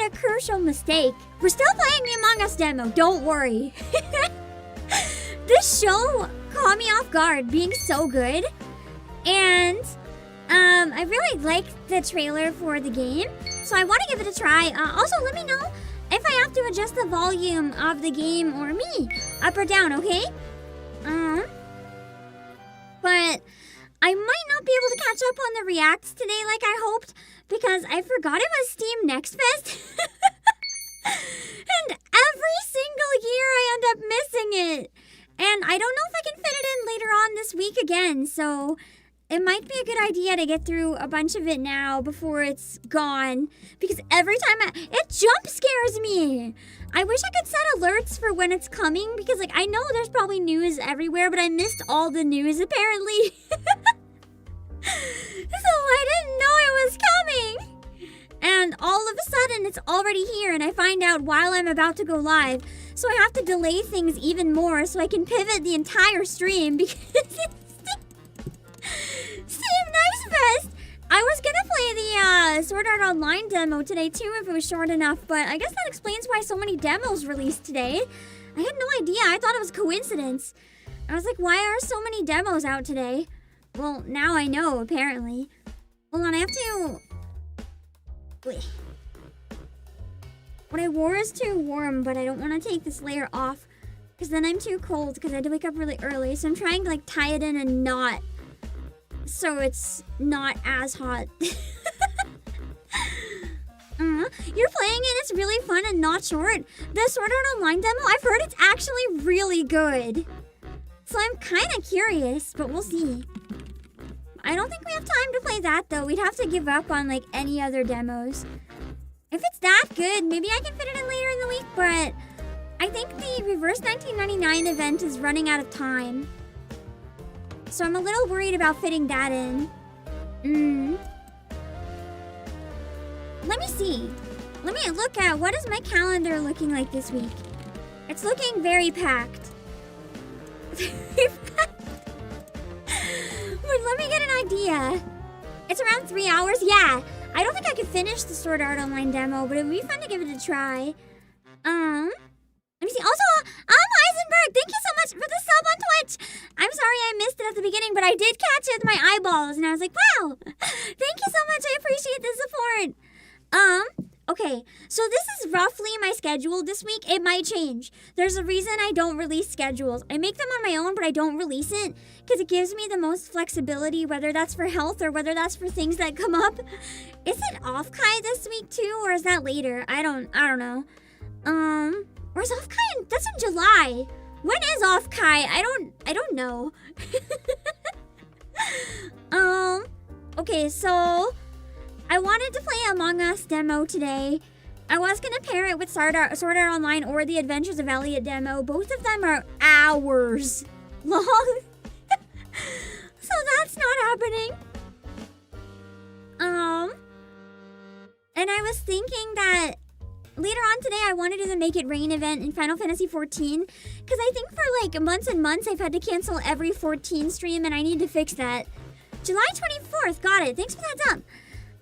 a crucial mistake. We're still playing the Among Us demo, don't worry. This show caught me off guard, being so good. And I really liked the trailer for the game, so I want to give it a try. Also, let me know if I have to adjust the volume of the game or me, up or down, okay? But I might not be able to catch up on the reacts today like I hoped, because I forgot it was Steam Next Fest. And every single year I end up missing it. And I don't know if I can fit it in later on this week again, so it might be a good idea to get through a bunch of it now before it's gone, because every time it jump scares me. I wish I could set alerts for when it's coming, because like I know there's probably news everywhere, but I missed all the news apparently. So I didn't know it was coming. And all of a sudden it's already here, and I find out while I'm about to go live. So I have to delay things even more so I can pivot the entire stream, because it's Steam Next Fest. I was gonna play the Sword Art Online demo today too if it was short enough, but I guess that explains why so many demos released today. I had no idea. I thought it was coincidence. I was like, why are so many demos out today? Well, now I know, apparently. Hold on, I have to... Wait. What I wore is too warm, but I don't want to take this layer off, because then I'm too cold, because I had to wake up really early, so I'm trying to like tie it in a knot so it's not as hot. You're playing it, it's really fun and not short. The Sword Art Online demo, I've heard it's actually really good. So I'm kind of curious, but we'll see. I don't think we have time to play that though. We'd have to give up on like any other demos. If it's that good, maybe I can fit it in later in the week, but I think the Reverse 1999 event is running out of time. So I'm a little worried about fitting that in. Let me see. Let me look at what is my calendar looking like this week. It's looking very packed. But let me get an idea. It's around 3 hours. Yeah. I don't think I could finish the Sword Art Online demo, but it would be fun to give it a try. Let me see. Also, Heisenberg, thank you so much for the sub on Twitch. I'm sorry I missed it at the beginning, but I did catch it with my eyeballs, and I was like, wow. Thank you so much. I appreciate the support. Okay, so this is roughly my schedule this week. It might change. There's a reason I don't release schedules. I make them on my own, but I don't release it because it gives me the most flexibility, whether that's for health or whether that's for things that come up. Is it off Kai this week too, or is that later? I don't know. Or is off Kai? That's in July. When is off Kai? I don't know. Okay, so I wanted to play Among Us demo today. I was gonna pair it with Sword Art Online or the Adventures of Elliot demo. Both of them are hours long. So that's not happening. And I was thinking that later on today I wanted to do the Make It Rain event in Final Fantasy XIV, because I think for like months and months I've had to cancel every 14 stream, and I need to fix that. July 24th, got it. Thanks for that up.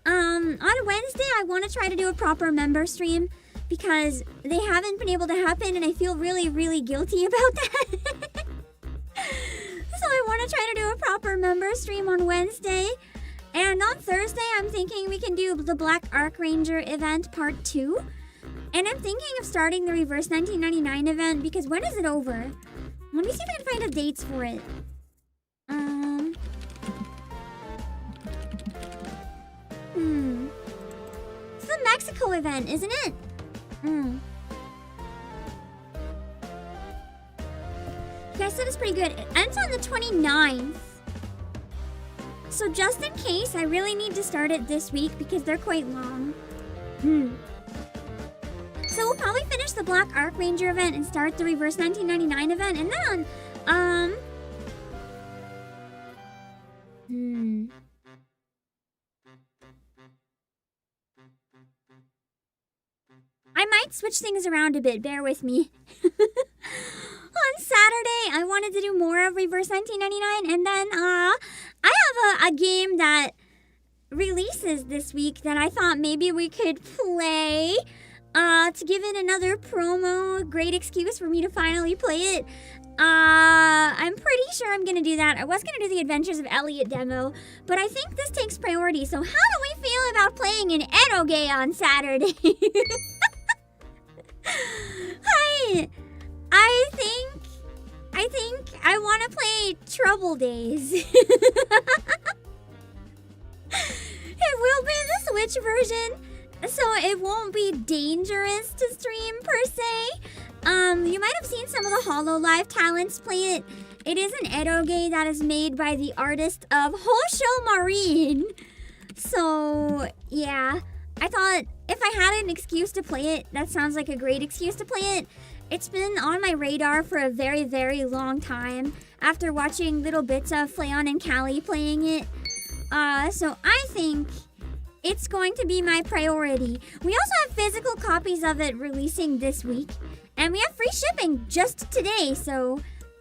On Wednesday, I want to try to do a proper member stream because they haven't been able to happen, and I feel really, really guilty about that. So I want to try to do a proper member stream on Wednesday. And on Thursday, I'm thinking we can do the Black Archranger event part 2. And I'm thinking of starting the Reverse 1999 event, because when is it over? Let me see if I can find the dates for it. It's the Mexico event, isn't it? You guys said it's pretty good. It ends on the 29th. So just in case, I really need to start it this week because they're quite long. So we'll probably finish the Black Archranger event and start the Reverse 1999 event, and then I might switch things around a bit, bear with me. On Saturday, I wanted to do more of Reverse 1999, and then I have a game that releases this week that I thought maybe we could play. to give it another promo, great excuse for me to finally play it. I'm pretty sure I'm gonna do that. I was gonna do the Adventures of Elliot demo, but I think this takes priority. So how do we feel about playing an Eroge on Saturday? I think I want to play Trouble Days. It will be the Switch version, so it won't be dangerous to stream per se. You might have seen some of the HoloLive talents play it. It is an Eroge that is made by the artist of Hosho Marine. So, yeah. I thought if I had an excuse to play it, that sounds like a great excuse to play it. It's been on my radar for a very, very long time after watching little bits of Flayon and Callie playing it. So I think it's going to be my priority. We also have physical copies of it releasing this week. And we have free shipping just today, so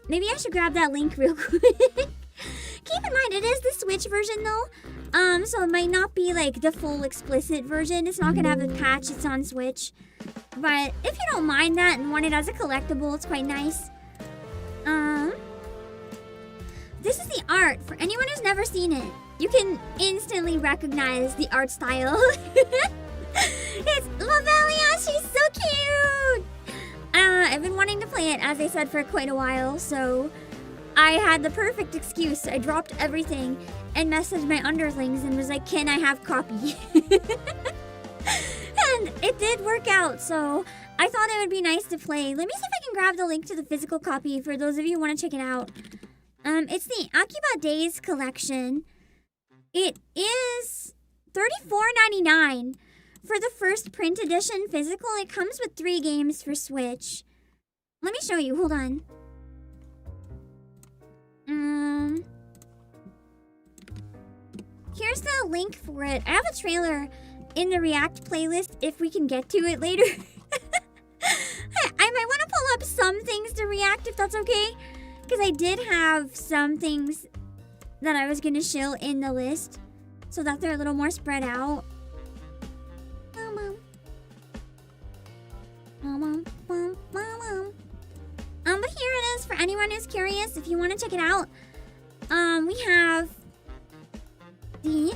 maybe I should grab that link real quick. Keep in mind, it is the Switch version though. So it might not be like the full explicit version. It's not gonna have a patch, it's on Switch. But if you don't mind that and want it as a collectible, it's quite nice. This is the art. For anyone who's never seen it, you can instantly recognize the art style. It's Lavelia, she's so cute! I've been wanting to play it, as I said, for quite a while, so I had the perfect excuse. I dropped everything and messaged my underlings and was like, can I have copy? And it did work out, so I thought it would be nice to play. Let me see if I can grab the link to the physical copy for those of you who want to check it out. It's the Akiba Days collection. It is $34.99 for the first print edition physical. It comes with 3 games for Switch. Let me show you. Hold on. Here's the link for it. I have a trailer in the React playlist if we can get to it later. I might want to pull up some things to react if that's okay. Because I did have some things that I was going to shill in the list so that they're a little more spread out. But here it is for anyone who's curious. If you want to check it out, we have the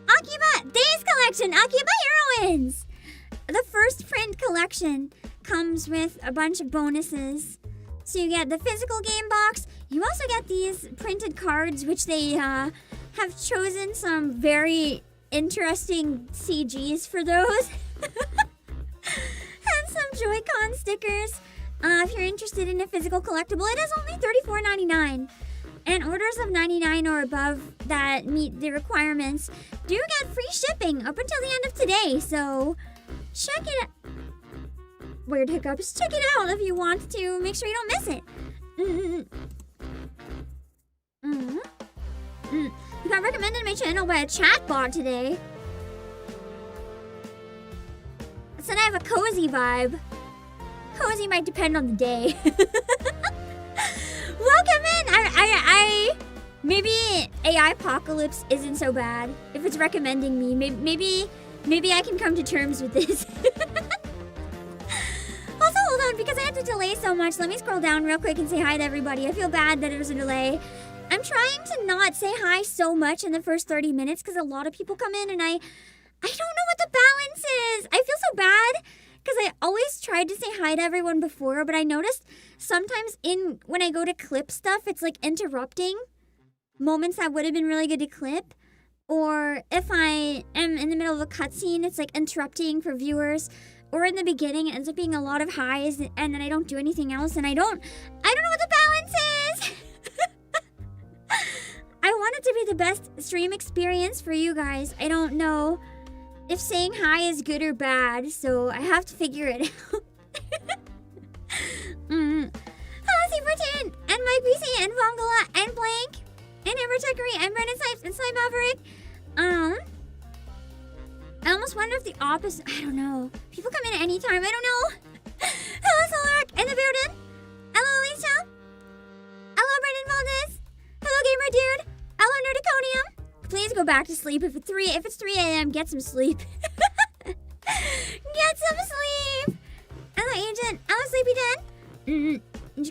Akiba Days collection, Akiba Heroines. The first print collection comes with a bunch of bonuses. So you get the physical game box. You also get these printed cards, which they have chosen some very interesting CGs for those. And some Joy-Con stickers. If you're interested in a physical collectible, it is only $34.99. And orders of $99 or above that meet the requirements do get free shipping up until the end of today. So check it out. Weird hiccups. Check it out if you want to. Make sure you don't miss it. You got recommended my channel by a chatbot today. It said I have a cozy vibe. Cozy might depend on the day. Welcome in! Maybe AI Apocalypse isn't so bad. If it's recommending me, maybe I can come to terms with this. Also, hold on, because I had to delay so much, let me scroll down real quick and say hi to everybody. I feel bad that it was a delay. I'm trying to not say hi so much in the first 30 minutes because a lot of people come in and I don't know what the balance is. I feel so bad because I always tried to say hi to everyone before, but I noticed sometimes when I go to clip stuff, it's like interrupting moments that would have been really good to clip. Or if I am in the middle of a cutscene, it's like interrupting for viewers. Or in the beginning, it ends up being a lot of highs, and then I don't do anything else, and I don't know what the balance is. I want it to be the best stream experience for you guys. I don't know if saying hi is good or bad, so I have to figure it out. Hello, Super10, and Mike BC, and Vongola, and Blank, and Amber Chicory, and Brendan Sipes, and Slime Maverick. I almost wonder if the opposite. I don't know. People come in at any time. I don't know. Hello, Solark, in the building. Hello, Alicia. Hello, Brendan Valdez. Hello, Gamer Dude. Hello, Nerdiconium. Please go back to sleep if it's 3 a.m. Get some sleep. Get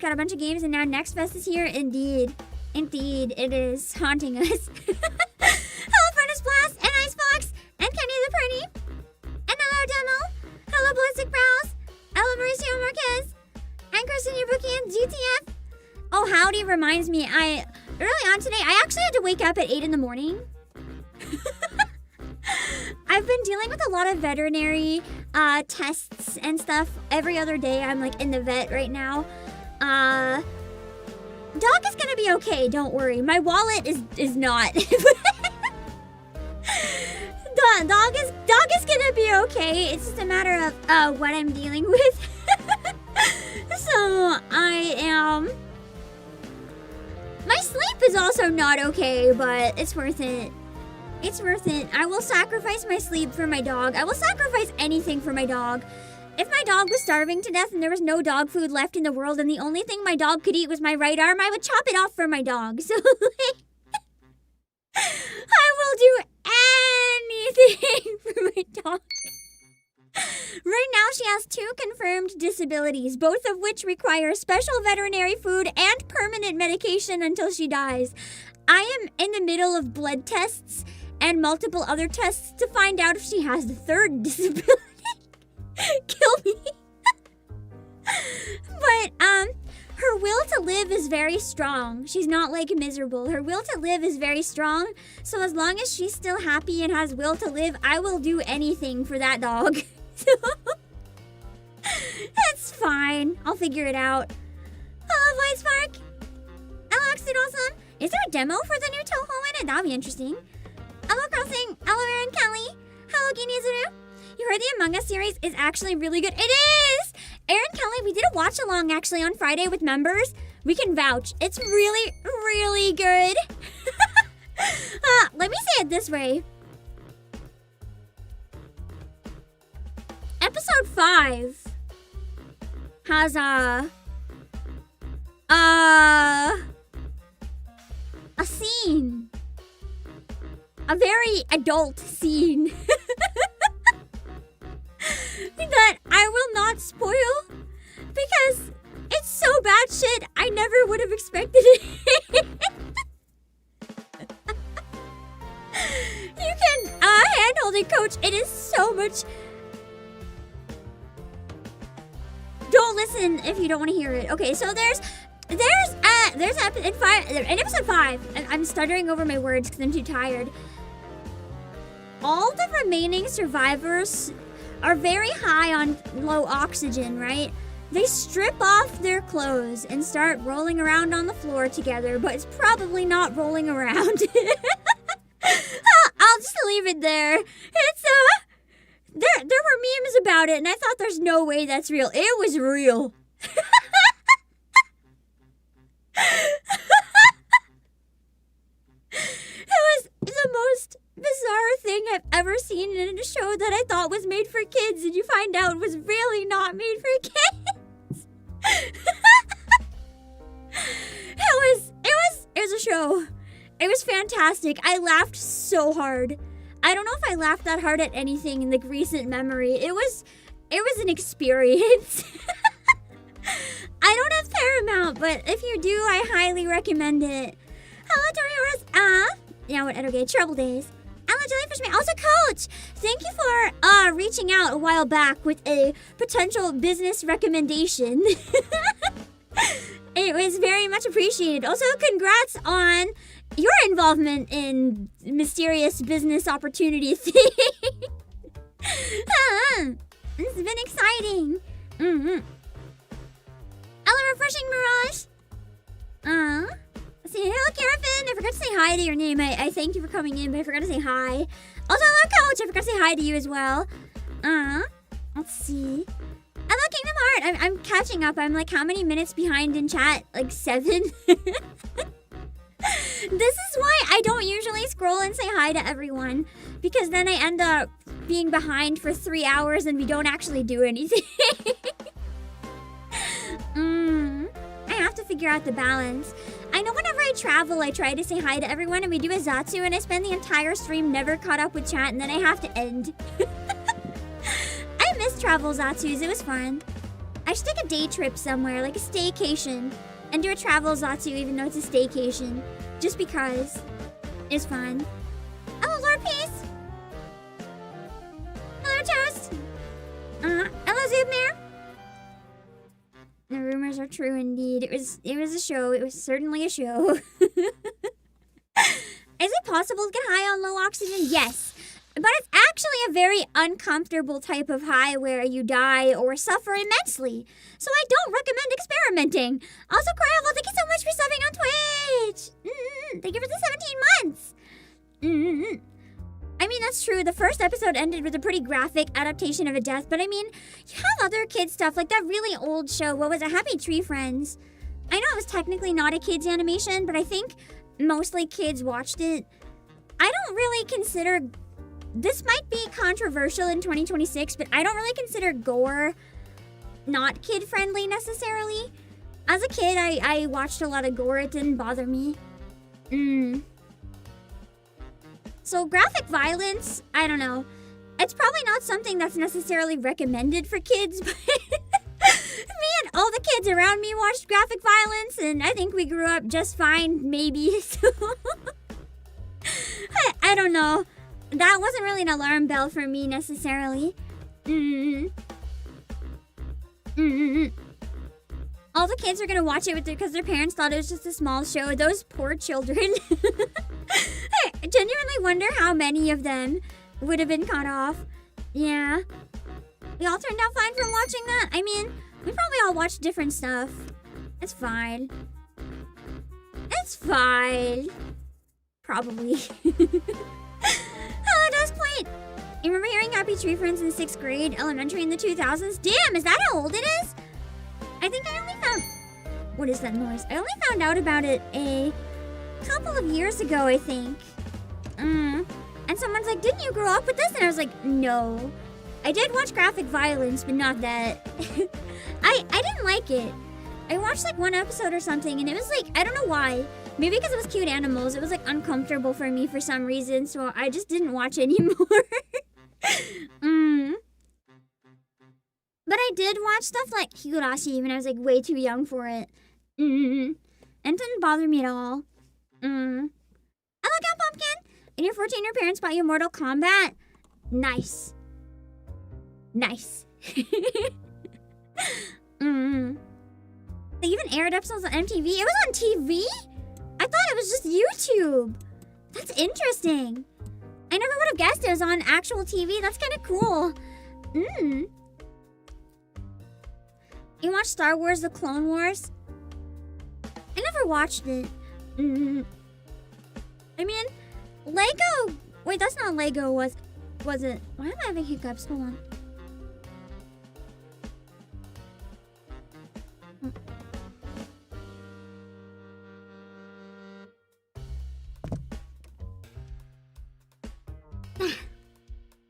got a bunch of games, and now Next Fest is here. Indeed, it is haunting us. Hello, Furnace Blast, and Icebox, and Kenny the Pretty, and hello, Demo. Hello, Ballistic Brows. Hello, Mauricio Marquez, and Kristen Yabuki, and GTF. Oh, howdy reminds me, early on today, I actually had to wake up at 8 in the morning. I've been dealing with a lot of veterinary tests and stuff every other day. I'm like in the vet right now. Dog is gonna be okay, don't worry. My wallet is not. Dog is gonna be okay. It's just a matter of what I'm dealing with. So I am. My sleep is also not okay, but it's worth it. It's worth it. I will sacrifice my sleep for my dog. I will sacrifice anything for my dog. If my dog was starving to death and there was no dog food left in the world and the only thing my dog could eat was my right arm, I would chop it off for my dog. So, like, I will do anything for my dog. Right now, she has 2 confirmed disabilities, both of which require special veterinary food and permanent medication until she dies. I am in the middle of blood tests and multiple other tests to find out if she has the 3rd disability. Kill me. But, her will to live is very strong. She's not, like, miserable. Her will to live is very strong. So as long as she's still happy and has will to live, I will do anything for that dog. So, it's fine. I'll figure it out. Hello, Voice Spark. Hello, Oxid Awesome. Is there a demo for the new Toho in it? That'll be interesting. Hello, Crossing. Hello, Aaron Kelly. Hello, Ginizuru. You heard the Among Us series is actually really good. It is! Aaron Kelly, we did a watch along actually on Friday with members. We can vouch. It's really, really good. Let me say it this way. Episode 5 has a scene. A very adult scene. That I will not spoil because it's so bad shit I never would have expected it. You can hand-holding coach. It is so much. Don't listen if you don't want to hear it. Okay, so there's in episode 5. I'm stuttering over my words because I'm too tired. All the remaining survivors are very high on low oxygen, right? They strip off their clothes and start rolling around on the floor together, but it's probably not rolling around. I'll just leave it there. It's there were memes about it, and I thought there's no way that's real. It was real. It was the most bizarre thing I've ever seen in a show that I thought was made for kids, and you find out it was really not made for kids. It was a show. It was fantastic. I laughed so hard. I don't know if I laughed that hard at anything in the recent memory. It was an experience. I don't have Paramount, but if you do, I highly recommend it. Hello, Toriores. Yeah, what? Okay, Trouble Days. Hello, Jellyfish Man. Also, Coach, thank you for reaching out a while back with a potential business recommendation. It was very much appreciated. Also, congrats on your involvement in mysterious business opportunity thing. This has been exciting. Hello, Refreshing Mirage. Let's see. Hello, Carafin. I forgot to say hi to your name. I thank you for coming in, but I forgot to say hi. Also, hello, Coach. I forgot to say hi to you as well. Let's see. Hello, Kingdom Heart. I'm catching up. I'm like, how many minutes behind in chat? Like 7? This is why I don't usually scroll and say hi to everyone, because then I end up being behind for 3 hours and we don't actually do anything. I have to figure out the balance. I know whenever I travel, I try to say hi to everyone and we do a Zatsu and I spend the entire stream never caught up with chat and then I have to end. I miss travel Zatsus. It was fun. I should take a day trip somewhere, like a staycation, and do a travel Zatsu even though it's a staycation. Just because. It's fun. Hello, Lord Peace! Hello, Toast! Hello, Zoobmare! The rumors are true indeed. It was a show. It was certainly a show. Is it possible to get high on low oxygen? Yes. But it's actually a very uncomfortable type of high where you die or suffer immensely. So I don't recommend experimenting. Also, Cryable, thank you so much for subbing on Twitch. Thank you for the 17 months. I mean, that's true. The first episode ended with a pretty graphic adaptation of a death. But I mean, you have other kids stuff like that really old show. What was it? Happy Tree Friends. I know it was technically not a kid's animation, but I think mostly kids watched it. I don't really consider... This might be controversial in 2026, but I don't really consider gore not kid-friendly necessarily. As a kid, I watched a lot of gore. It didn't bother me. So graphic violence, I don't know. It's probably not something that's necessarily recommended for kids, but me and all the kids around me watched graphic violence, and I think we grew up just fine, maybe. So I don't know. That wasn't really an alarm bell for me necessarily. All the kids are gonna watch it because their parents thought it was just a small show. Those poor children. I genuinely wonder how many of them would have been cut off. Yeah. We all turned out fine from watching that. I mean, we probably all watched different stuff. It's fine. It's fine. Probably. Hello, Duskpoint! You remember hearing Happy Tree Friends in 6th grade, elementary in the 2000s? Damn, is that how old it is? I think I only found... What is that noise? I only found out about it a couple of years ago, I think. And someone's like, didn't you grow up with this? And I was like, no. I did watch graphic violence, but not that. I didn't like it. I watched like one episode or something, and it was like, I don't know why. Maybe because it was cute animals. It was like uncomfortable for me for some reason, so I just didn't watch anymore. But I did watch stuff like Higurashi when I was like way too young for it. And it didn't bother me at all. Hello, Cow Pumpkin! In your 14, your parents bought you Mortal Kombat? Nice. Nice. They even aired episodes on MTV. It was on TV? I thought it was just YouTube. That's interesting. I never would have guessed it was on actual TV. That's kind of cool. You watched Star Wars: The Clone Wars? I never watched it. I mean, Lego. Wait, that's not Lego, was it? Why am I having hiccups? Hold on.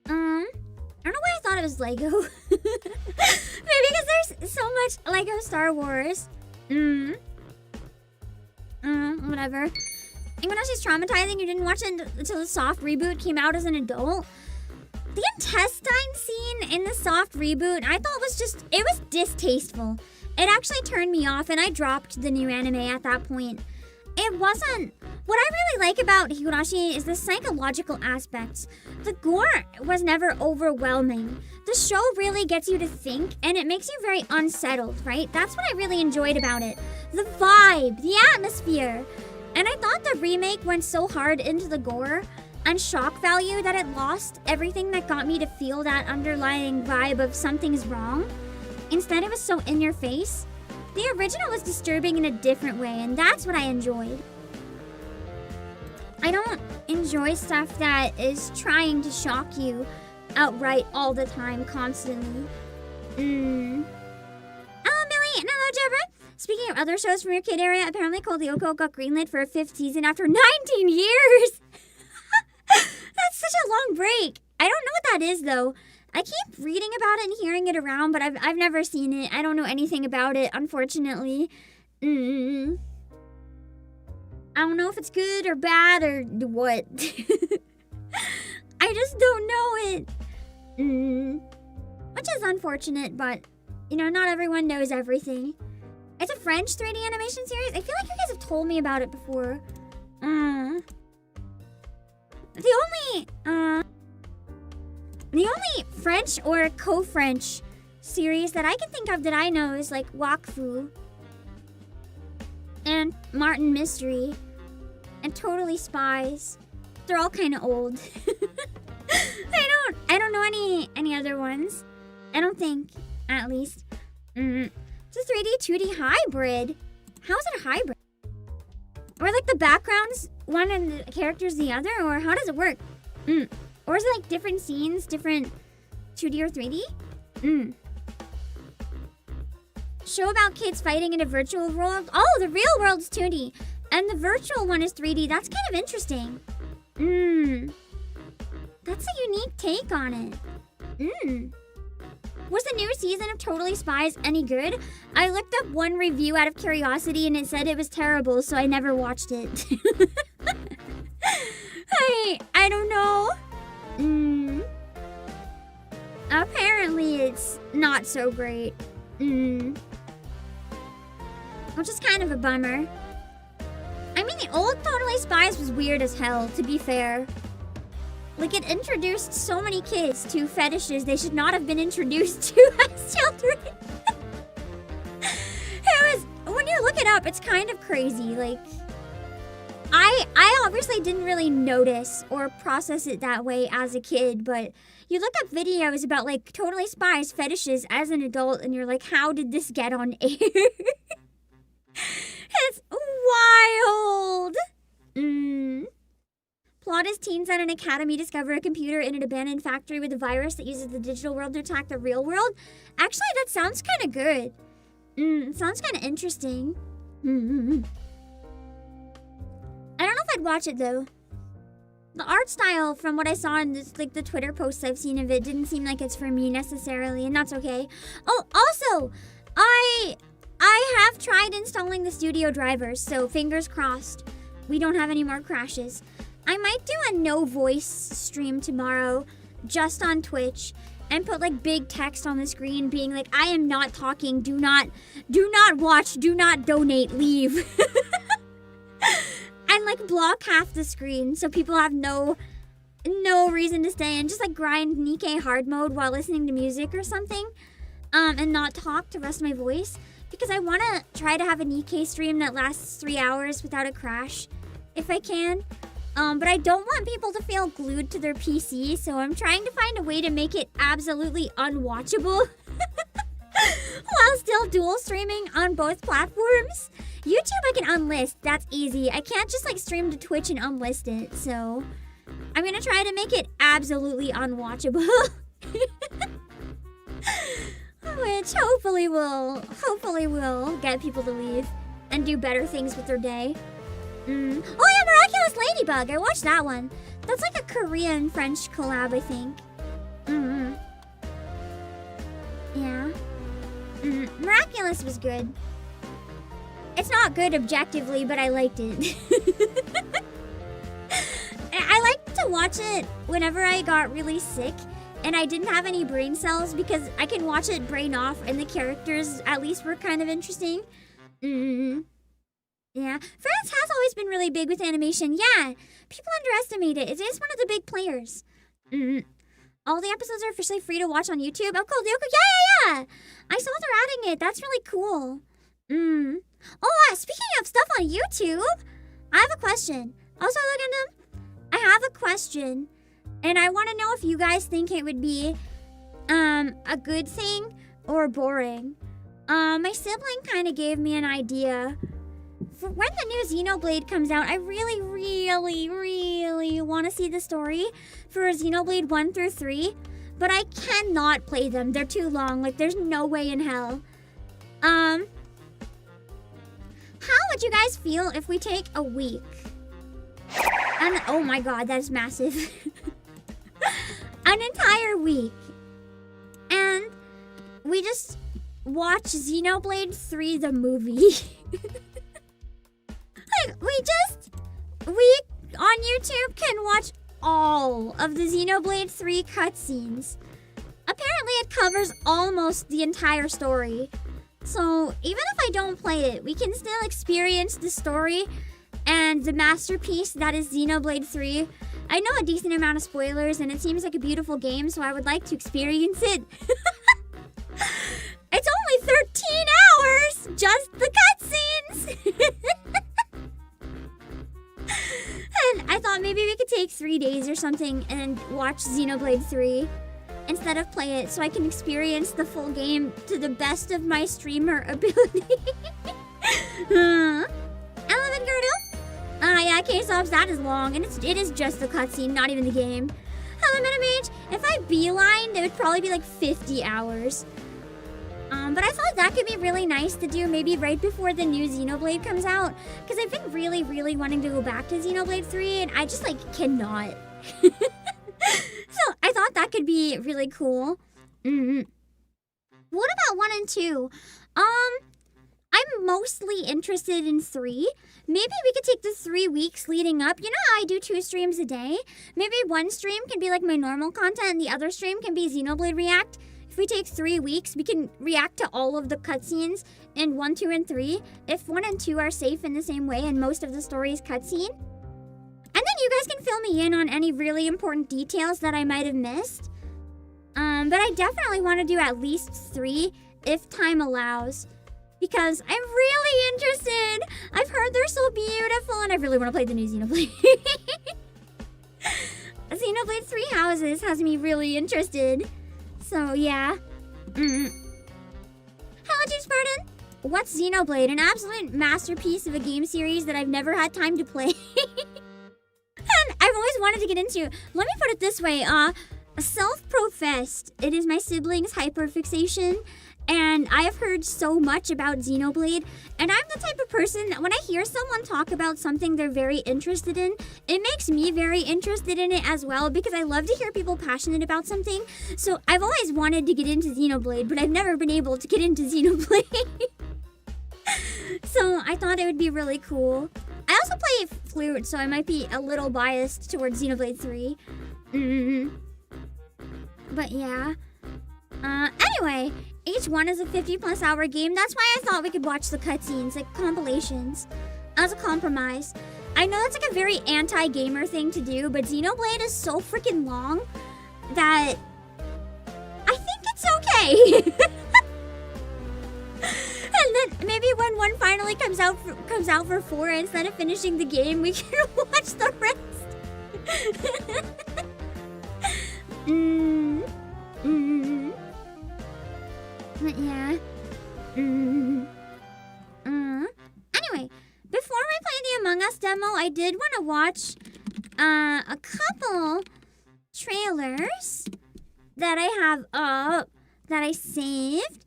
I don't know why I thought it was Lego. Maybe because there's so much Lego Star Wars. Whatever. Ingonashi's traumatizing. You didn't watch it until the soft reboot came out as an adult. The intestine scene in the soft reboot, I thought it was distasteful. It actually turned me off, and I dropped the new anime at that point. It wasn't... What I really like about Higurashi is the psychological aspects. The gore was never overwhelming. The show really gets you to think, and it makes you very unsettled, right? That's what I really enjoyed about it. The vibe, the atmosphere. And I thought the remake went so hard into the gore and shock value that it lost everything that got me to feel that underlying vibe of something's wrong. Instead, it was so in your face. The original was disturbing in a different way, and that's what I enjoyed. I don't enjoy stuff that is trying to shock you outright all the time, constantly. Hello, Millie, and hello, Deborah. Speaking of other shows from your kid area, apparently Cold Lyoko got greenlit for a 5th season after 19 years! That's such a long break. I don't know what that is, though. I keep reading about it and hearing it around, but I've never seen it. I don't know anything about it, unfortunately. I don't know if it's good or bad or what. I just don't know it. Which is unfortunate, but You know, not everyone knows everything. It's a French 3D animation series. I feel like you guys have told me about it before. The only French or co-French series that I can think of that I know is like Wakfu and Martin Mystery and Totally Spies. They're all kind of old. I don't know any other ones. I don't think, at least. It's a 3D 2D hybrid. How is it a hybrid? Or like the background's one and the character's the other, or how does it work? Or is it like different scenes, different 2D or 3D? Show about kids fighting in a virtual world. Oh, the real world's 2D. And the virtual one is 3D. That's kind of interesting. That's a unique take on it. Was the new season of Totally Spies any good? I looked up one review out of curiosity and it said it was terrible, so I never watched it. I don't know. Apparently it's not so great. Which is kind of a bummer. I mean, the old Totally Spies was weird as hell, to be fair. Like, it introduced so many kids to fetishes they should not have been introduced to as children. When you look it up, it's kind of crazy. Like, I obviously didn't really notice or process it that way as a kid, but you look up videos about, like, Totally Spies fetishes as an adult, and you're like, how did this get on air? It's wild. Plot is teens at an academy discover a computer in an abandoned factory with a virus that uses the digital world to attack the real world. Actually, that sounds kind of good. It sounds kind of interesting. I don't know if I'd watch it, though. The art style, from what I saw in this, like the Twitter posts I've seen of it, didn't seem like it's for me necessarily, and that's okay. Oh, also, I have tried installing the studio drivers, so fingers crossed we don't have any more crashes. I might do a no voice stream tomorrow, just on Twitch, and put like big text on the screen being like, I am not talking, do not watch, do not donate, leave. And like block half the screen so people have no reason to stay, and just like grind Nikkei hard mode while listening to music or something, and not talk to rest my voice, because I want to try to have a Nikkei stream that lasts 3 hours without a crash, if I can. But I don't want people to feel glued to their PC, so I'm trying to find a way to make it absolutely unwatchable while still dual streaming on both platforms. YouTube I can unlist, that's easy. I can't just like stream to Twitch and unlist it, so I'm gonna try to make it absolutely unwatchable. Which hopefully will get people to leave and do better things with their day. Oh yeah, Miraculous Ladybug. I watched that one. That's like a Korean-French collab, I think. Yeah. Miraculous was good. It's not good objectively, but I liked it. I liked to watch it whenever I got really sick and I didn't have any brain cells, because I can watch it brain off and the characters at least were kind of interesting. Yeah, France has always been really big with animation. Yeah, people underestimate it. It is one of the big players. All the episodes are officially free to watch on YouTube. Oh, cool. Yeah. I saw they're adding it. That's really cool. Oh, speaking of stuff on YouTube, I have a question. Also, look at them. I have a question, and I want to know if you guys think it would be a good thing or boring. My sibling kind of gave me an idea. For when the new Xenoblade comes out, I really want to see the story for Xenoblade 1 through 3, but I cannot play them. They're too long. Like, there's no way in hell. How would you guys feel if we take a week? And oh my god, that is massive. An entire week. And we just watch Xenoblade 3 the movie. Like, we on YouTube can watch all of the Xenoblade 3 cutscenes. Apparently it covers almost the entire story. So even if I don't play it, we can still experience the story and the masterpiece that is Xenoblade 3. I know a decent amount of spoilers, and it seems like a beautiful game, so I would like to experience it. It's only 13 hours! Just the cutscenes! And I thought maybe we could take 3 days or something and watch Xenoblade 3 instead of play it, so I can experience the full game to the best of my streamer ability. Element Girdle? Yeah, Case Ops, that is long, and it is just the cutscene, not even the game. Hello, Metamage. If I beelined, it would probably be like 50 hours. But I thought that could be really nice to do maybe right before the new Xenoblade comes out, because I've been really, really wanting to go back to Xenoblade 3, and I just, like, cannot. So I thought that could be really cool. What about 1 and 2? I'm mostly interested in 3. Maybe we could take the 3 weeks leading up. You know how I do 2 streams a day? Maybe one stream can be like my normal content and the other stream can be Xenoblade React. If we take 3 weeks, we can react to all of the cutscenes in 1, 2, and 3. If 1 and 2 are safe in the same way and most of the story is cutscene. And then you guys can fill me in on any really important details that I might have missed. But I definitely want to do at least 3 if time allows. Because I'm really interested. I've heard they're so beautiful and I really want to play the new Xenoblade. Xenoblade 3 Houses has me really interested. So yeah. Hello, Chief Spartan. What's Xenoblade? An absolute masterpiece of a game series that I've never had time to play. And I've always wanted to get into. Let me put it this way. Self-professed. It is my siblings' hyperfixation. And I have heard so much about Xenoblade, and I'm the type of person that when I hear someone talk about something they're very interested in, it makes me very interested in it as well, because I love to hear people passionate about something. So I've always wanted to get into Xenoblade, but I've never been able to get into Xenoblade. So I thought it would be really cool. I also play flute, so I might be a little biased towards Xenoblade 3. But yeah. Anyway, each one is a 50+ hour game. That's why I thought we could watch the cutscenes, like compilations, as a compromise. I know it's like a very anti-gamer thing to do, but Xenoblade is so freaking long that I think it's okay. And then maybe when 1 finally comes out for 4, instead of finishing the game, we can watch the rest. But yeah. Anyway, before we play the Among Us demo, I did want to watch a couple trailers that I have up, that I saved,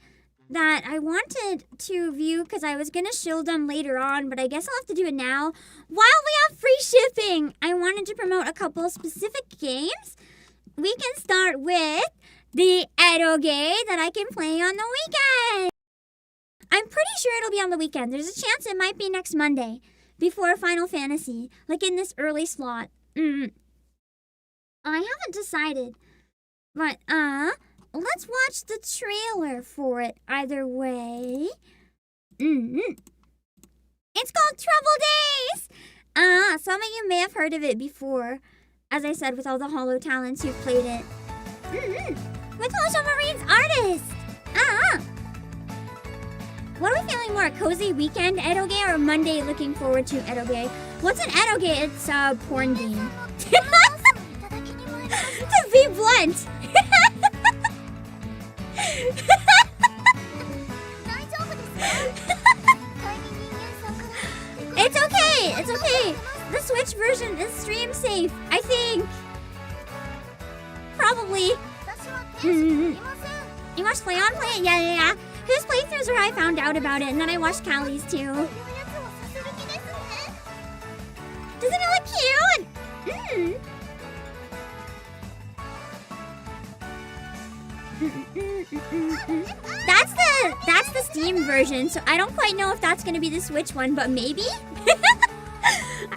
that I wanted to view because I was going to show them later on, but I guess I'll have to do it now. While we have free shipping, I wanted to promote a couple specific games. We can start with the eroge that I can play on the weekend. I'm pretty sure it'll be on the weekend. There's a chance it might be next Monday before Final Fantasy, like in this early slot. I haven't decided, but let's watch the trailer for it either way. It's called Trouble Days. Some of you may have heard of it before, as I said, with all the Hollow Talents who've played it. With Hojo Marine's artist! What are we feeling more? A cozy weekend eroge or a Monday looking forward to eroge? What's an eroge? It's a porn game. To be blunt! It's okay! It's okay! The Switch version is stream safe, I think. Probably. You watched Play On Play it? Yeah. His playthroughs where I found out about it, and then I watched Callie's too. Doesn't it look cute? That's the Steam version, so I don't quite know if that's gonna be the Switch one, but maybe?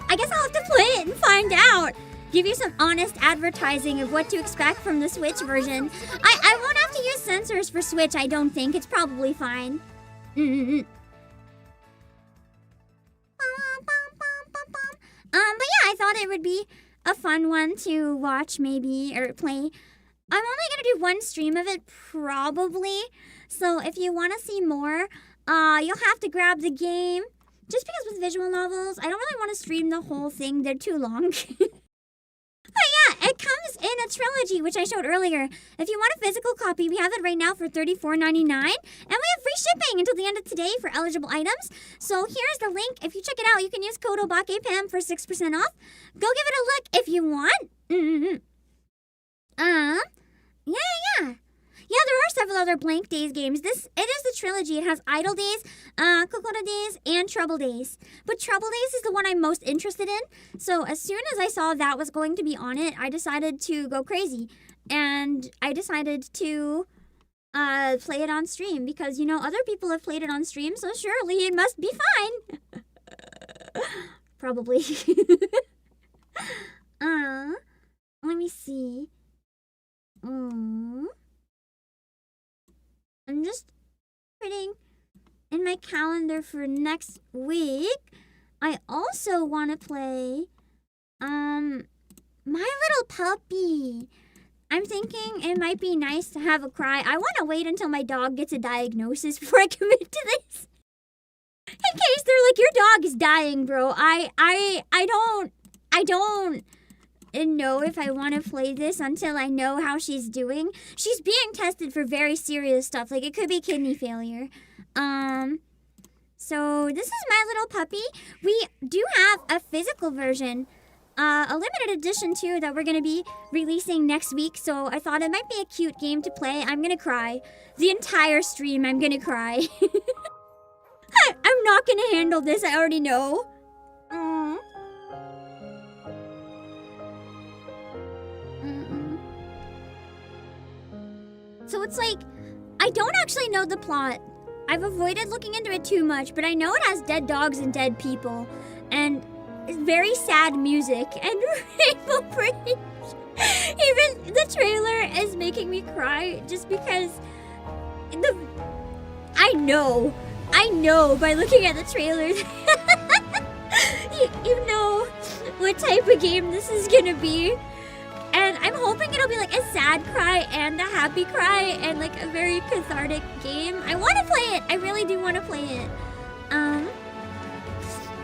I guess I'll have to play it and find out. Give you some honest advertising of what to expect from the Switch version. I won't have to use censors for Switch, I don't think. It's probably fine. But yeah, I thought it would be a fun one to watch maybe, or play. I'm only gonna do one stream of it, probably. So if you want to see more, you'll have to grab the game. Just because with visual novels, I don't really want to stream the whole thing. They're too long. But yeah, it comes in a trilogy, which I showed earlier. If you want a physical copy, we have it right now for $34.99. And we have free shipping until the end of today for eligible items. So here's the link. If you check it out, you can use code Obake PAM for 6% off. Go give it a look if you want. Yeah, there are several other Blank Days games. It is the trilogy. It has Idle Days, Kokoda Days, and Trouble Days. But Trouble Days is the one I'm most interested in. So as soon as I saw that was going to be on it, I decided to go crazy. And I decided to play it on stream because, you know, other people have played it on stream, so surely it must be fine. Probably. Let me see. I'm just putting in my calendar for next week. I also want to play My Little Puppy. I'm thinking it might be nice to have a cry. I want to wait until my dog gets a diagnosis before I commit to this. In case they're like, your dog is dying, bro. I don't know if I want to play this until I know how she's doing. She's being tested for very serious stuff. Like, it could be kidney failure. So this is My Little Puppy. We do have a physical version, a limited edition too, that we're going to be releasing next week. So I thought it might be a cute game to play. I'm going to cry. The entire stream, I'm going to cry. I'm not going to handle this. I already know. So it's like, I don't actually know the plot. I've avoided looking into it too much, but I know it has dead dogs and dead people. And it's very sad music and Rainbow Bridge. Even the trailer is making me cry just because I know by looking at the trailers. you know what type of game this is gonna be. And I'm hoping it'll be like a sad cry and a happy cry and like a very cathartic game. I want to play it. I really do want to play it.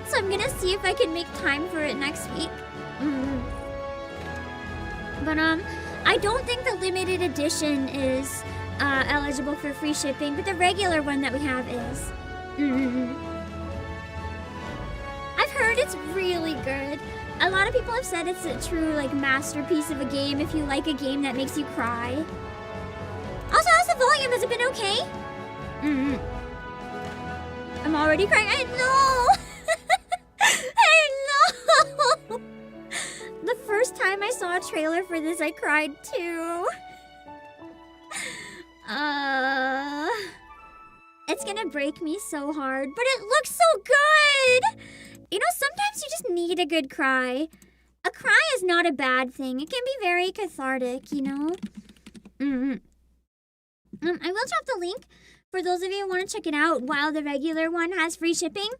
So I'm gonna see if I can make time for it next week. But I don't think the limited edition is eligible for free shipping, but the regular one that we have is. I've heard it's really good. A lot of people have said it's a true, like, masterpiece of a game if you like a game that makes you cry. Also, how's the volume? Has it been okay? I'm already crying. I know! I know! The first time I saw a trailer for this, I cried too. It's gonna break me so hard, but it looks so good! You know, sometimes you just need a good cry. A cry is not a bad thing. It can be very cathartic, you know? I will drop the link for those of you who want to check it out while the regular one has free shipping.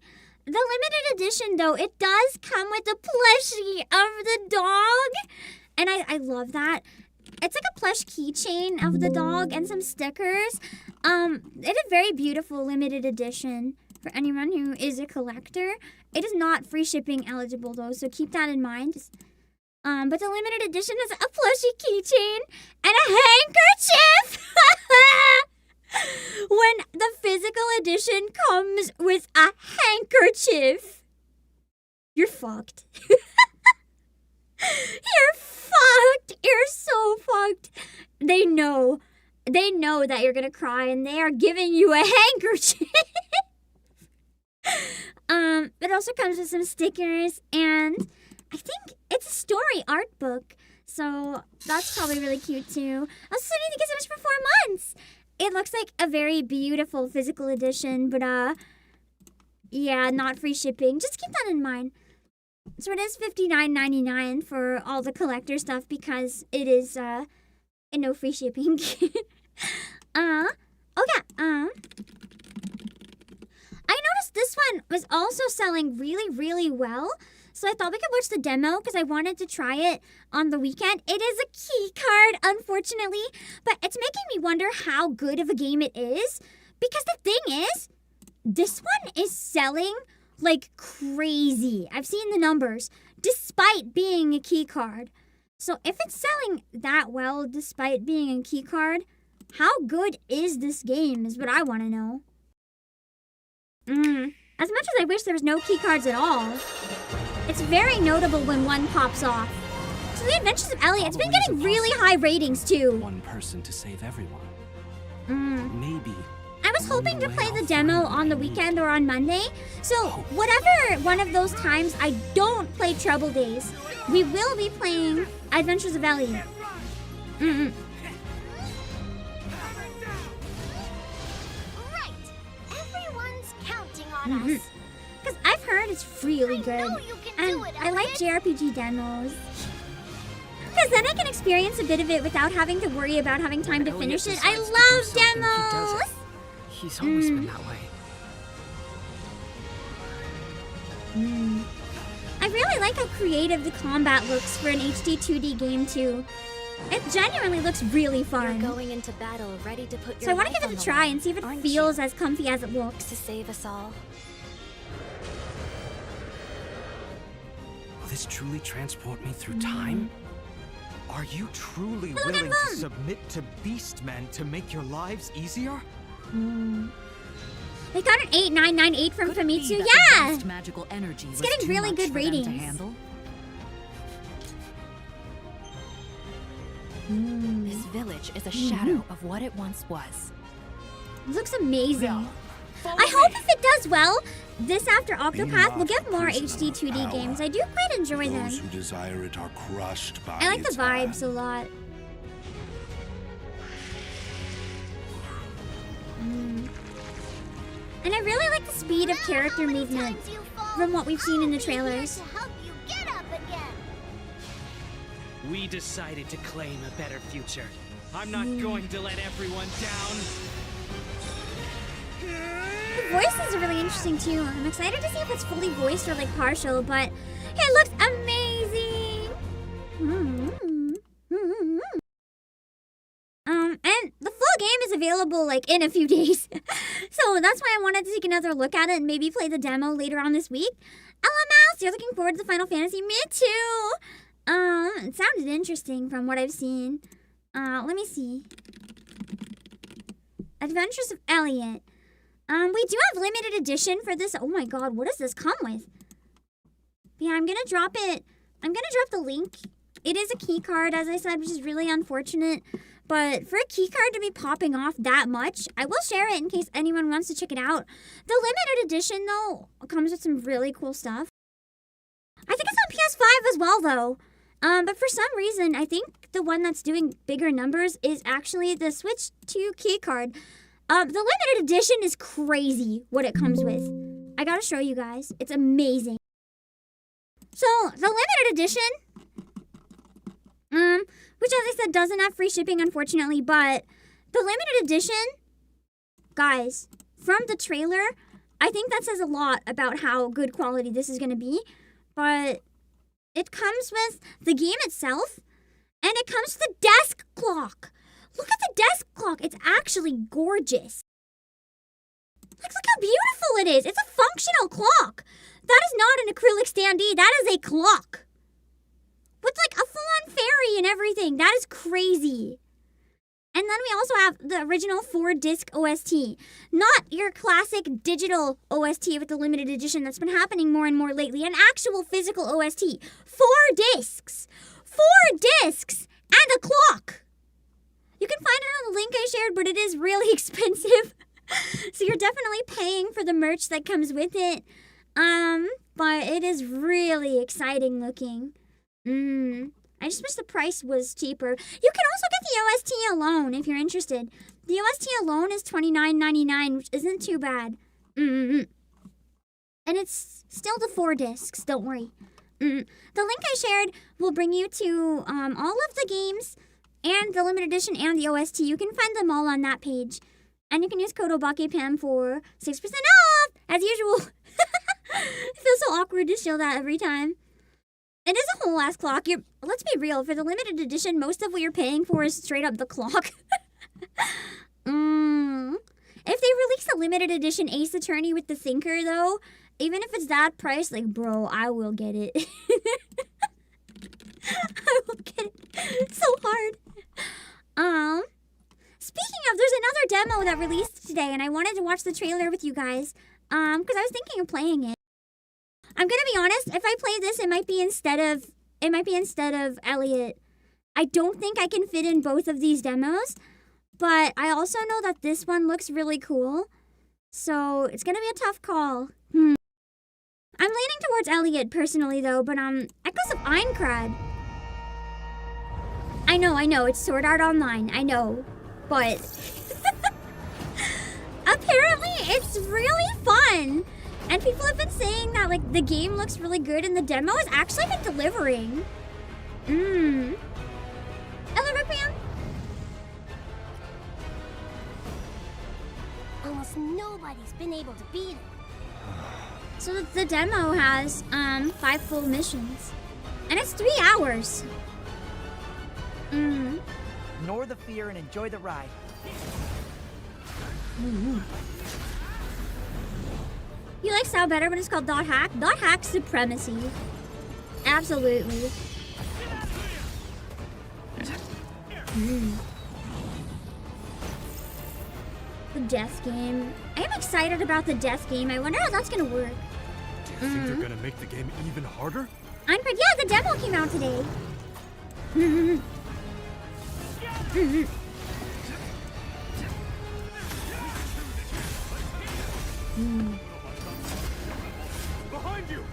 The limited edition, though, it does come with a plushie of the dog. And I love that. It's like a plush keychain of the dog and some stickers. It is a very beautiful limited edition for anyone who is a collector. It is not free shipping eligible though, so keep that in mind. But the limited edition is a plushie keychain and a handkerchief. When the physical edition comes with a handkerchief, you're fucked. You're fucked. You're so fucked. They know that you're gonna cry and they are giving you a handkerchief. It also comes with some stickers, and I think it's a story art book, so that's probably really cute too. Also, thank you so much for 4 months. It looks like a very beautiful physical edition, but yeah, not free shipping. Just keep that in mind. So it is $59.99 for all the collector stuff because it is no free shipping. Oh yeah, I noticed this one was also selling really, really well. So I thought we could watch the demo because I wanted to try it on the weekend. It is a key card, unfortunately, but it's making me wonder how good of a game it is. Because the thing is, this one is selling like crazy. I've seen the numbers, despite being a key card. So if it's selling that well despite being a key card, how good is this game is what I want to know. As much as I wish there was no key cards at all, it's very notable when one pops off. So The Adventures of Elliot, it's been getting really high ratings too. One person to save everyone. Maybe. I was hoping to play the demo on the weekend or on Monday, so whatever one of those times I don't play Trouble Days, we will be playing Adventures of Elliot. Right. Everyone's counting on us. Because I've heard it's really good, and I like JRPG demos. Because then I can experience a bit of it without having to worry about having time to finish it. I love demos! He's always been that way. I really like how creative the combat looks for an HD 2D game too. It genuinely looks really fun. You're going into battle ready to put your So I want to give it a try and see if it feels as comfy as it looks. to save us all. Will this truly transport me through time? Are you truly Look at willing them! to submit to Beastmen to make your lives easier? They got an 8998 from Could it be Famitsu. that the Yeah! vast magical energy It's was getting too really much good for them to ratings. handle? This village is a shadow of what it once was. It looks amazing. I hope if it does well, this after Octopath will get more HD 2D games. I do quite enjoy them. Those who desire it are crushed by I like the its vibes a hand. lot. And I really like the speed of character movement from what we've seen in the trailers. We decided to claim a better future. I'm not going to let everyone down. The voices are really interesting too. I'm excited to see if it's fully voiced or like partial, but it looks amazing. And the full game is available like in a few days. So that's why I wanted to take another look at it and maybe play the demo later on this week. LMS, you're looking forward to the Final Fantasy? Me too. It sounded interesting from what I've seen. Let me see. Adventures of Elliot. We do have limited edition for this. Oh my god, what does this come with? Yeah, I'm gonna drop it. I'm gonna drop the link. It is a key card, as I said, which is really unfortunate. But for a key card to be popping off that much, I will share it in case anyone wants to check it out. The limited edition, though, comes with some really cool stuff. I think it's on PS5 as well, though. But for some reason, I think the one that's doing bigger numbers is actually the Switch 2 key card. The limited edition is crazy what it comes with. I gotta show you guys. It's amazing. So, the limited edition, which as I said doesn't have free shipping unfortunately, but the limited edition, guys, from the trailer, I think that says a lot about how good quality this is gonna be. But it comes with the game itself, and it comes with a desk clock. Look at the desk clock. It's actually gorgeous. Like, look how beautiful it is. It's a functional clock. That is not an acrylic standee. That is a clock. With, like, a full-on fairy and everything. That is crazy. And then we also have the original 4-disc OST. Not your classic digital OST with the limited edition that's been happening more and more lately. An actual physical OST. 4 discs. 4 discs! And a clock! You can find it on the link I shared, but it is really expensive. So you're definitely paying for the merch that comes with it. But it is really exciting looking. I just wish the price was cheaper. You can also get the OST alone if you're interested. The OST alone is $29.99, which isn't too bad. And it's still the 4 discs, don't worry. The link I shared will bring you to all of the games and the limited edition and the OST. You can find them all on that page. And you can use code Obake PAM for 6% off, as usual. It feels so awkward to show that every time. It is a whole ass clock. Let's be real, for the limited edition, most of what you're paying for is straight up the clock. If they release a limited edition Ace Attorney with the Thinker, though, even if it's that price, like, bro, I will get it. I will get it so hard. Speaking of, there's another demo that released today, and I wanted to watch the trailer with you guys, because I was thinking of playing it. I'm gonna be honest, if I play this, it might be instead of Elliot. I don't think I can fit in both of these demos, but I also know that this one looks really cool, so it's gonna be a tough call. I'm leaning towards Elliot personally, though, but Echoes of Aincrad. I know, it's Sword Art Online, I know, but apparently it's really fun. And people have been saying that, like, the game looks really good and the demo has actually been delivering. Hello, Pam. Almost nobody's been able to beat it. So the demo has 5 full missions. And it's 3 hours. Ignore the fear and enjoy the ride. You like style better when it's called dot hack? Dot hack supremacy. Absolutely. The death game. I am excited about the death game. I wonder how that's gonna work. Do you think they're gonna make the game even harder? Yeah, the demo came out today. Behind you!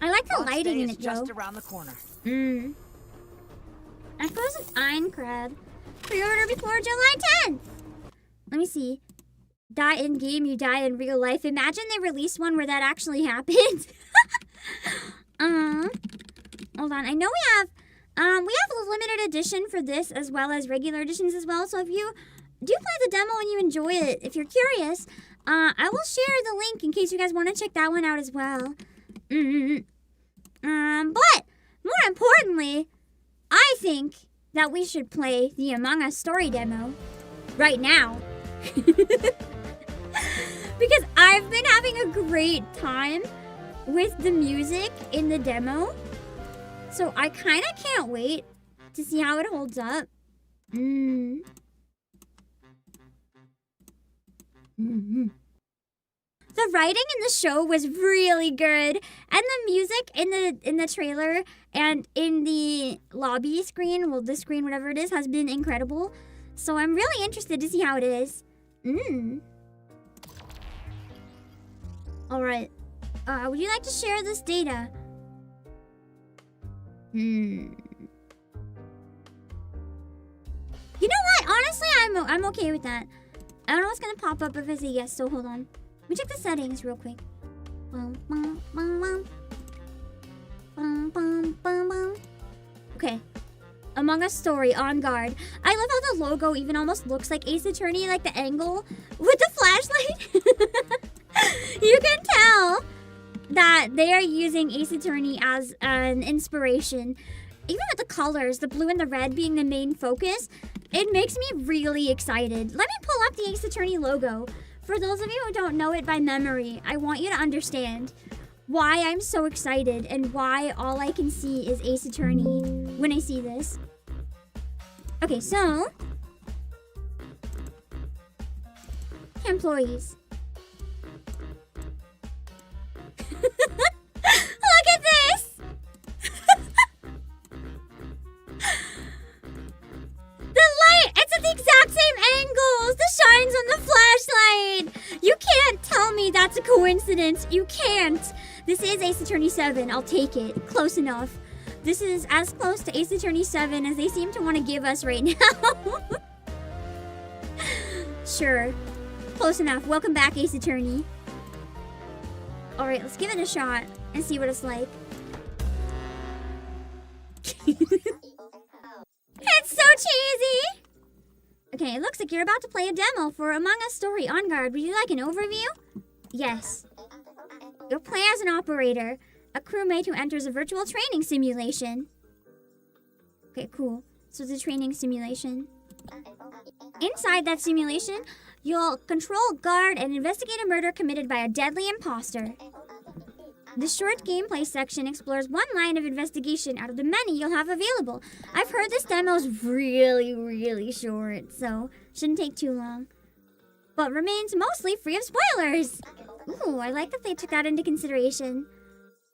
I like the Launch lighting day in is it, just though. around the corner. Echoes of Aincrad. Pre-order before July 10th. Let me see. Die in game, you die in real life. Imagine they released one where that actually happened. Hold on. I know we have a limited edition for this as well as regular editions as well. So if you do play the demo and you enjoy it, if you're curious, I will share the link in case you guys want to check that one out as well. But more importantly, I think that we should play the Among Us story demo right now. Because I've been having a great time with the music in the demo. So I kind of can't wait to see how it holds up. The writing in the show was really good, and the music in the trailer and in the lobby screen, well, the screen, whatever it is, has been incredible. So I'm really interested to see how it is. All right. Would you like to share this data? You know what? Honestly, I'm okay with that. I don't know what's gonna pop up if I say yes, so hold on. Let me check the settings real quick. Okay. Among Us story, on guard. I love how the logo even almost looks like Ace Attorney, like the angle with the flashlight. You can tell that they are using Ace Attorney as an inspiration. Even with the colors, the blue and the red being the main focus, it makes me really excited. Let me pull up the Ace Attorney logo. For those of you who don't know it by memory, I want you to understand why I'm so excited and why all I can see is Ace Attorney when I see this. Okay, so employees. Look at this! The light! It's at the exact same angles! The shines on the flashlight! You can't tell me that's a coincidence. You can't. This is Ace Attorney 7. I'll take it. Close enough. This is as close to Ace Attorney 7 as they seem to want to give us right now. Sure. Close enough. Welcome back, Ace Attorney. Alright, let's give it a shot and see what it's like. It's so cheesy! Okay, it looks like you're about to play a demo for Among Us Story On Guard. Would you like an overview? Yes. You'll play as an operator, a crewmate who enters a virtual training simulation. Okay, cool. So it's a training simulation. Inside that simulation, you'll control, guard, and investigate a murder committed by a deadly imposter. The short gameplay section explores one line of investigation out of the many you'll have available. I've heard this demo's really, really short, so shouldn't take too long. But remains mostly free of spoilers. Ooh, I like that they took that into consideration.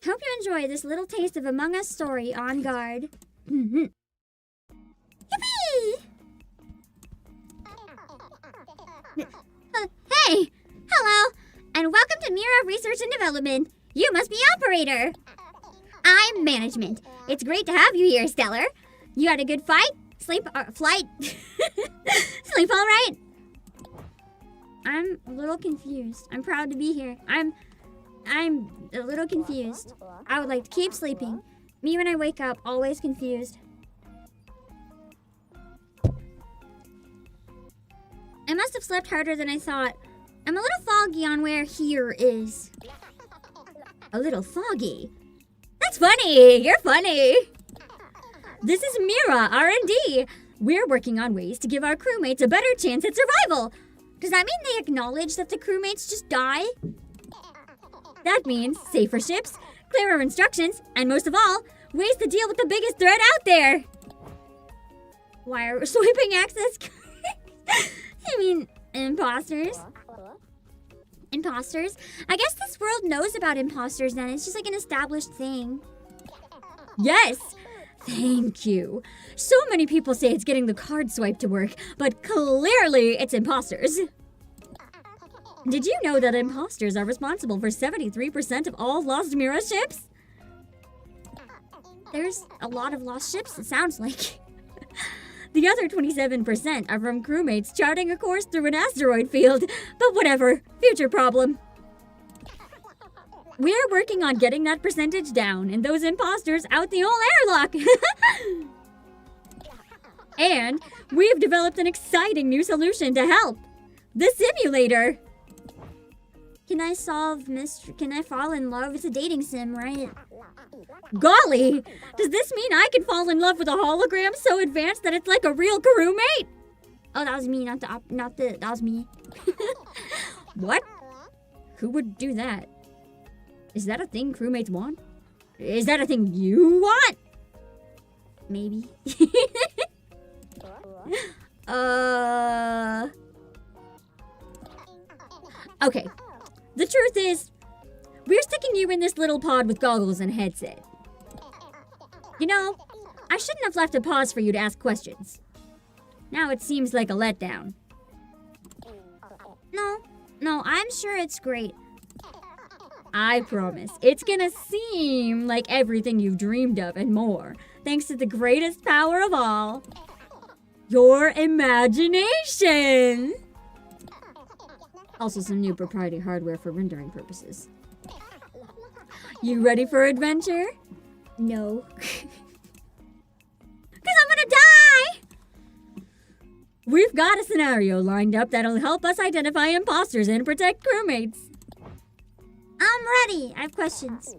Hope you enjoy this little taste of Among Us Story On Guard. Yippee! Hey! Hello! And welcome to Mira Research and Development. You must be operator. I'm management. It's great to have you here, Stellar. You had a good flight? Sleep all right? I'm a little confused. I'm proud to be here. I'm a little confused. I would like to keep sleeping. Me when I wake up, always confused. I must have slept harder than I thought. I'm a little foggy on where here is. A little foggy? That's funny! You're funny! This is Mira, R&D. We're working on ways to give our crewmates a better chance at survival. Does that mean they acknowledge that the crewmates just die? That means safer ships, clearer instructions, and most of all, ways to deal with the biggest threat out there. Why are we swiping access? I mean, imposters. Imposters? I guess this world knows about imposters then. It's just like an established thing. Yes! Thank you. So many people say it's getting the card swipe to work, but clearly it's imposters. Did you know that imposters are responsible for 73% of all lost Mira ships? There's a lot of lost ships, it sounds like. The other 27% are from crewmates charting a course through an asteroid field. But whatever, future problem. We're working on getting that percentage down and those imposters out the old airlock. And we've developed an exciting new solution to help. The simulator. Can I solve mystery? Can I fall in love? It's a dating sim, right? Golly! Does this mean I can fall in love with a hologram so advanced that it's like a real crewmate? Oh, that was me, that was me. What? Who would do that? Is that a thing crewmates want? Is that a thing you want? Maybe. Okay. The truth is, we're sticking you in this little pod with goggles and a headset. You know, I shouldn't have left a pause for you to ask questions. Now it seems like a letdown. No, I'm sure it's great. I promise, it's gonna seem like everything you've dreamed of and more, thanks to the greatest power of all, your imagination! Also some new proprietary hardware for rendering purposes. You ready for adventure? No. 'Cause I'm gonna die! We've got a scenario lined up that'll help us identify imposters and protect crewmates. I'm ready. I have questions.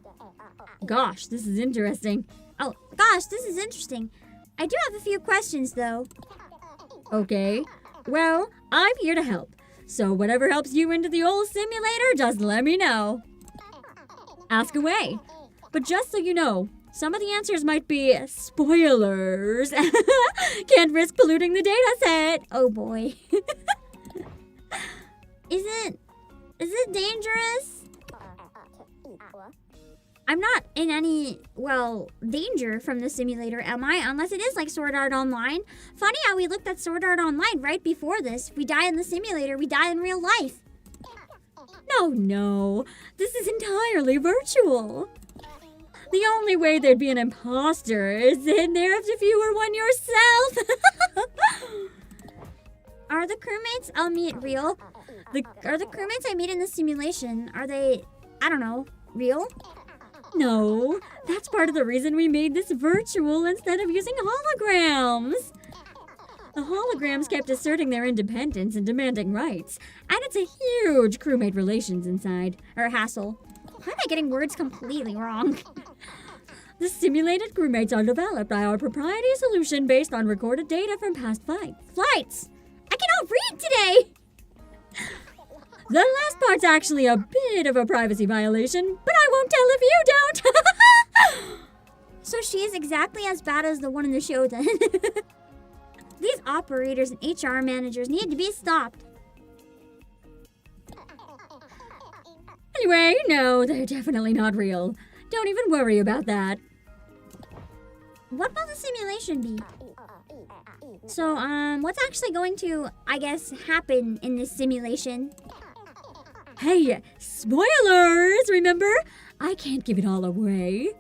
Gosh, this is interesting. Oh, gosh, this is interesting. I do have a few questions, though. Okay. Well, I'm here to help. So whatever helps you into the old simulator, just let me know. Ask away. But just so you know, some of the answers might be spoilers. Can't risk polluting the data set. Oh boy. Is it dangerous? I'm not in any, danger from the simulator, am I? Unless it is like Sword Art Online. Funny how we looked at Sword Art Online right before this. We die in the simulator, we die in real life. No. This is entirely virtual. The only way there'd be an imposter is in there if you were one yourself. Are the crewmates I'll meet real? Are the crewmates I meet in the simulation, are they, I don't know, real? No, that's part of the reason we made this virtual instead of using holograms. The holograms kept asserting their independence and demanding rights, and it's a huge crewmate relations inside, or hassle. Why am I getting words completely wrong? The simulated crewmates are developed by our proprietary solution based on recorded data from past flights. I cannot read today! The last part's actually a bit of a privacy violation, but I won't tell if you don't! So she is exactly as bad as the one in the show then. These operators and HR managers need to be stopped. Anyway, no, they're definitely not real. Don't even worry about that. What will the simulation be? So, what's actually going to, I guess, happen in this simulation? Hey, spoilers, remember? I can't give it all away.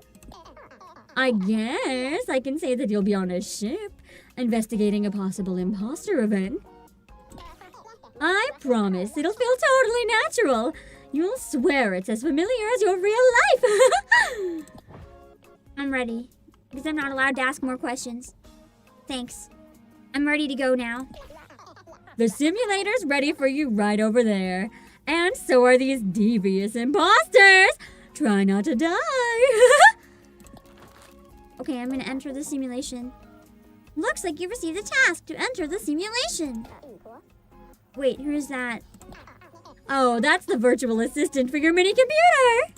I guess I can say that you'll be on a ship, investigating a possible imposter event. I promise it'll feel totally natural. You'll swear it's as familiar as your real life. I'm ready, because I'm not allowed to ask more questions. Thanks. I'm ready to go now. The simulator's ready for you right over there. And so are these devious imposters. Try not to die. Okay, I'm gonna enter the simulation. Looks like you received a task to enter the simulation. Wait, who's that? Oh, that's the virtual assistant for your mini computer.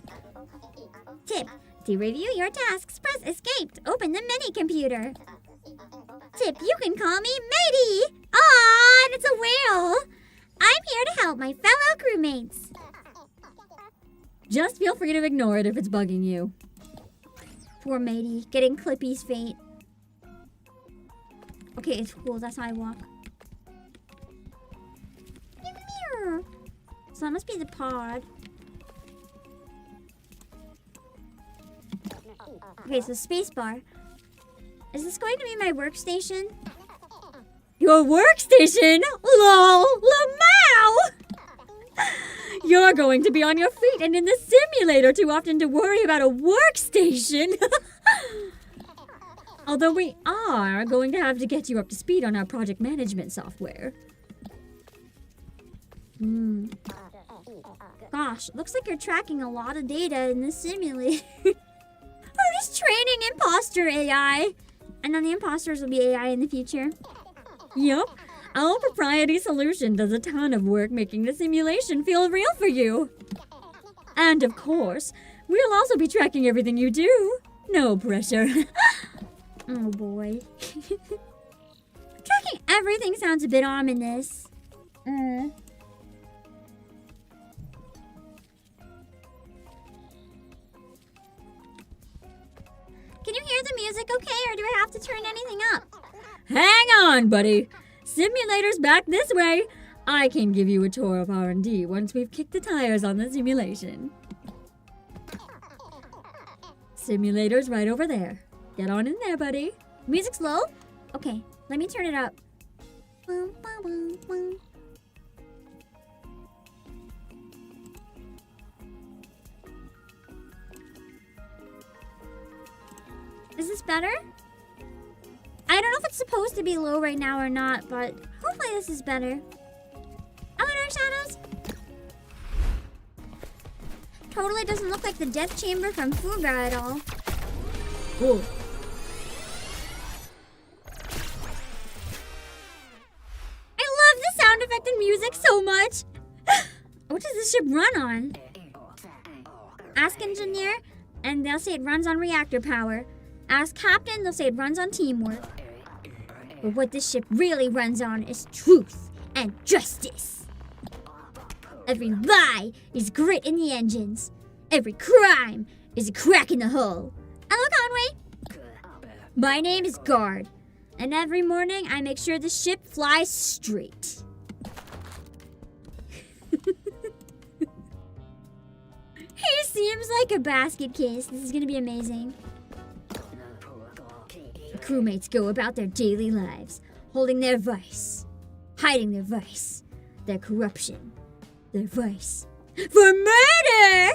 Tip, to review your tasks, press escape to open the mini computer. Tip, you can call me Matey. Aw, and it's a whale. I'm here to help my fellow crewmates. Just feel free to ignore it if it's bugging you. Poor Matey, getting Clippy's fate. Okay, it's cool. That's how I walk. Mirror. So that must be the pod. Okay, so spacebar. Is this going to be my workstation? Your workstation? LOL! LMAO! You're going to be on your feet and in the simulator too often to worry about a workstation. Although we are going to have to get you up to speed on our project management software. Gosh, looks like you're tracking a lot of data in this simulator. We're just training imposter AI. And then the imposters will be AI in the future. Yup. Our proprietary solution does a ton of work making the simulation feel real for you. And of course, we'll also be tracking everything you do. No pressure. Oh boy. Tracking everything sounds a bit ominous. Can you hear the music okay, or do I have to turn anything up? Hang on, buddy. Simulator's back this way. I can give you a tour of R&D once we've kicked the tires on the simulation. Simulator's right over there. Get on in there, buddy. Music's low? Okay, let me turn it up. Is this better? I don't know if it's supposed to be low right now or not, but hopefully this is better. Oh, Dark Shadows! Totally doesn't look like the death chamber from Fuga at all. Whoa. I love the sound effect and music so much! What does this ship run on? Ask engineer, and they'll say it runs on reactor power. Ask captain, they'll say it runs on teamwork. But what this ship really runs on is truth and justice. Every lie is grit in the engines. Every crime is a crack in the hull. Hello, Conway. My name is Guard, and every morning I make sure the ship flies straight. He seems like a basket case. This is gonna be amazing. Crewmates go about their daily lives, holding their vice, hiding their vice, their corruption, their vice, for murder!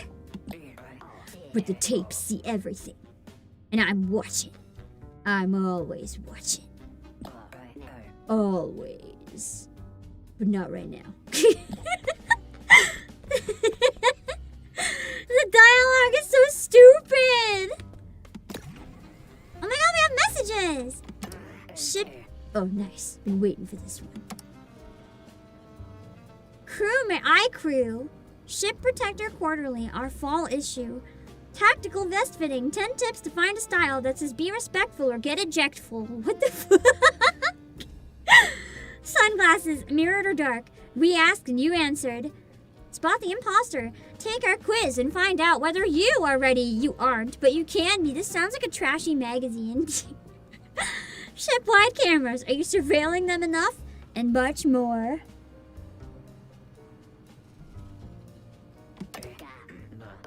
But the tapes see everything. And I'm watching. I'm always watching. Always. But not right now. The dialogue is so stupid! Oh my god, we have messages! Ship. Oh, nice. Been waiting for this one. Crew. Ship Protector Quarterly, our fall issue. Tactical vest fitting. 10 tips to find a style that says be respectful or get ejectful. What the fuck? Sunglasses, mirrored or dark. We asked and you answered. Spot the imposter. Take our quiz and find out whether you are ready. You aren't, but you can be. This sounds like a trashy magazine. Ship-wide cameras. Are you surveilling them enough? And much more.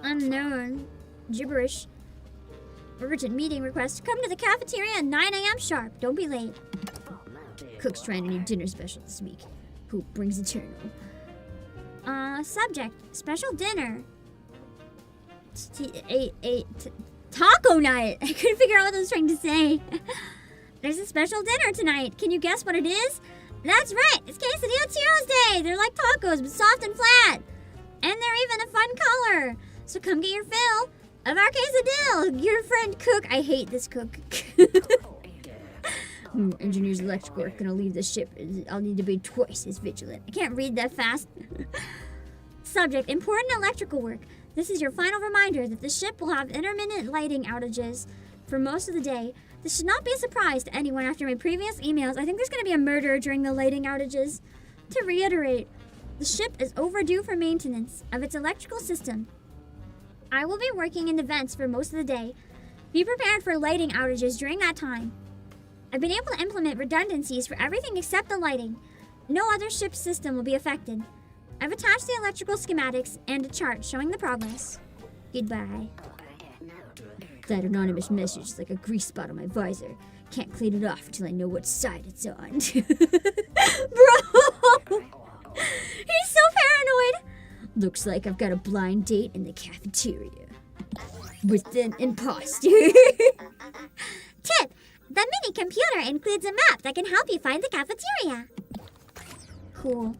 Unknown. Gibberish. Urgent meeting request. Come to the cafeteria at 9 a.m. sharp. Don't be late. Cook's trying a new dinner special this week. Who brings eternal? Subject. Special dinner. Taco night. I couldn't figure out what I was trying to say. There's a special dinner tonight. Can you guess what it is? That's right. It's Quesadilla Tuesday. They're like tacos, but soft and flat. And they're even a fun color. So come get your fill of our quesadilla. Your friend Cook. I hate this Cook. Engineers electrical work gonna leave the ship. I'll need to be twice as vigilant. I can't read that fast. Subject. Important electrical work. This is your final reminder that the ship will have intermittent lighting outages for most of the day. This should not be a surprise to anyone after my previous emails. I think there's gonna be a murder during the lighting outages. To reiterate, the ship is overdue for maintenance of its electrical system. I will be working in the vents for most of the day. Be prepared for lighting outages during that time. I've been able to implement redundancies for everything except the lighting. No other ship system will be affected. I've attached the electrical schematics and a chart showing the progress. Goodbye. That anonymous message is like a grease spot on my visor. Can't clean it off until I know what side it's on. Bro! He's so paranoid! Looks like I've got a blind date in the cafeteria. With an imposter. Tip! The mini computer includes a map that can help you find the cafeteria. Cool.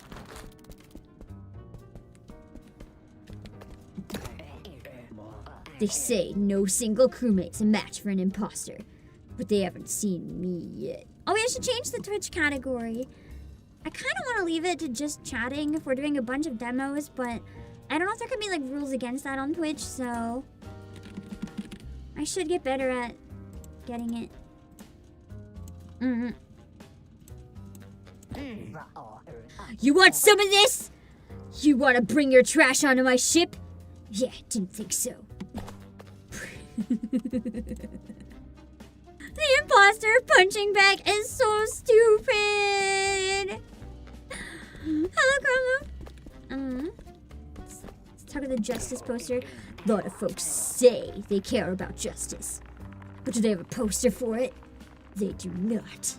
They say no single crewmate's a match for an imposter, but they haven't seen me yet. Oh, we should change the Twitch category. I kind of want to leave it to just chatting if we're doing a bunch of demos, but I don't know if there could be like rules against that on Twitch, so I should get better at getting it. You want some of this? You want to bring your trash onto my ship? Yeah, didn't think so. The imposter punching bag is so stupid. Hello, Chroma. Let's talk about the justice poster. A lot of folks say they care about justice, but do they have a poster for it? They do not.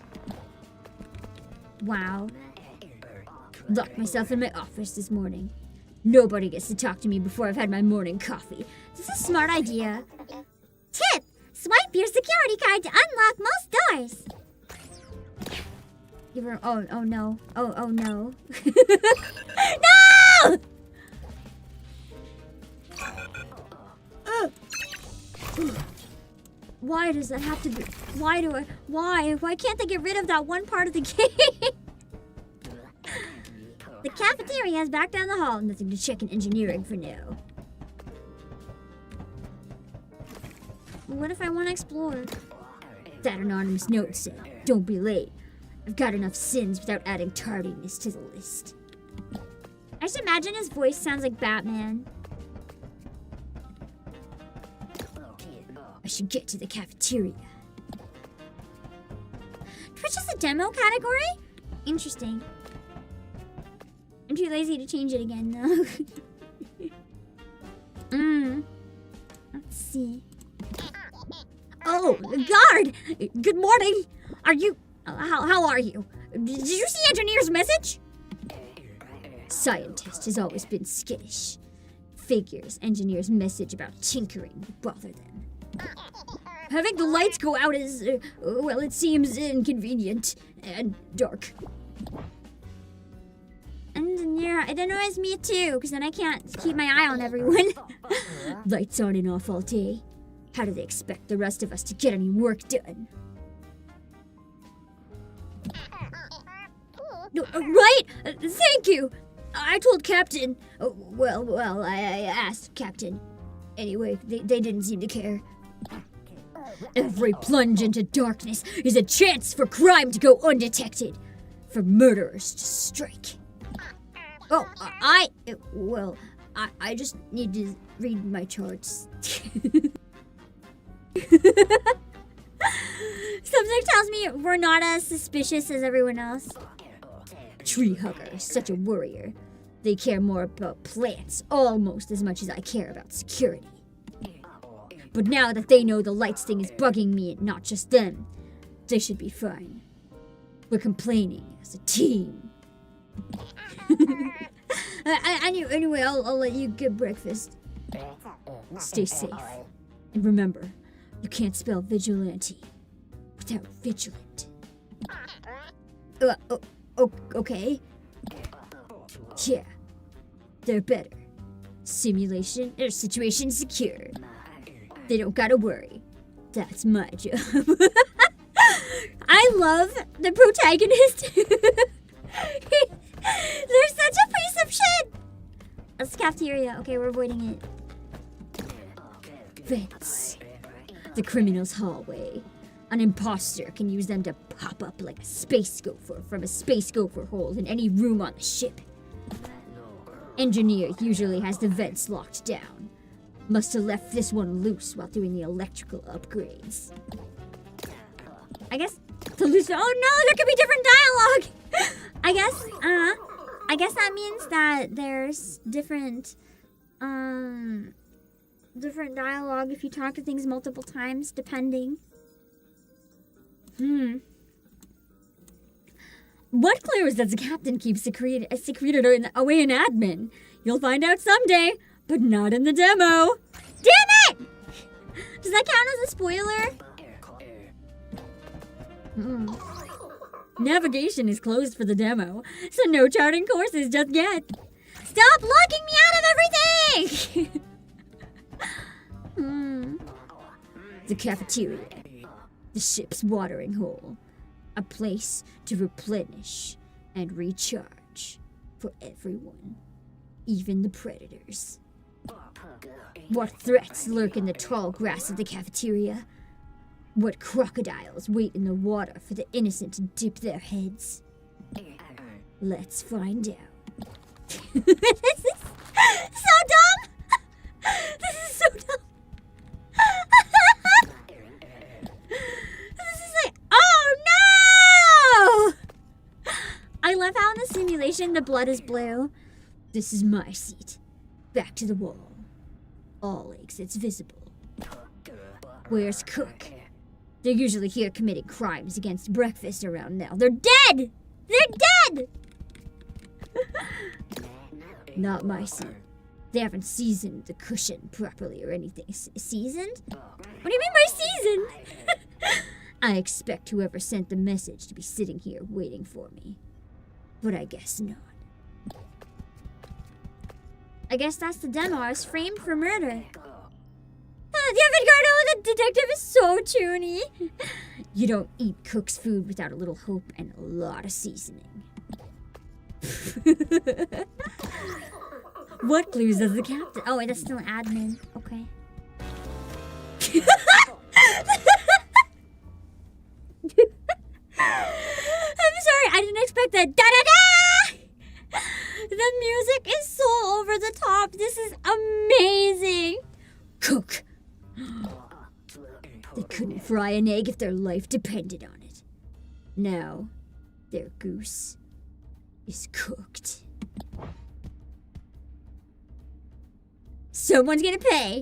Wow. Locked myself in my office this morning. Nobody gets to talk to me before I've had my morning coffee. This is a smart idea. Tip! Swipe your security card to unlock most doors. You were, oh no. Oh no. No! Why does that have to be? Why can't they get rid of that one part of the game? The cafeteria is back down the hall. Nothing to check in engineering for now. What if I want to explore? That anonymous note said, don't be late. I've got enough sins without adding tardiness to the list. I just imagine his voice sounds like Batman. I should get to the cafeteria. Twitch is a demo category? Interesting. I'm too lazy to change it again, though. Let's see. Oh, guard! Good morning! Are you... How are you? Did you see Engineer's message? Scientist has always been skittish. figures engineers' message about tinkering would bother them. Having the lights go out is, well, it seems inconvenient and dark. And yeah, it annoys me too, because then I can't keep my eye on everyone. Lights on and off all day. How do they expect the rest of us to get any work done? Right? Thank you. I told Captain. Well, I asked Captain. Anyway, they didn't seem to care. Every plunge into darkness is a chance for crime to go undetected, for murderers to strike. Oh, I just need to read my charts. Something tells me we're not as suspicious as everyone else. Tree hugger, such a worrier. They care more about plants almost as much as I care about security. But now that they know the lights thing is bugging me and not just them, they should be fine. We're complaining as a team. Anyway, I'll let you get breakfast. Stay safe. And remember, you can't spell vigilante without vigilant. Okay. Yeah, they're better. Simulation or situation secure. They don't gotta worry. That's my job. I love the protagonist. They're such a piece of shit. That's the cafeteria. Okay, we're avoiding it. Vents. The criminal's hallway. An imposter can use them to pop up like a space gopher from a space gopher hole in any room on the ship. Engineer usually has the vents locked down. Must have left this one loose while doing the electrical upgrades. I guess the loose. Oh no, there could be different dialogue. I guess that means that there's different dialogue if you talk to things multiple times, depending. What clue is that the captain keeps secreted away in admin? You'll find out someday, but not in the demo. Damn it! Does that count as a spoiler? Navigation is closed for the demo, so no charting courses just yet. Stop locking me out of everything! The cafeteria. The ship's watering hole. A place to replenish and recharge for everyone, even the predators. What threats lurk in the tall grass of the cafeteria? What crocodiles wait in the water for the innocent to dip their heads? Let's find out. This is so dumb! This is so dumb! This is like, oh no! I love how in the simulation the blood is blue. This is my seat. Back to the wall. All exits visible. Where's Cook? They're usually here committing crimes against breakfast around now. They're dead! They're dead! Not my seat. They haven't seasoned the cushion properly or anything. Seasoned? What do you mean by seasoned? I expect whoever sent the message to be sitting here waiting for me. But I guess not. I guess that's the demo. I was framed for murder. The detective is so toony. You don't eat Cook's food without a little hope and a lot of seasoning. What clues does the captain? Oh, wait, that's still admin. Okay. I'm sorry, I didn't expect that. Da-da-da! The music is so over the top. This is amazing. Cook. They couldn't fry an egg if their life depended on it. Now, their goose is cooked. Someone's gonna pay.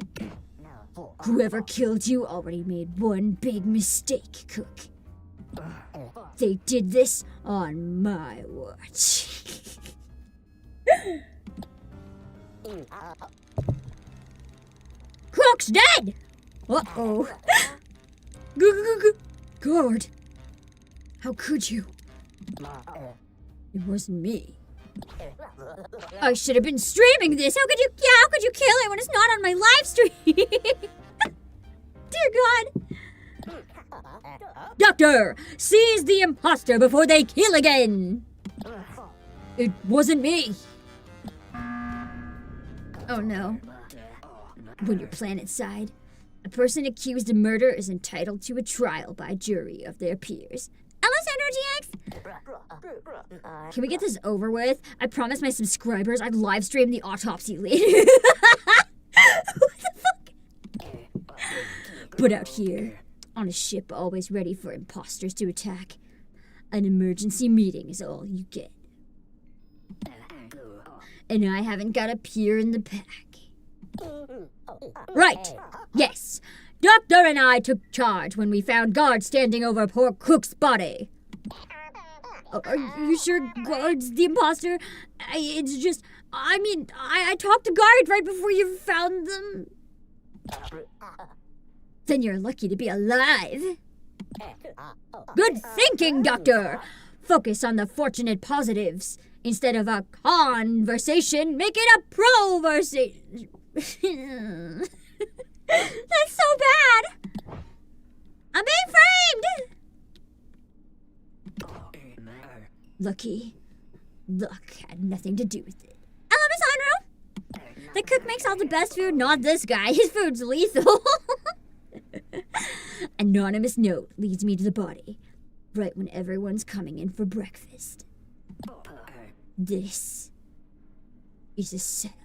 Whoever killed you already made one big mistake, Cook. They did this on my watch. Dox dead! Uh-oh. Guard. How could you? It wasn't me. I should have been streaming this. How could you kill it when it's not on my live stream? Dear God. Doctor, seize the imposter before they kill again. It wasn't me. Oh no. When you're planetside, a person accused of murder is entitled to a trial by jury of their peers. Alessandro GX? Can we get this over with? I promised my subscribers I'd live stream the autopsy later. What the fuck? But out here, on a ship always ready for imposters to attack, an emergency meeting is all you get. And I haven't got a peer in the pack. Right, yes. Doctor and I took charge when we found Guard standing over poor Cook's body. Are you sure Guard's the imposter? It's just, I talked to Guard right before you found them. Then you're lucky to be alive. Good thinking, Doctor. Focus on the fortunate positives. Instead of a conversation, make it a pro-versation. That's so bad. I'm being framed. Lucky. Luck had nothing to do with it. Hello, Miss Honro. The cook makes all the best food, not this guy. His food's lethal. Anonymous note leads me to the body, right when everyone's coming in for breakfast. This is a setup.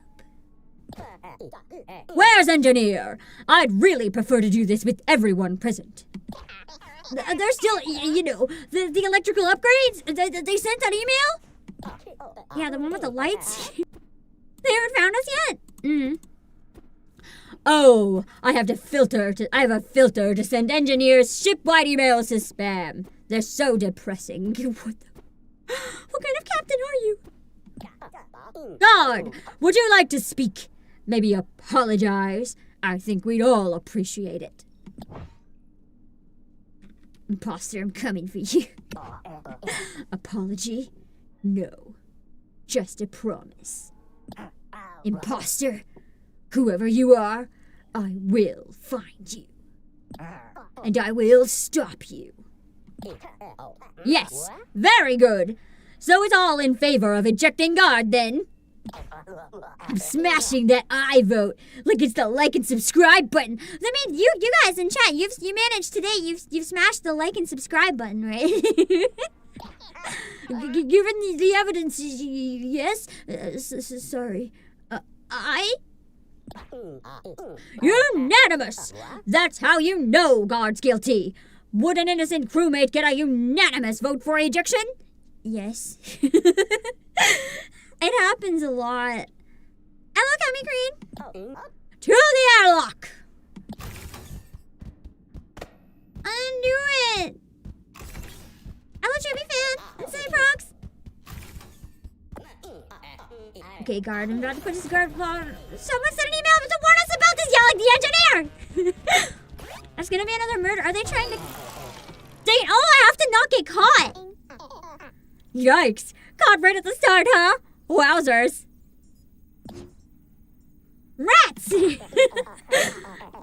Where's engineer? I'd really prefer to do this with everyone present. There's still, the electrical upgrades? They sent that email? Yeah, the one with the lights? They haven't found us yet? Oh, I have a filter to send engineers ship-wide emails to spam. They're so depressing. What kind of captain are you? Guard, would you like to speak? Maybe apologize? I think we'd all appreciate it. Imposter, I'm coming for you. Apology? No. Just a promise. Imposter, whoever you are, I will find you. And I will stop you. Yes, very good. So it's all in favor of ejecting Guard, then? I'm smashing that I vote like it's the like and subscribe button. I mean, you guys in chat, you managed today. You've smashed the like and subscribe button, right? Given the evidence, yes. Sorry. Unanimous. That's how you know Guard's guilty. Would an innocent crewmate get a unanimous vote for ejection? Yes. It happens a lot. Hello, Coming Green. To the airlock. Undo it. Hello, Chubby Fan. And Say Prox. Okay, Guard. I'm about to put this guard. Someone sent an email to warn us about this. Yelling the engineer. There's gonna be another murder. Are they trying to? Oh, I have to not get caught. Yikes! Caught right at the start, huh? Wowzers! Rats!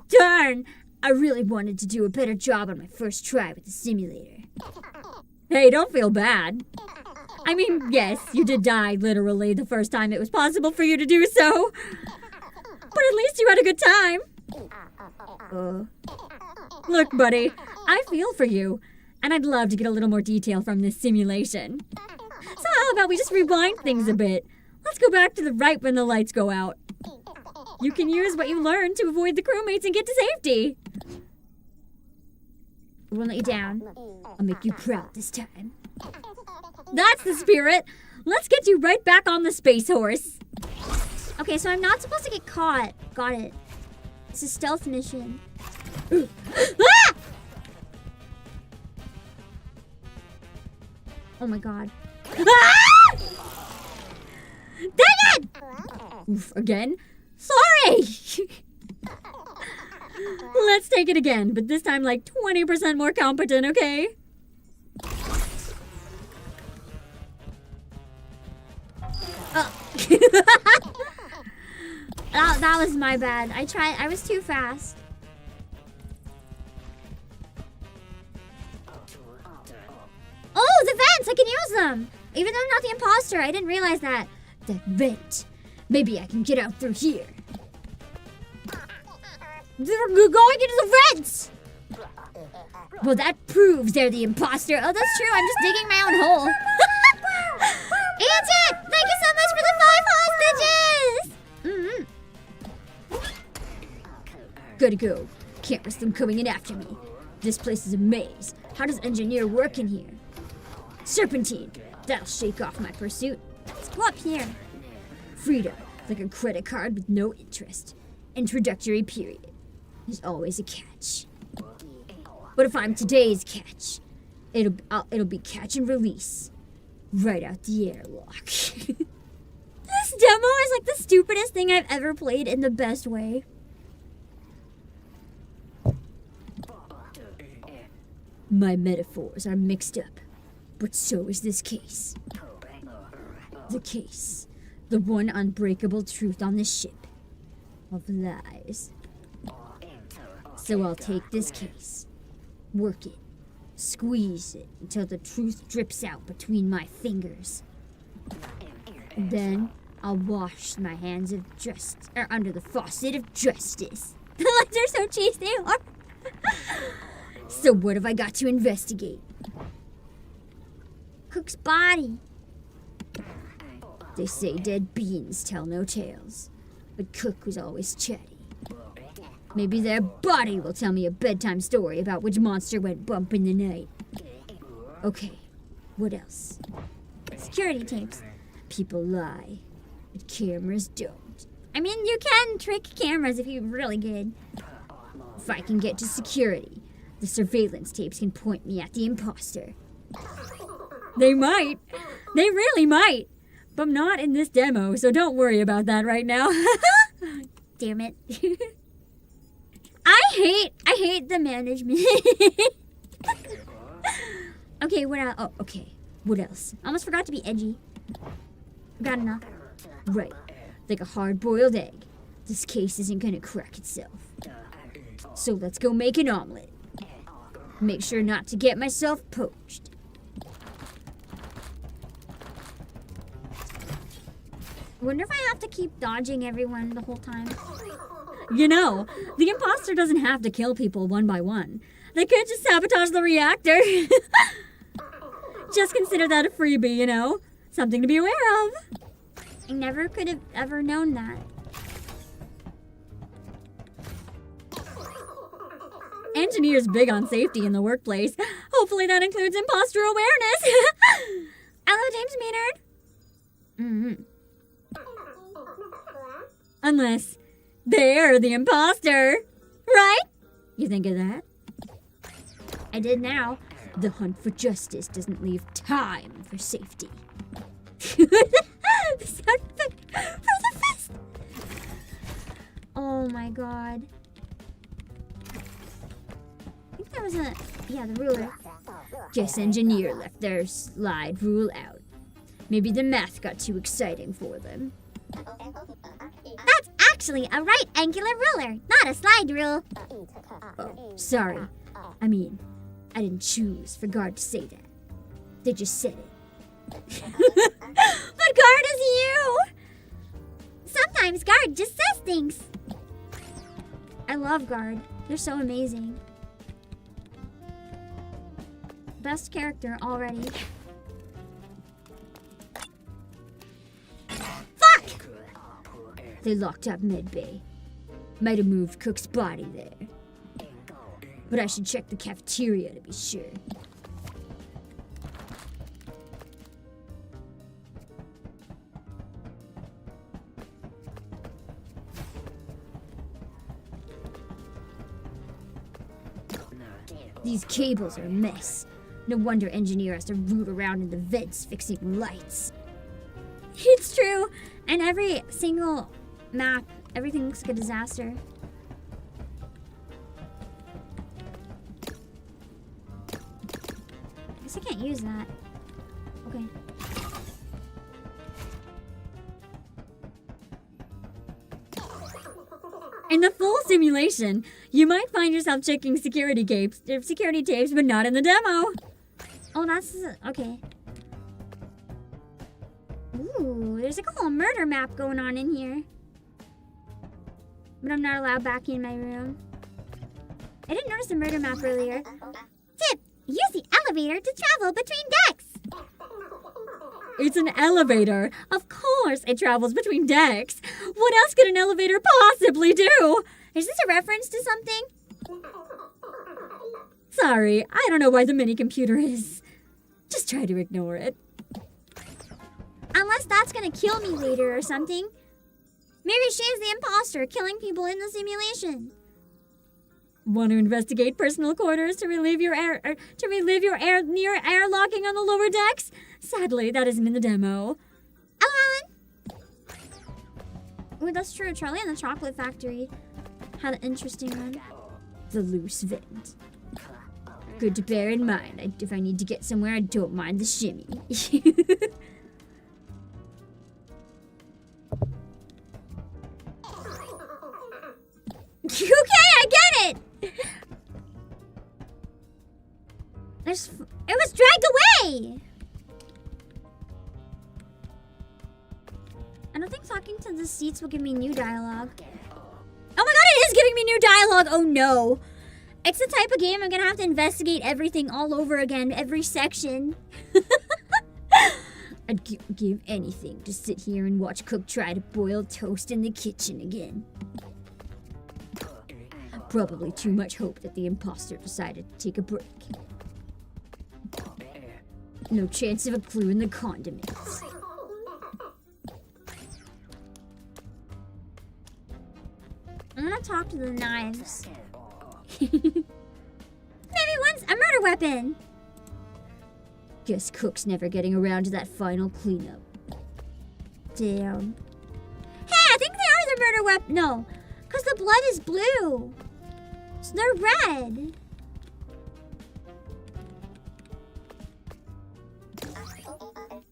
Darn! I really wanted to do a better job on my first try with the simulator. Hey, don't feel bad. I mean, yes, you did die literally the first time it was possible for you to do so. But at least you had a good time. Look, buddy, I feel for you. And I'd love to get a little more detail from this simulation. So how about we just rewind things a bit? Let's go back to the right when the lights go out. You can use what you learned to avoid the crewmates and get to safety. I won't let you down. I'll make you proud this time. That's the spirit. Let's get you right back on the space horse. Okay, so I'm not supposed to get caught. Got it. It's a stealth mission. Ah! Oh my god. Ah! Dang it! Oof, again? Sorry! Let's take it again, but this time like 20% more competent, okay? Oh. that was my bad. I was too fast. Oh, the vents! I can use them! Even though I'm not the imposter, I didn't realize that. That vent. Maybe I can get out through here. They're going into the vents! Well, that proves they're the imposter. Oh, that's true. I'm just digging my own hole. Agent! Thank you so much for the 5 hostages! Gotta go. Can't risk them coming in after me. This place is a maze. How does engineer work in here? Serpentine. That'll shake off my pursuit. Let's go up here. Freedom. Like a credit card with no interest. Introductory period. There's always a catch. What if I'm today's catch? It'll be catch and release. Right out the airlock. This demo is like the stupidest thing I've ever played in the best way. My metaphors are mixed up, but so is this case. The case. The one unbreakable truth on this ship. Of lies. So I'll take this case. Work it. Squeeze it until the truth drips out between my fingers. And then I'll wash my hands of under the faucet of justice. The lines are so cheesy they are. So what have I got to investigate? Cook's body. They say dead beans tell no tales, but Cook was always chatty. Maybe their body will tell me a bedtime story about which monster went bump in the night. Okay, what else? Security tapes. People lie, but cameras don't. I mean, you can trick cameras if you're really good. If I can get to security, the surveillance tapes can point me at the imposter. They might. They really might. But not in this demo, so don't worry about that right now. Damn it. I hate the management. Okay, what else? Oh, okay. What else? I almost forgot to be edgy. Got enough. Right. Like a hard-boiled egg. This case isn't gonna crack itself. So let's go make an omelet. Make sure not to get myself poached. Wonder if I have to keep dodging everyone the whole time. You know, the imposter doesn't have to kill people one by one. They could just sabotage the reactor. Just consider that a freebie, you know? Something to be aware of. I never could have ever known that. Engineer's big on safety in the workplace. Hopefully that includes imposter awareness. Hello, James Maynard. Unless they're the imposter, right? You think of that? I did now. The hunt for justice doesn't leave time for safety. For the fist. Oh my god. I think there was the ruler. Guess engineer left their slide rule out. Maybe the math got too exciting for them. That's actually a right angular ruler, not a slide rule. Oh, sorry. I mean, I didn't choose for Guard to say that. They just said it. But Guard is you! Sometimes Guard just says things. I love Guard. They're so amazing. Best character already. Fuck! They locked up Medbay. Might have moved Cook's body there. But I should check the cafeteria to be sure. These cables are a mess. No wonder engineer has to root around in the vents fixing lights. It's true. And every single map, everything looks like a disaster. can't use that. Okay. In the full simulation, you might find yourself checking security tapes, but not in the demo. Oh, that's okay. Ooh, there's like a whole murder map going on in here. But I'm not allowed back in my room. I didn't notice the murder map earlier. Tip: use the elevator to travel between decks. It's an elevator. Of course it travels between decks. What else could an elevator possibly do? Is this a reference to something? Sorry, I don't know why the mini computer is. Just try to ignore it. Unless that's gonna kill me later or something. Maybe she's the imposter killing people in the simulation. Want to investigate personal quarters to relieve your near air locking on the lower decks? Sadly, that isn't in the demo. Oh, Alan! Ooh, that's true. Charlie and the Chocolate Factory had an interesting one. The loose vent. Good to bear in mind. If I need to get somewhere, I don't mind the shimmy. Okay, I get it! It was dragged away! I don't think talking to the seats will give me new dialogue. Oh my god, it is giving me new dialogue! Oh no! It's the type of game I'm gonna have to investigate everything all over again, every section. I'd give anything to sit here and watch Cook try to boil toast in the kitchen again. Probably too much hope that the imposter decided to take a break. No chance of a clue in the condiments. I'm gonna talk to the knives. Maybe one's a murder weapon. Guess Cook's never getting around to that final cleanup. Damn. Hey, I think they are the murder weapon. No, because the blood is blue. So they're red.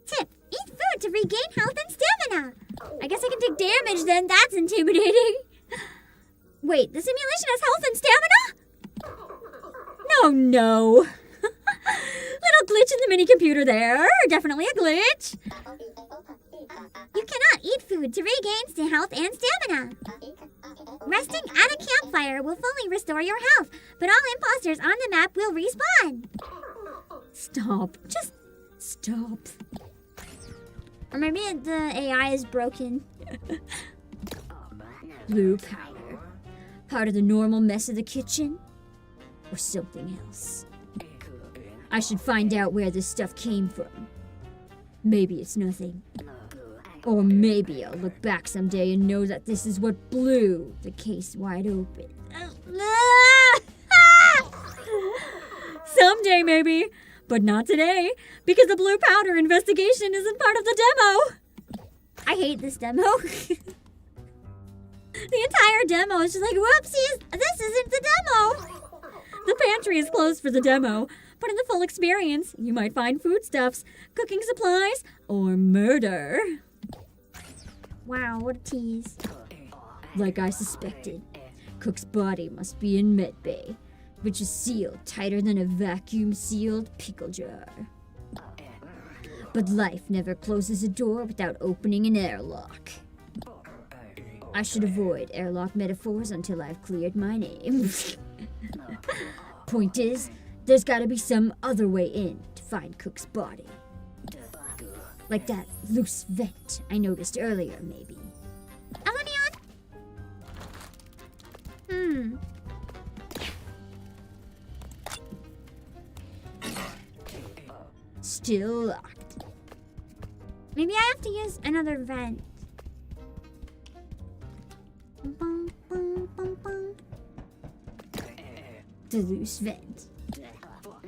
Tip: eat food to regain health and stamina. I guess I can take damage then. That's intimidating. Wait, the simulation has health and stamina? No. Little glitch in the mini computer there. Definitely a glitch. You cannot eat food to regain health and stamina. Resting at a campfire will fully restore your health, but all imposters on the map will respawn. Stop. Just stop. Or maybe the AI is broken. Blue powder. Part of the normal mess of the kitchen? Or something else? I should find out where this stuff came from. Maybe it's nothing. Or maybe I'll look back someday and know that this is what blew the case wide open. Someday maybe, but not today, because the blue powder investigation isn't part of the demo. I hate this demo. The entire demo is just like, whoopsies, this isn't the demo. The pantry is closed for the demo, but in the full experience, you might find foodstuffs, cooking supplies, or murder. Wow, what a tease. Like I suspected, Cook's body must be in medbay, which is sealed tighter than a vacuum-sealed pickle jar. But life never closes a door without opening an airlock. I should avoid airlock metaphors until I've cleared my name. Point is, there's gotta be some other way in to find Cook's body. Like that loose vent I noticed earlier, maybe. Elonion? Still locked. Maybe I have to use another vent. Bum, bum, bum, bum. The loose vent.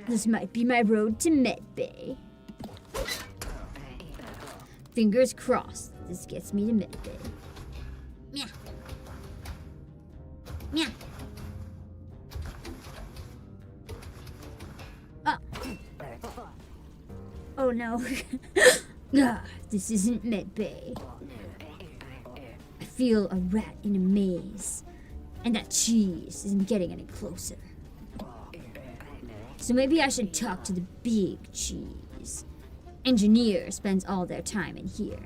This might be my road to medbay. Fingers crossed this gets me to medbay. Meow. Meow. Oh. no. This isn't medbay. I feel a rat in a maze. And that cheese isn't getting any closer. So maybe I should talk to the big cheese. Engineer spends all their time in here.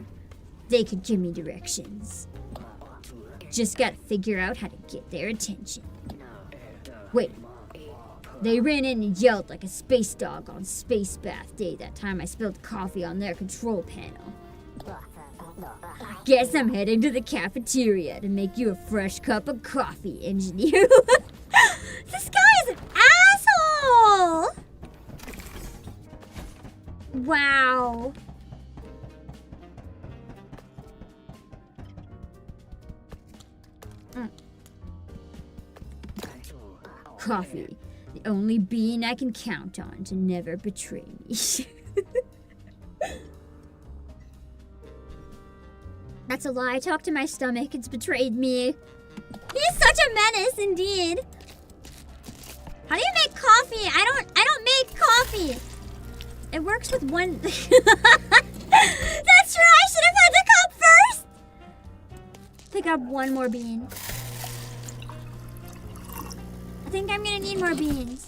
They could give me directions. Just gotta figure out how to get their attention. Wait. They ran in and yelled like a space dog on Space Bath Day that time I spilled coffee on their control panel. Guess I'm heading to the cafeteria to make you a fresh cup of coffee, engineer. This guy is an asshole! Wow. Coffee. The only being I can count on to never betray me. That's a lie. Talk to my stomach. It's betrayed me. He's such a menace, indeed. How do you make coffee? I don't make coffee. It works with one. That's true. I should have had the cup first. Pick up one more bean. I think I'm gonna need more beans.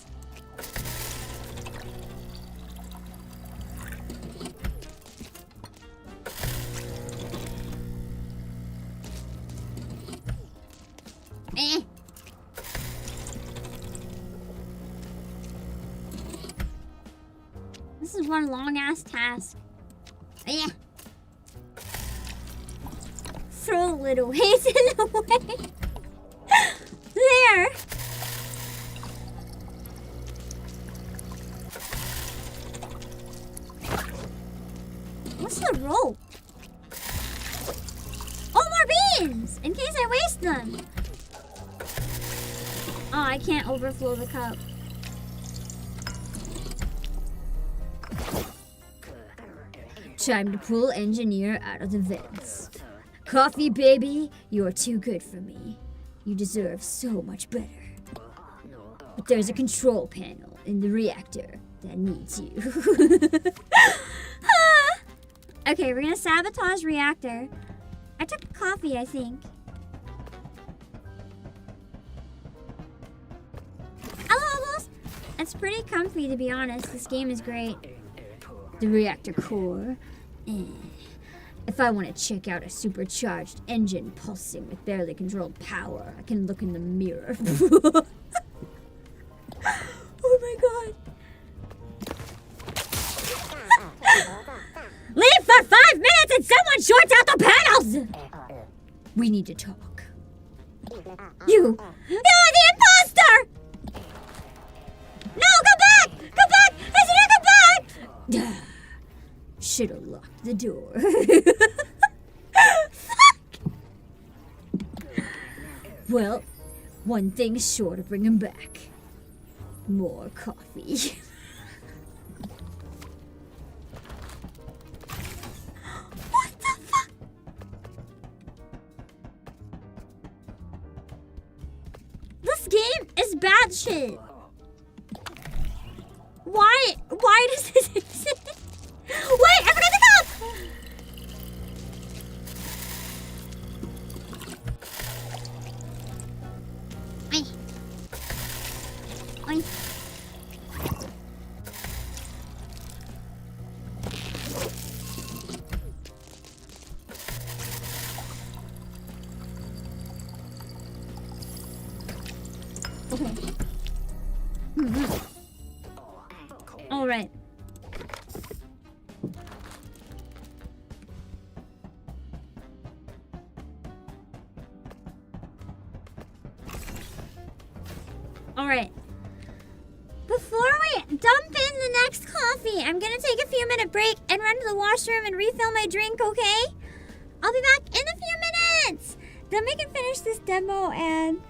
This is one long-ass task. Throw the little hasten away. There. What's the rope? Oh, more beans! In case I waste them. Oh, I can't overflow the cup. Time to pull engineer out of the vents. Coffee, baby, you're too good for me. You deserve so much better. But there's a control panel in the reactor that needs you. Okay, we're gonna sabotage reactor. I took coffee, I think. Hello, boss. It's pretty comfy, to be honest. This game is great. The reactor core. If I want to check out a supercharged engine pulsing with barely controlled power, I can look in the mirror. Oh my god. Leave for 5 minutes and someone shorts out the panels! We need to talk. You're the imposter! No, go back! Go back! Engineer, go back! Should've locked the door. Fuck! Well, one thing's sure to bring him back. More coffee. What the fuck? This game is bad shit. Why does this exist? Wait, I forgot the cup! Oi. Oi. Okay. All right. Alright. Before we dump in the next coffee, I'm gonna take a few minute break and run to the washroom and refill my drink, okay? I'll be back in a few minutes! Then we can finish this demo and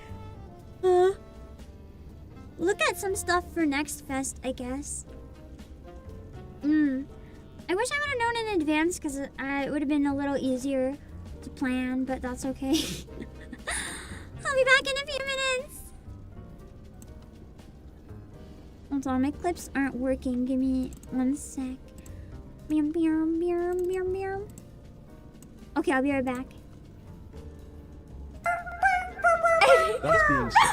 look at some stuff for next fest, I guess. I wish I would have known in advance because it would have been a little easier to plan, but that's okay. I'll be back in a few minutes. Hold on, my clips aren't working. Give me 1 sec. Okay, I'll be right back. That's being said,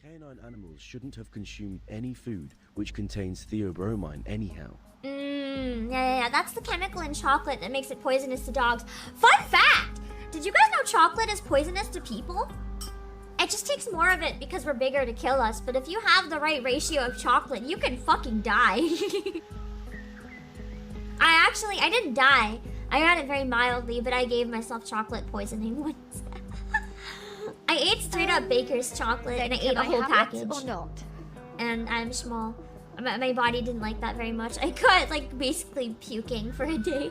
canine animals shouldn't have consumed any food which contains theobromine anyhow. Yeah. That's the chemical in chocolate that makes it poisonous to dogs. Fun fact! Did you guys know chocolate is poisonous to people? It just takes more of it because we're bigger to kill us, but if you have the right ratio of chocolate, you can fucking die. I didn't die. I got it very mildly, but I gave myself chocolate poisoning once. I ate straight up baker's chocolate and I ate a whole package. Or not? And I'm small. My body didn't like that very much. I got like basically puking for a day.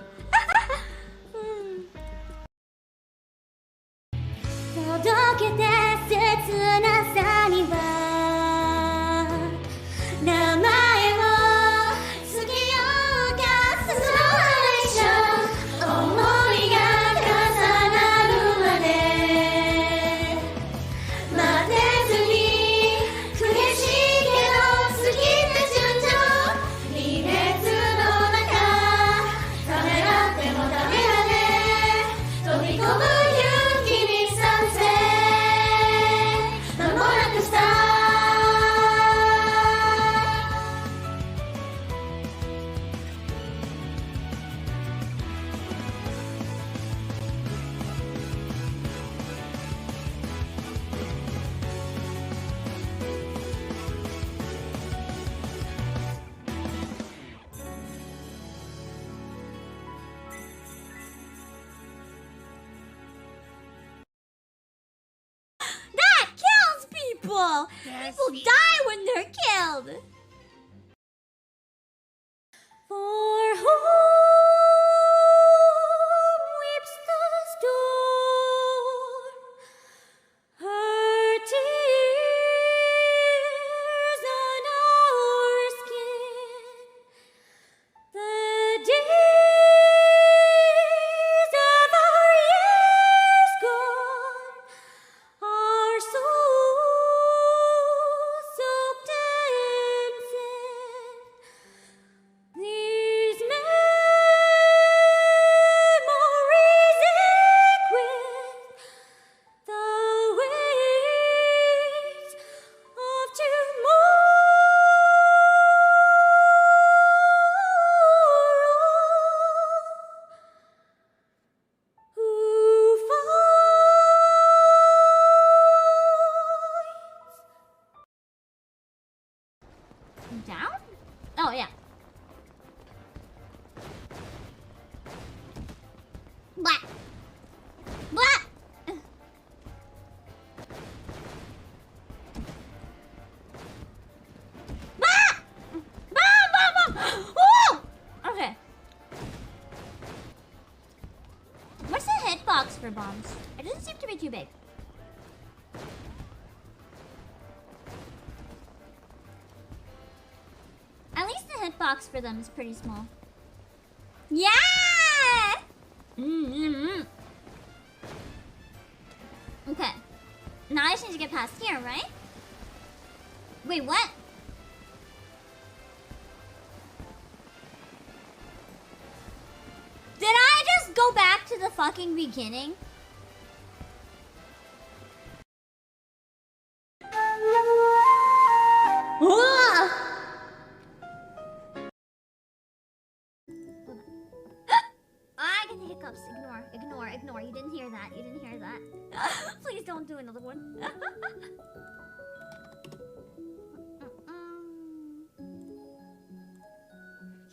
People die when they're killed. For whom weeps the storm, her tears on our skin. The days of our years gone are soaked in sin. These memories ache with the weight of tomorrow. Who fights down? Oh yeah. Blah. Blah. Blah. Blah, blah, blah. Woo! Okay. What's the hitbox for bombs? It doesn't seem to be too big. At least the hitbox for them is pretty small. Yeah! Okay. Now I just need to get past here, right? Wait, what? Did I just go back to the fucking beginning? Ugh! I get the hiccups. Ignore. You didn't hear that. Please don't do another one.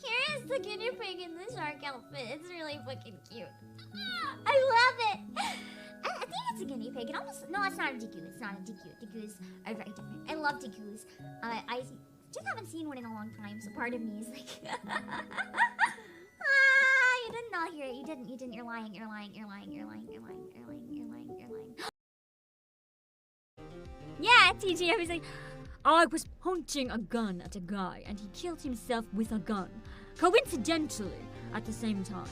Here is the guinea pig in the shark outfit. It's really fucking cute. I love it. I think it's a guinea pig. No, it's not a Deku. Dekus are very different. I love Dekus. I just haven't seen one in a long time, so part of me is like... You did not hear it. You didn't. You're lying. Yeah, TJ, he's like, I was pointing a gun at a guy and he killed himself with a gun. Coincidentally, at the same time.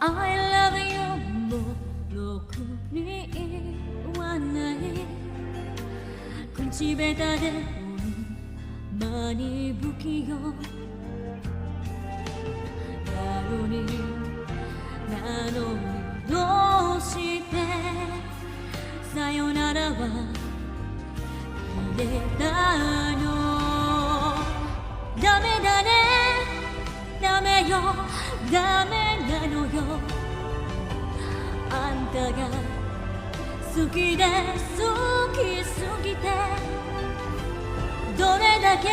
I love you more. 口下手でマニ不器用なのにどうしてさよならは言えたのダメだねダメよダメなのよあんたが好きで好きすぎてどれだけ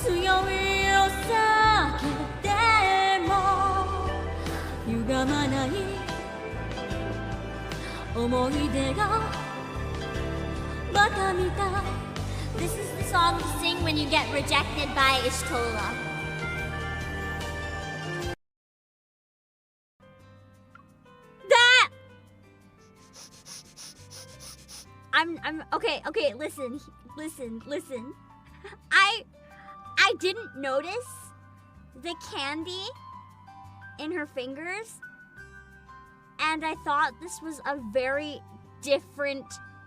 強いを避けても歪まない思い出がバカみたい This is the song to sing when you get rejected by Ishtola. That I'm okay, listen. I didn't notice the candy in her fingers, and I thought this was a very different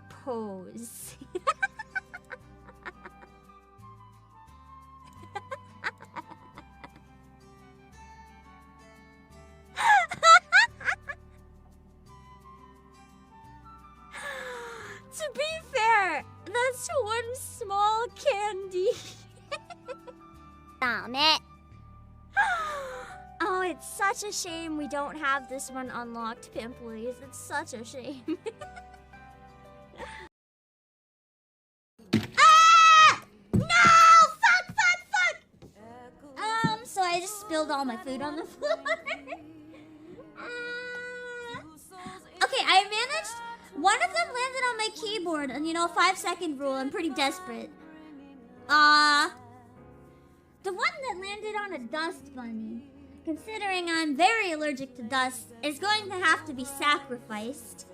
pose. To be fair, that's one small candy. Damn it. Oh, it's such a shame we don't have this one unlocked, Pimplies. It's such a shame. Ah! No! Fuck! So I just spilled all my food on the floor. Okay, I managed. One of them landed on my keyboard, and 5-second rule, I'm pretty desperate. The one that landed on a dust bunny, considering I'm very allergic to dust, is going to have to be sacrificed.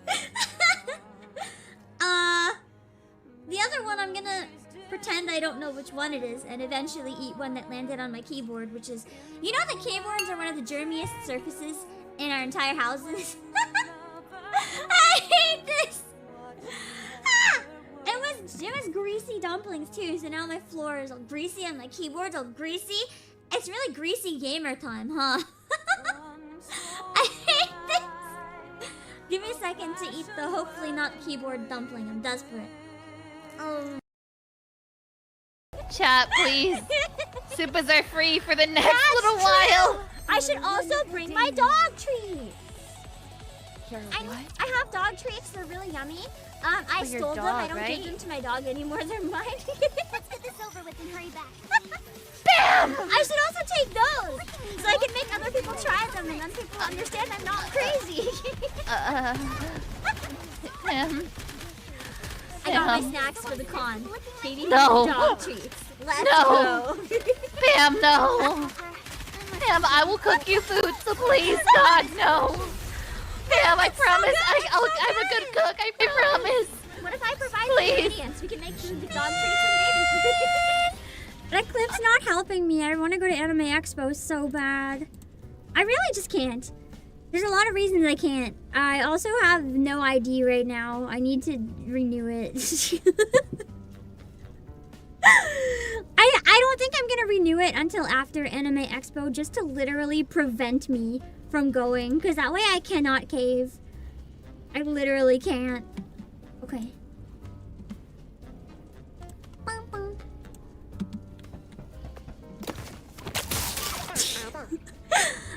The other one I'm gonna pretend I don't know which one it is, and eventually eat one that landed on my keyboard, which is... You know that keyboards are one of the germiest surfaces in our entire houses? I hate this! It was greasy dumplings too, so now my floor is all greasy and my keyboard's all greasy. It's really greasy gamer time, huh? I hate this! Give me a second to eat the hopefully not keyboard dumpling. I'm desperate. Oh. Chat, please. Suppas are free for the next little while. I should also bring my dog treats. I have dog treats. They're really yummy. I stole them. I don't give them to my dog anymore. They're mine. Let's get this over with and hurry back. Bam! I should also take those so I can make other people try them and then people understand I'm not crazy. I got my snacks for the con. Katie No. dog treats. Let's No. go. Bam, no. Bam, I will cook you food, so please, God, no. Bam, I promise. I'm a good cook. I promise. What if I provide Please. the ingredients? We can make food, dog treats and baby food. That clip's not helping me. I want to go to Anime Expo so bad. I really just can't. There's a lot of reasons I can't. I also have no ID right now. I need to renew it. I don't think I'm gonna renew it until after Anime Expo, just to literally prevent me from going, because that way I cannot cave. I literally can't. Okay.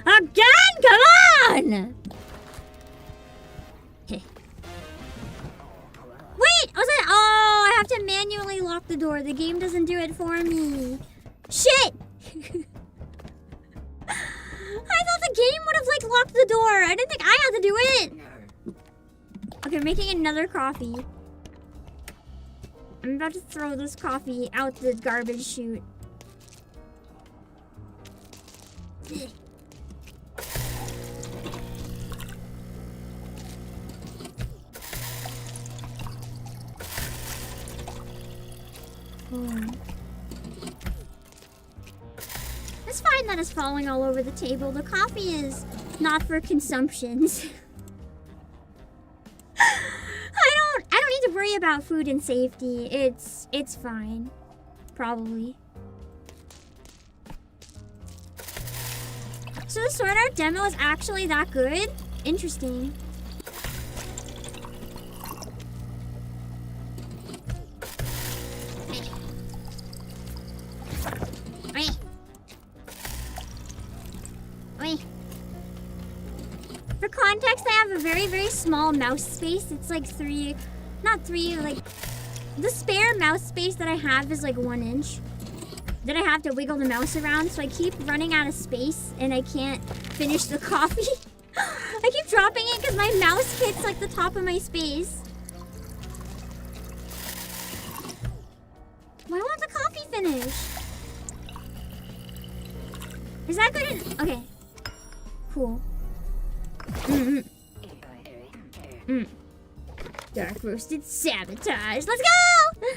Again, come on! Okay. Wait, was it? Oh, I have to manually lock the door. The game doesn't do it for me. Shit! I thought the game would have like locked the door. I didn't think I had to do it. Okay, I'm making another coffee. I'm about to throw this coffee out the garbage chute. It's fine that it's falling all over the table. The coffee is not for consumption. I don't need to worry about food and safety. It's fine. probably. So the Sword Art demo is actually that good? Interesting. For context, I have a very, very small mouse space. It's like like, the spare mouse space that I have is like 1 inch. That I have to wiggle the mouse around, so I keep running out of space and I can't finish the coffee. I keep dropping it because my mouse hits like the top of my space. Why won't the coffee finish? Is that good? Okay. Cool. Dark roasted sabotage. Let's go!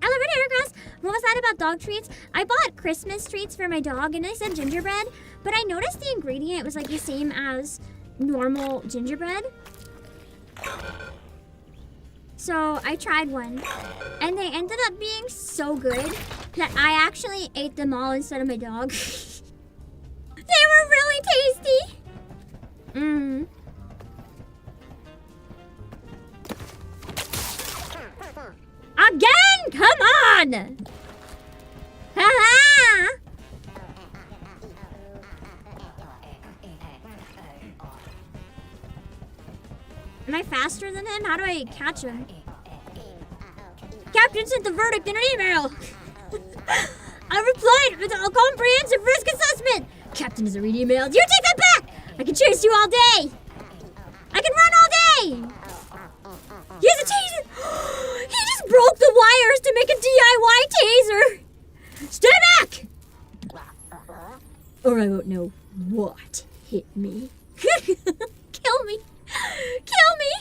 Elevator cross. What was that about dog treats? I bought Christmas treats for my dog and they said gingerbread, but I noticed the ingredient was like the same as normal gingerbread. So I tried one and they ended up being so good that I actually ate them all instead of my dog. They were really tasty. Again? Come on! Ha-ha! Am I faster than him? How do I catch him? Captain sent the verdict in an email. I replied with a comprehensive risk assessment. Captain doesn't read emails. You take that back! I can chase you all day! I can run all day! He has a taser! He just broke the wires to make a DIY taser! Stay back! Or I won't know what hit me. Kill me! Kill me!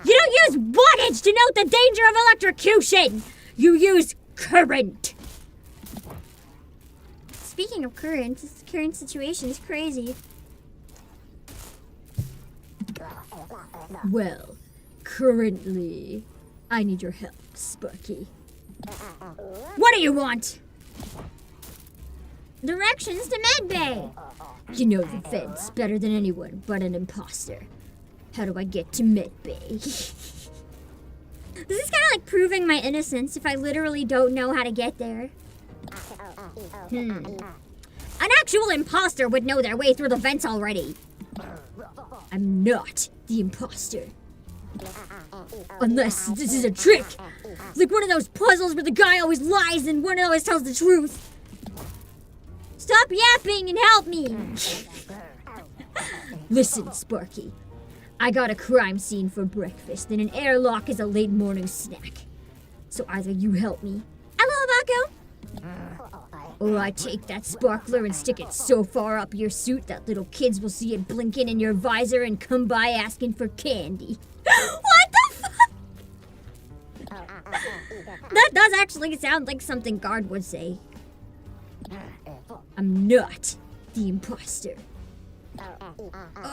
You don't use wattage to note the danger of electrocution! You use current! Speaking of current, this current situation is crazy. Well, currently, I need your help, Sparky. What do you want? Directions to Medbay. You know the feds better than anyone but an imposter. How do I get to Medbay? This is kind of like proving my innocence if I literally don't know how to get there. An actual imposter would know their way through the vents already. I'm not the imposter. Unless this is a trick. Like one of those puzzles where the guy always lies and one always tells the truth. Stop yapping and help me. Listen, Sparky. I got a crime scene for breakfast and an airlock is a late morning snack. So either you help me. Hello, Obake. Or I take that sparkler and stick it so far up your suit that little kids will see it blinking in your visor and come by asking for candy. What the fuck? That does actually sound like something Guard would say. I'm not the imposter.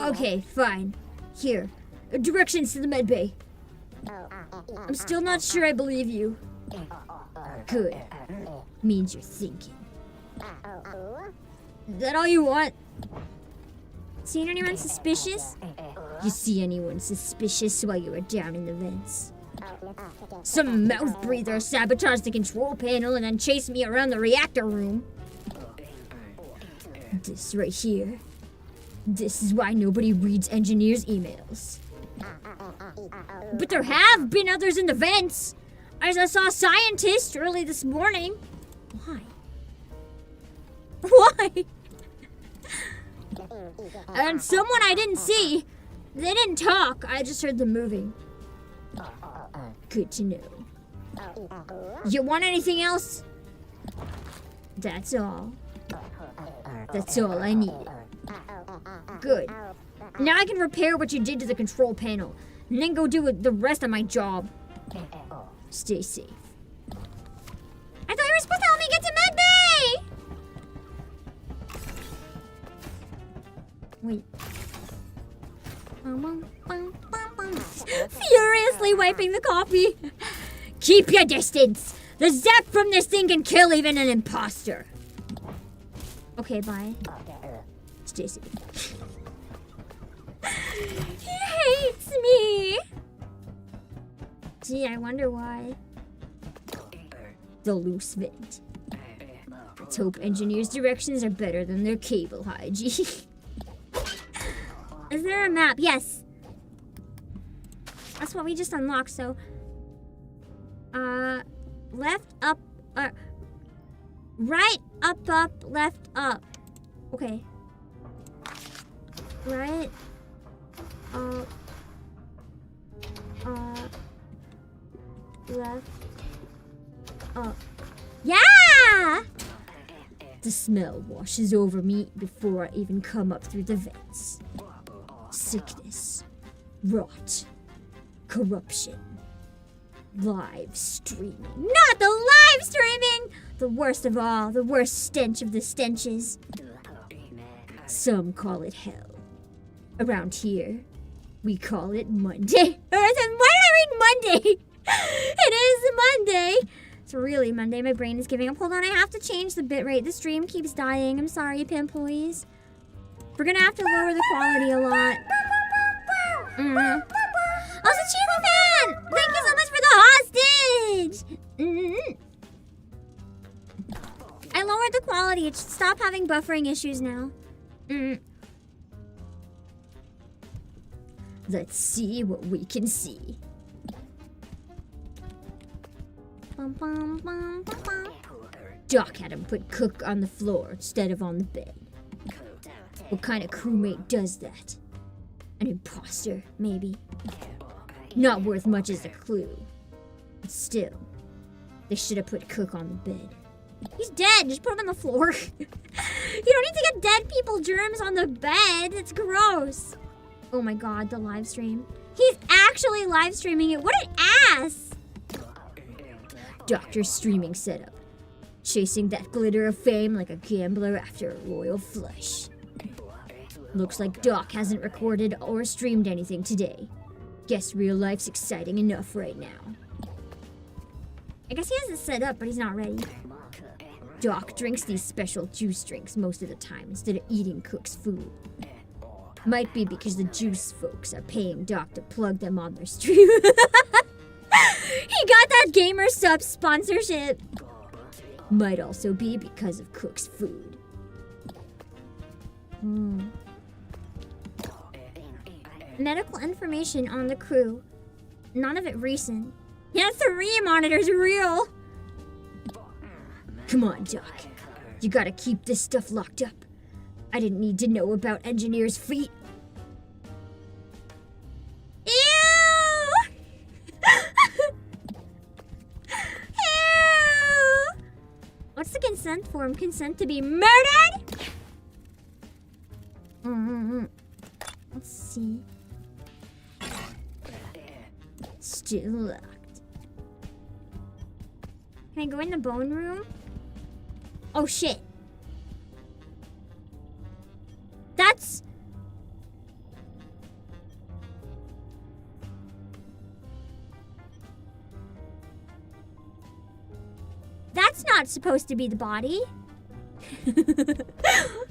Okay, fine. Here, directions to the medbay. I'm still not sure I believe you. Good. Means you're thinking. Is that all you want? Seen anyone suspicious? You see anyone suspicious while you were down in the vents? Some mouth breather sabotaged the control panel and then chased me around the reactor room. This right here. This is why nobody reads engineers' emails. But there have been others in the vents. As I saw a scientist early this morning. Why? Why? And someone I didn't see. They didn't talk. I just heard them moving. Good to know. You want anything else? That's all. That's all I need. Good. Now I can repair what you did to the control panel, and then go do the rest of my job. Stay safe. I thought you were supposed to help me get to medbay! Wait. Furiously wiping the coffee. Keep your distance. The zap from this thing can kill even an imposter. Okay, bye. Stay safe. He hates me. Gee, I wonder why. The loose vent. Let's hope engineers' directions are better than their cable hygiene. Is there a map? Yes. That's what we just unlocked, so. Left, up, right, up, left, up. Okay. Right, left, up. Yeah! The smell washes over me before I even come up through the vents. Sickness, rot, corruption, live streaming. Not the live streaming! The worst of all, the worst stench of the stenches. Some call it hell. Around here, we call it Monday. Why did I read Monday? It is Monday. It's really Monday. My brain is giving up. Hold on, I have to change the bitrate. The stream keeps dying. I'm sorry, employees. We're gonna have to lower the quality a lot. Also, Chico Fan! Thank you so much for the hostage! I lowered the quality. It should stop having buffering issues now. Let's see what we can see. Doc had him put Cook on the floor instead of on the bed. What kind of crewmate does that? An imposter, maybe. Not worth much as a clue. But still, they should have put Cook on the bed. He's dead. Just put him on the floor. You don't need to get dead people germs on the bed. It's gross. Oh my god, the live stream. He's actually live streaming it. What an ass. Doctor's streaming setup. Chasing that glitter of fame like a gambler after a royal flush. Looks like Doc hasn't recorded or streamed anything today. Guess real life's exciting enough right now. I guess he has it set up, but he's not ready. Doc drinks these special juice drinks most of the time instead of eating Cook's food. Might be because the juice folks are paying Doc to plug them on their stream. He got that gamer sub sponsorship. Might also be because of Cook's food. Medical information on the crew. None of it recent. Yeah, 3 monitors real. Come on, Doc. You gotta keep this stuff locked up. I didn't need to know about engineers' feet. Ew! Ew! What's the consent form? Consent to be murdered? Let's see. Still locked. Can I go in the bone room? Oh shit. That's not supposed to be the body.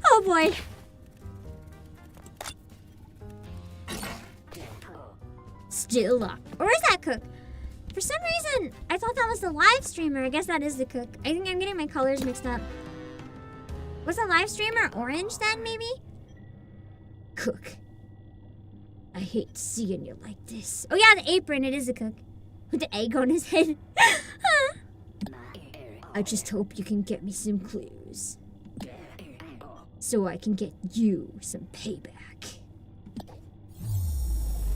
Oh boy. Still locked. Or is that Cook? For some reason, I thought that was the live streamer. I guess that is the Cook. I think I'm getting my colors mixed up. Was the live streamer orange then, maybe? Cook. I hate seeing you like this. Oh yeah, the apron. It is a Cook. With the egg on his head. Huh. I just hope you can get me some clues. So I can get you some payback.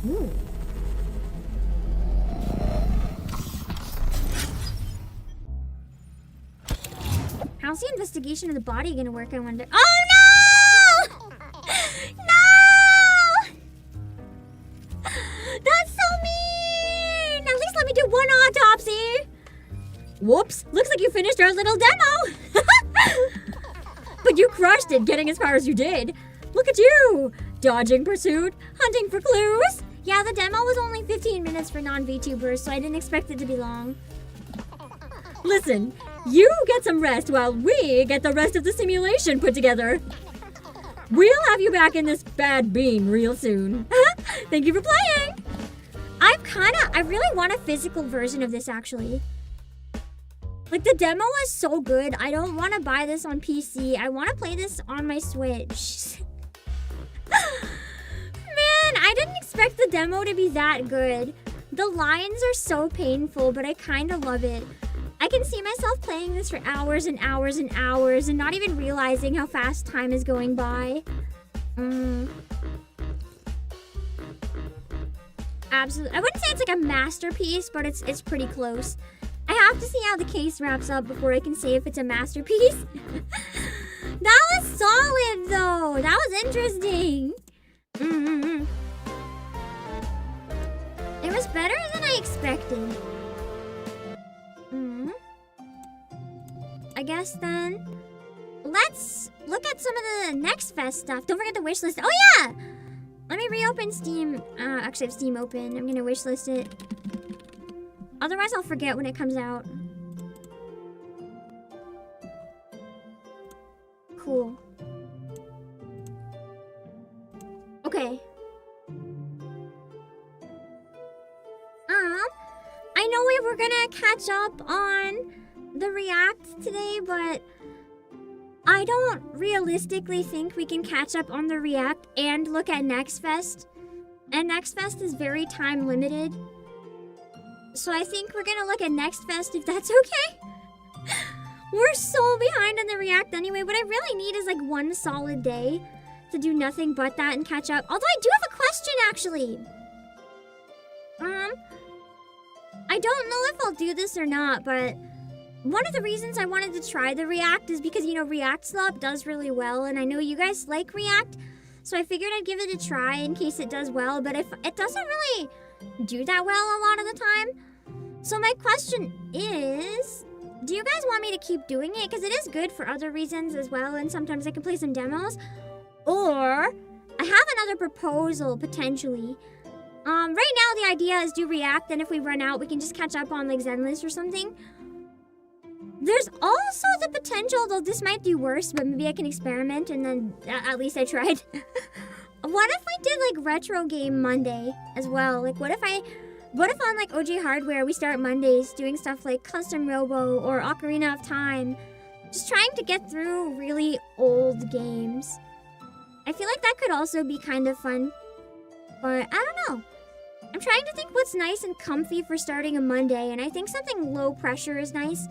Ooh. How's the investigation of the body gonna work, I wonder? Oh no! No! That's so mean! At least let me do one autopsy! Whoops, looks like you finished our little demo! But you crushed it, getting as far as you did. Look at you! Dodging pursuit, hunting for clues. Yeah, the demo was only 15 minutes for non-VTubers, so I didn't expect it to be long. Listen, you get some rest while we get the rest of the simulation put together. We'll have you back in this bad beam real soon. Thank you for playing. I really want a physical version of this, actually. Like, the demo was so good. I don't want to buy this on PC. I want to play this on my Switch. Man, I didn't expect the demo to be that good. The lines are so painful, but I kind of love it. I can see myself playing this for hours and hours and hours and not even realizing how fast time is going by. Absolutely. I wouldn't say it's like a masterpiece, but it's pretty close. I have to see how the case wraps up before I can say if it's a masterpiece. That was solid, though. That was interesting. It was better than I expected. I guess then, let's look at some of the Next Fest stuff. Don't forget the wishlist. Oh yeah! Let me reopen Steam. Actually, I have Steam open. I'm gonna wishlist it. Otherwise, I'll forget when it comes out. Cool. Okay. I know we were gonna catch up on the React today, but I don't realistically think we can catch up on the React and look at Next Fest. And Next Fest is very time limited. So I think we're gonna look at Next Fest if that's okay. We're so behind on the React anyway. What I really need is like one solid day to do nothing but that and catch up. Although I do have a question, actually. I don't know if I'll do this or not, but one of the reasons I wanted to try the React is because, you know, React Slop does really well, and I know you guys like React, so I figured I'd give it a try in case it does well, but if it doesn't really do that well a lot of the time. So my question is, do you guys want me to keep doing it? Because it is good for other reasons as well, and sometimes I can play some demos. Or, I have another proposal, potentially. Right now the idea is do React, and if we run out, we can just catch up on like Zenless or something. There's also the potential, though this might do worse, but maybe I can experiment and then at least I tried. What if I did like Retro Game Monday as well? Like what if on like OG Hardware we start Mondays doing stuff like Custom Robo or Ocarina of Time. Just trying to get through really old games. I feel like that could also be kind of fun. But I don't know. I'm trying to think what's nice and comfy for starting a Monday, and I think something low pressure is nice.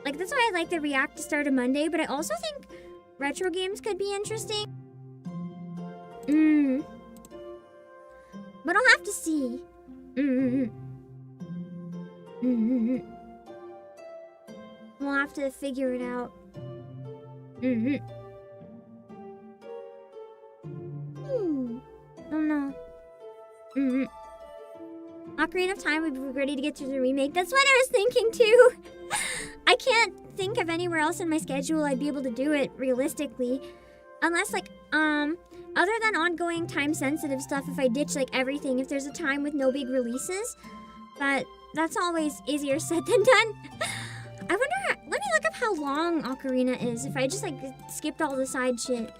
Like, that's why I like the React to start a Monday, but I also think retro games could be interesting. But I'll have to see. We'll have to figure it out. Oh no. Ocarina of Time would be ready to get through the remake. That's what I was thinking too. I can't think of anywhere else in my schedule I'd be able to do it realistically. Unless like, other than ongoing time-sensitive stuff, if I ditch like everything, if there's a time with no big releases. But that's always easier said than done. I wonder, let me look up how long Ocarina is if I just like skipped all the side shit.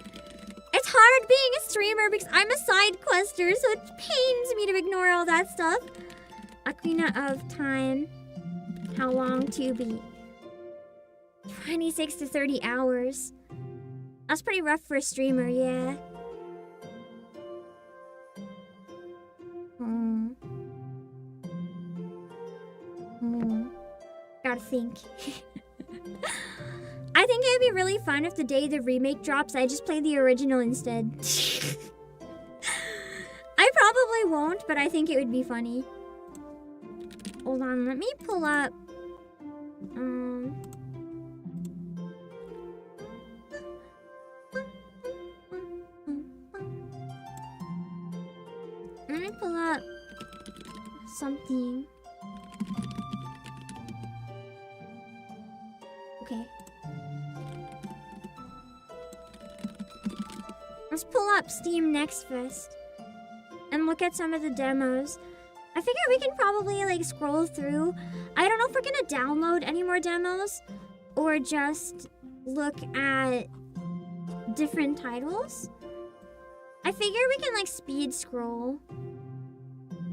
It's hard being a streamer because I'm a side quester, so it pains me to ignore all that stuff. Ocarina of Time, how long to beat? 26 to 30 hours. That's pretty rough for a streamer, yeah. Gotta think. I think it would be really fun if the day the remake drops, I just play the original instead. I probably won't, but I think it would be funny. Hold on, let me pull up. Let me pull up something. Okay. Let's pull up Steam Next Fest and look at some of the demos. I figure we can probably like scroll through. I don't know if we're gonna download any more demos or just look at different titles. I figure we can like speed scroll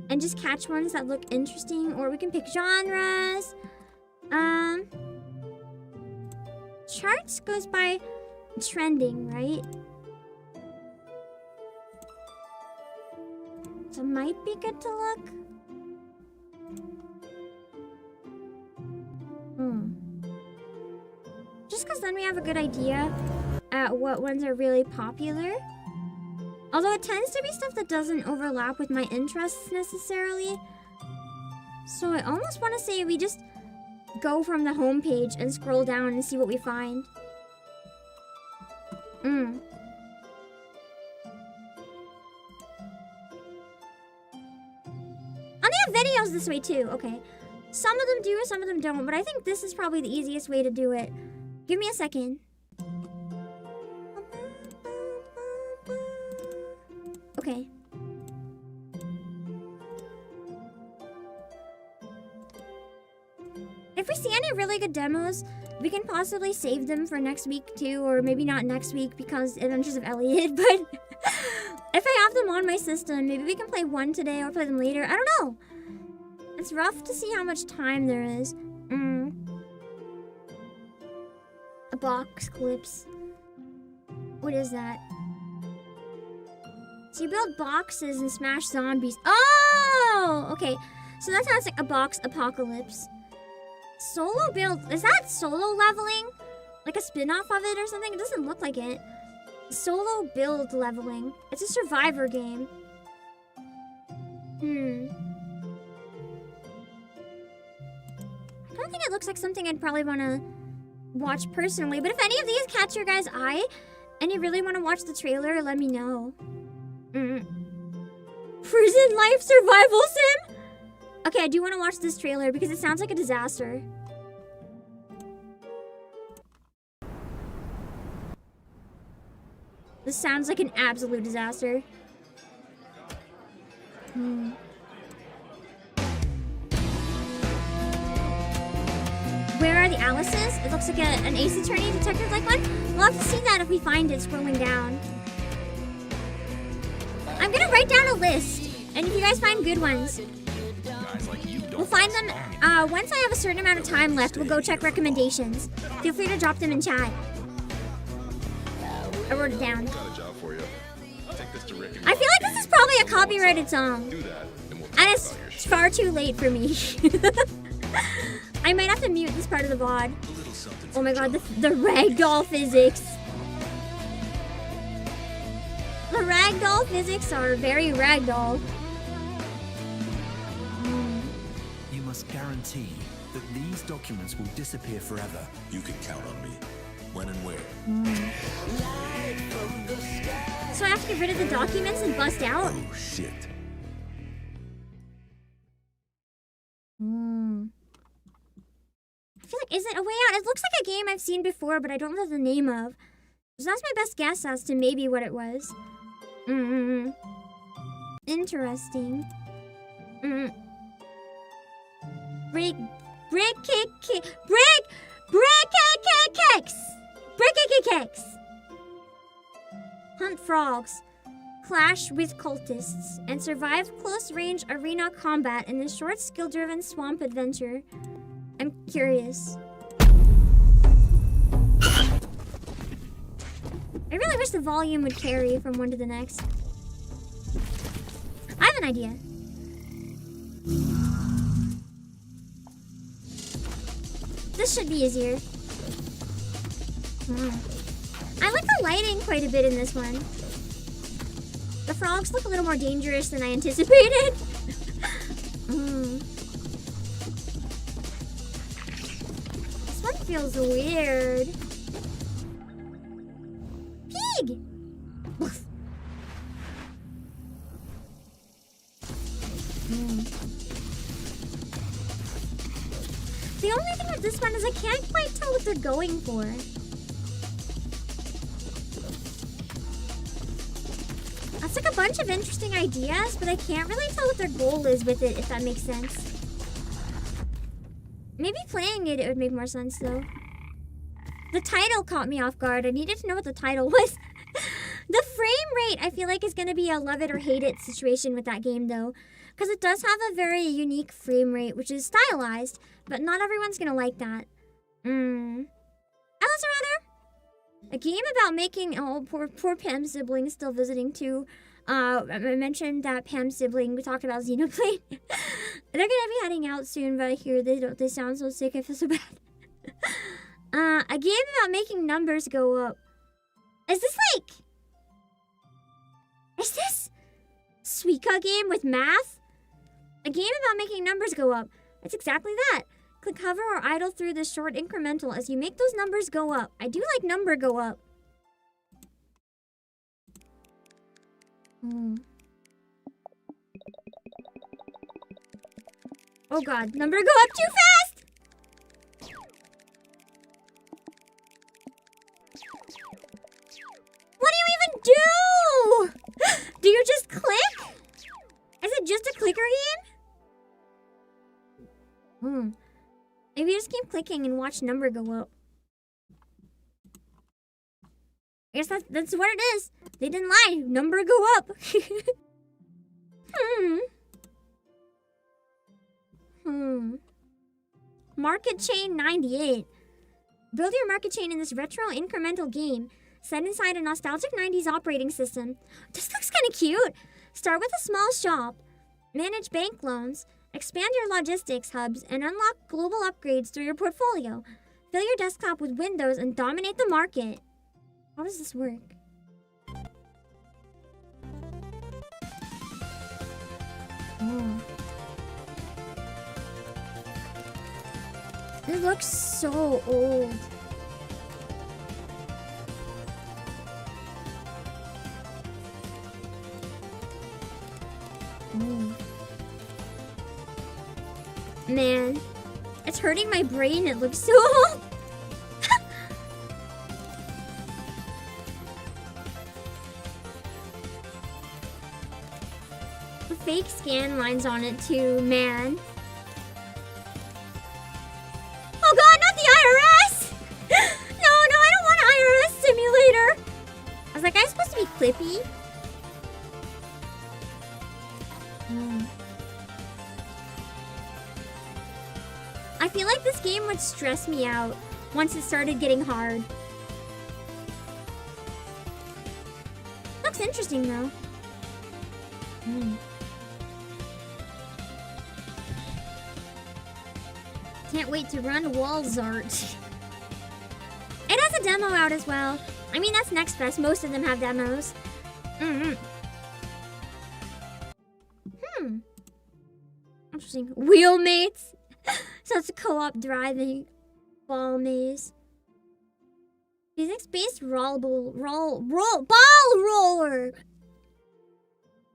and just catch ones that look interesting, or we can pick genres. Charts goes by trending, right? So it might be good to look. Just because then we have a good idea at what ones are really popular. Although it tends to be stuff that doesn't overlap with my interests necessarily. So I almost want to say we just go from the homepage and scroll down and see what we find. And they have videos this way too. Okay. Some of them do, some of them don't. But I think this is probably the easiest way to do it. Give me a second. Okay. If we see any really good demos, we can possibly save them for next week too, or maybe not next week because Adventures of Elliot, but if I have them on my system, maybe we can play one today or play them later. I don't know. It's rough to see how much time there is. A box clips. What is that? So you build boxes and smash zombies. Oh! Okay. So that sounds like a box apocalypse. Solo build. Is that solo leveling? Like a spin-off of it or something? It doesn't look like it. Solo build leveling. It's a survivor game. I don't think it looks like something I'd probably want to watch personally. But if any of these catch your guys' eye and you really want to watch the trailer, let me know. Prison life survival sim? Okay, I do want to watch this trailer because it sounds like a disaster. This sounds like an absolute disaster. Where are the Alices? It looks like an Ace Attorney detective-like one. We'll have to see that if we find it scrolling down. I'm gonna write down a list, and if you guys find good ones, we'll find them. Once I have a certain amount of time left, we'll go check recommendations. Feel free to drop them in chat. I wrote it down. I feel like this is probably a copyrighted song, and it's far too late for me. I might have to mute this part of the VOD. Oh my god, the ragdoll physics. The ragdoll physics are very ragdoll. You must guarantee that these documents will disappear forever. You can count on me. When and where? So I have to get rid of the documents and bust out? Oh, shit. I feel like, is it A Way Out? It looks like a game I've seen before, but I don't know the name of. So that's my best guess as to maybe what it was. Interesting. Break kicks. Hunt frogs. Clash with cultists. And survive close-range arena combat in this short, skill-driven swamp adventure. I'm curious. I really wish the volume would carry from one to the next. I have an idea. This should be easier. I like the lighting quite a bit in this one. The frogs look a little more dangerous than I anticipated. This one feels weird. Pig! The only thing with this one is I can't quite tell what they're going for. That's like a bunch of interesting ideas, but I can't really tell what their goal is with it, if that makes sense. Maybe playing it would make more sense though. The title caught me off guard. I needed to know what the title was. The frame rate, I feel like, is going to be a love it or hate it situation with that game though. Because it does have a very unique frame rate, which is stylized, but not everyone's going to like that. Alice, rather? A game about making... Oh, poor Pam's sibling still visiting too. I mentioned that Pam's sibling, we talked about Xenoblade. They're going to be heading out soon, but I hear they sound so sick, I feel so bad. A game about making numbers go up. Is this like... Is this Suika game with math? A game about making numbers go up. It's exactly that. Click hover or idle through the short incremental as you make those numbers go up. I do like number go up. Oh god, number go up too fast! What do you even do? Do you just click? Is it just a clicker game? Maybe just keep clicking and watch number go up. I guess that's what it is. They didn't lie. Number go up. Market Chain 98. Build your market chain in this retro incremental game set inside a nostalgic 90s operating system. This looks kind of cute. Start with a small shop, manage bank loans, expand your logistics hubs, and unlock global upgrades through your portfolio. Fill your desktop with windows and dominate the market. How does this work? It looks so old. Man, it's hurting my brain. It looks so old. The fake scan lines on it too, man. Oh god, not the IRS! No, I don't want an IRS simulator. I was like, I'm supposed to be clippy. I feel like this game would stress me out once it started getting hard. Looks interesting though. Can't wait to run Walzart. It has a demo out as well. I mean, that's Next Fest. Most of them have demos. Interesting. Wheelmates. So it's a co-op driving ball maze. Physics-based ball roller.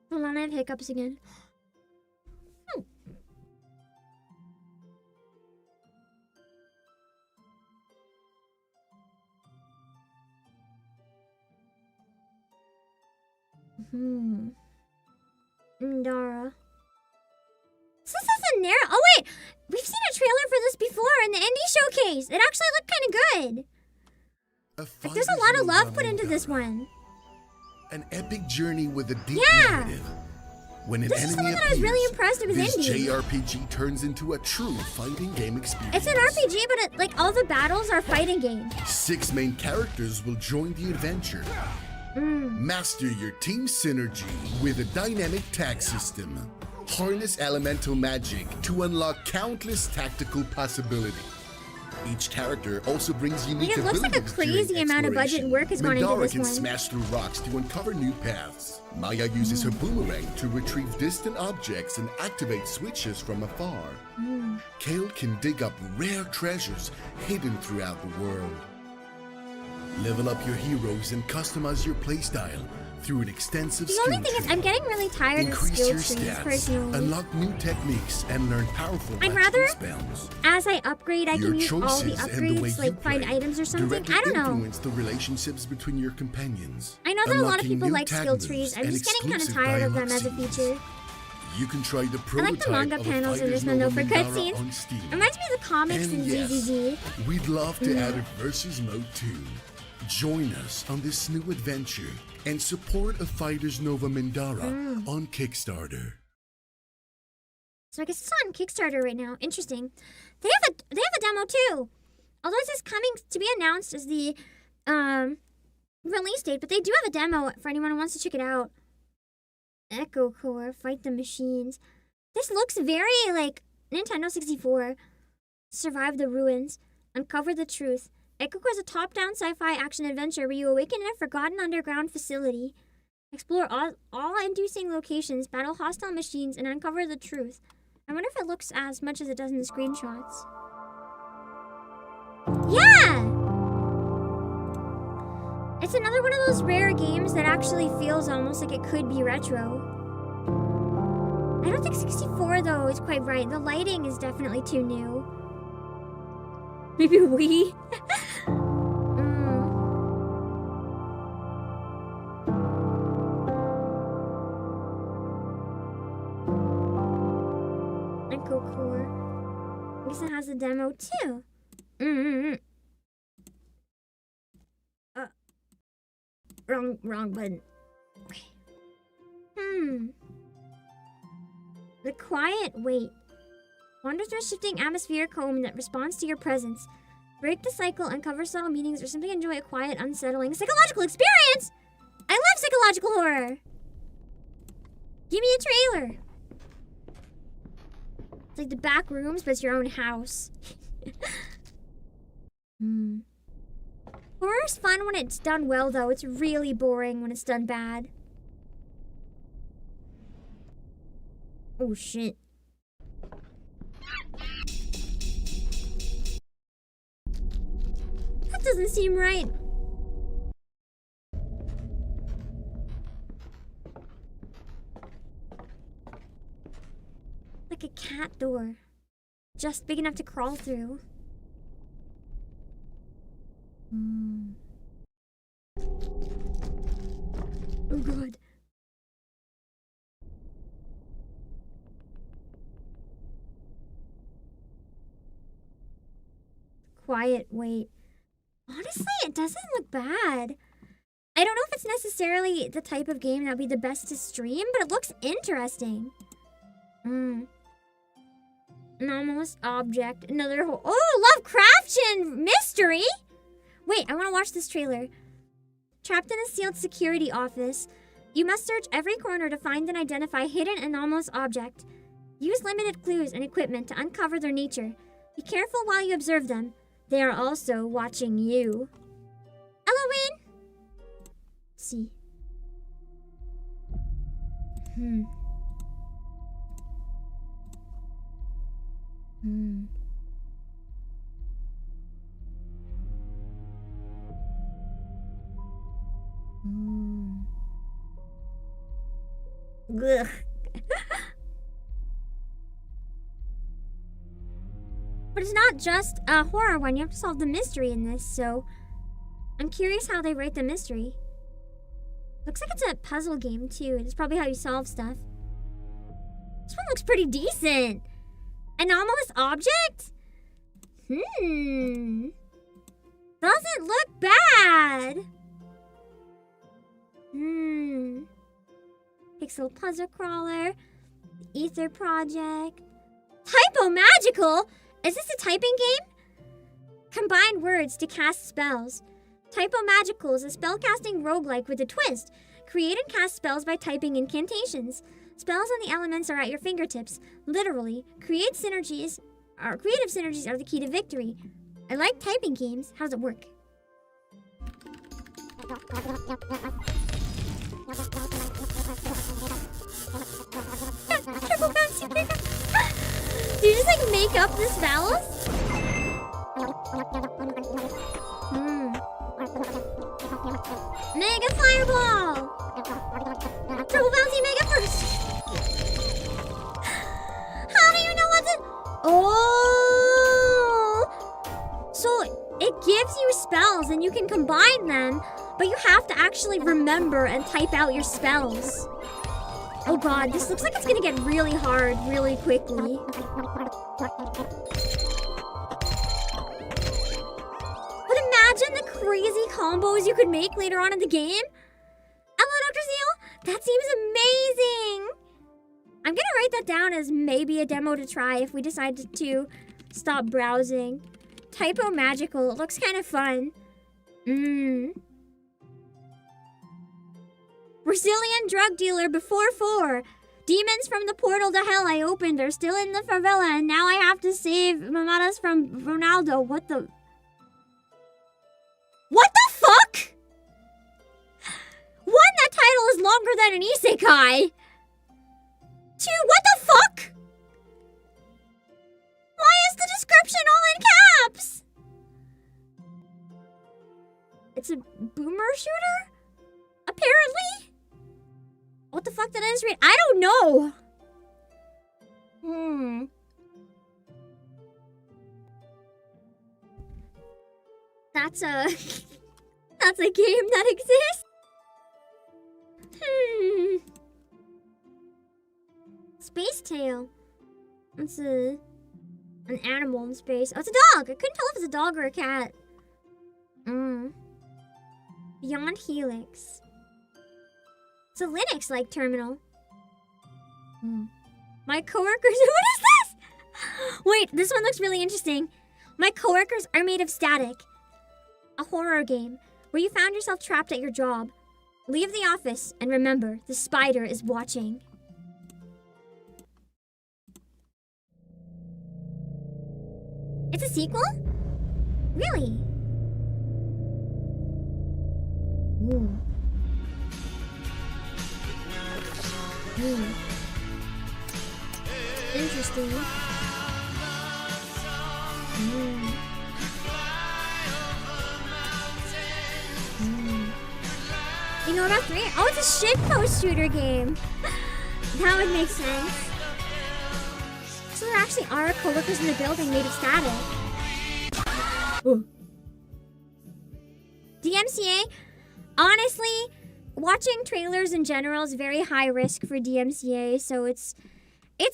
Hold on, I have hiccups again. Ndara. This is a narrow. Oh wait, we've seen a trailer for this before in the indie showcase. It actually looked kind of good. Like there's a lot of love put into this one. An epic journey with a deep narrative. When an this is enemy something that I was really impressed with this indie. JRPG turns into a true fighting game experience. It's an RPG, but like all the battles are fighting games. 6 main characters will join the adventure. Master your team synergy with a dynamic tag system. Harness elemental magic to unlock countless tactical possibilities. Each character also brings unique it looks like a abilities crazy during amount of budget and work has gone into Midara this can one. smash through rocks to uncover new paths. Maya uses her boomerang to retrieve distant objects and activate switches from afar. Kale can dig up rare treasures hidden throughout the world. Level up your heroes and customize your playstyle through an extensive The skill only thing is, tree. I'm getting really tired of Increase skill your trees stats, personally. unlock new techniques, and learn powerful I'd magical rather, spells. as I upgrade, I Your can use all the choices and the way upgrades, you like find play items or something. directly I don't know. influence the relationships between your companions. I know that a lot of unlocking people new like tag skill moves trees. I'm and just getting kind of exclusive tired of them dialogue as a scenes. feature. You can try the I prototype like the manga of a panels in Fighters this one though Nova for Mindara cutscenes. on Steam. Reminds me of the comics And in yes, ZZZ. we'd love to add a versus mode too. Join us on this new adventure and support a Fighters Nova Mindara on Kickstarter. So I guess it's on Kickstarter right now. Interesting. They have a demo too. Although this is coming to be announced as the release date, but they do have a demo for anyone who wants to check it out. Echo Core, Fight the Machines. This looks very like Nintendo 64. Survive the ruins, uncover the truth. Echo Core is a top-down sci-fi action adventure where you awaken in a forgotten underground facility, explore awe-inducing locations, battle hostile machines, and uncover the truth. I wonder if it looks as much as it does in the screenshots. Yeah! It's another one of those rare games that actually feels almost like it could be retro. I don't think 64 though is quite right. The lighting is definitely too new. Maybe Wii? Echo Core. I guess it has a demo too. Wrong button. Okay. The Quiet Wait. Wander through a shifting atmospheric home that responds to your presence. Break the cycle, uncover subtle meanings, or simply enjoy a quiet, unsettling psychological experience! I love psychological horror! Give me a trailer! It's like the back rooms, but it's your own house. Horror's fun when it's done well, though. It's really boring when it's done bad. Oh, shit. That doesn't seem right. Like a cat door. Just big enough to crawl through. Oh god. Quiet Wait. Honestly, it doesn't look bad. I don't know if it's necessarily the type of game that would be the best to stream, but it looks interesting. Anomalous object. Another whole... Oh, Lovecraftian mystery! Wait, I want to watch this trailer. Trapped in a sealed security office, you must search every corner to find and identify hidden anomalous object. Use limited clues and equipment to uncover their nature. Be careful while you observe them. They are also watching you. Halloween! Let's see. Ugh. But it's not just a horror one. You have to solve the mystery in this, so I'm curious how they write the mystery. Looks like it's a puzzle game too. It's probably how you solve stuff. This one looks pretty decent. Anomalous object? Doesn't look bad. Pixel puzzle crawler. Ether project. Typo magical? Is this a typing game? Combine words to cast spells. Typo magical is a spellcasting roguelike with a twist. Create and cast spells by typing incantations. Spells and the elements are at your fingertips. Literally, creative synergies are the key to victory. I like typing games. How does it work? Do you just like make up the spells? Mega Fireball! Triple bouncy Mega Burst! How do you know what to... Oh! So it gives you spells and you can combine them, but you have to actually remember and type out your spells. Oh god, this looks like it's gonna get really hard really quickly. But imagine the crazy combos you could make later on in the game. Hello, Dr. Zeal. That seems amazing. I'm gonna write that down as maybe a demo to try if we decide to stop browsing. Typo Magical. It looks kind of fun. Brazilian drug dealer before 4. Demons from the portal to hell I opened are still in the favela, and now I have to save mamadas from Ronaldo. What the fuck? One, that title is longer than an isekai. 2, what the fuck? Why is the description all in caps? It's a boomer shooter? Apparently? What the fuck did I just read? I don't know. That's a... That's a game that exists? Space Tail. It's an animal in space. Oh, it's a dog. I couldn't tell if it's a dog or a cat. Beyond Helix. It's a Linux-like terminal. My coworkers... What is this? Wait, this one looks really interesting. My coworkers are made of static. A horror game where you found yourself trapped at your job. Leave the office and remember, the spider is watching. It's a sequel? Really? Interesting. You know about 3? Oh, it's a shitpost shooter game. That would make sense. So there actually are coworkers in the building made of static. DMCA? Honestly, watching trailers in general is very high risk for DMCA, so it's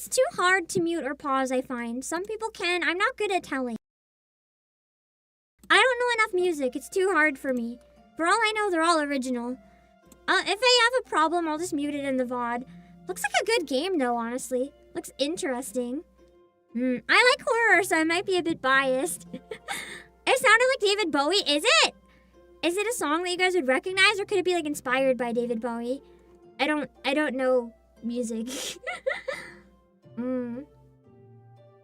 too hard to mute or pause, I find. Some people can. I'm not good at telling. I don't know enough music. It's too hard for me. For all I know, they're all original. If I have a problem, I'll just mute it in the VOD. Looks like a good game, though, honestly. Looks interesting. I like horror, so I might be a bit biased. It sounded like David Bowie. Is it? Is it a song that you guys would recognize, or could it be, like, inspired by David Bowie? I don't know music.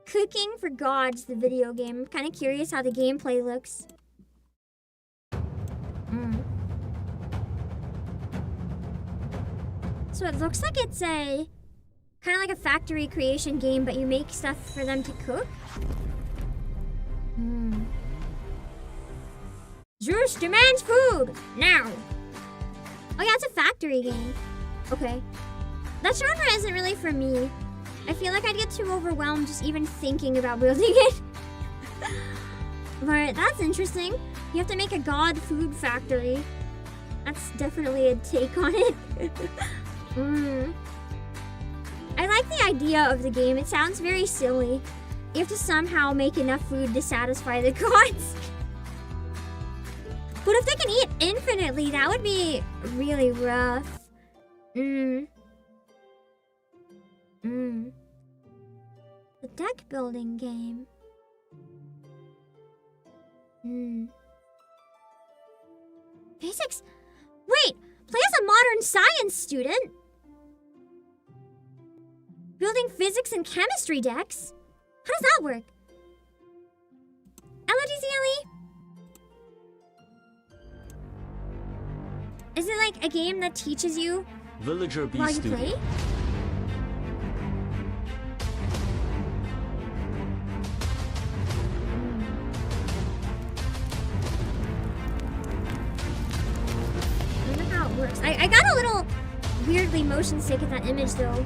Cooking for Gods, the video game. I'm kind of curious how the gameplay looks. So it looks like it's a kind of like a factory creation game, but you make stuff for them to cook. Zeus demands food now. Oh yeah, it's a factory game. Okay, that genre isn't really for me. I feel like I'd get too overwhelmed just even thinking about building it. But that's interesting. You have to make a god food factory. That's definitely a take on it. I like the idea of the game. It sounds very silly. You have to somehow make enough food to satisfy the gods. But if they can eat infinitely, that would be really rough. The deck building game. Basics? Wait! Play as a modern science student? Building physics and chemistry decks? How does that work? LODZLE? Is it like a game that teaches you Villager B while you student. play? I don't know how it works. I got a little weirdly motion sick at that image though.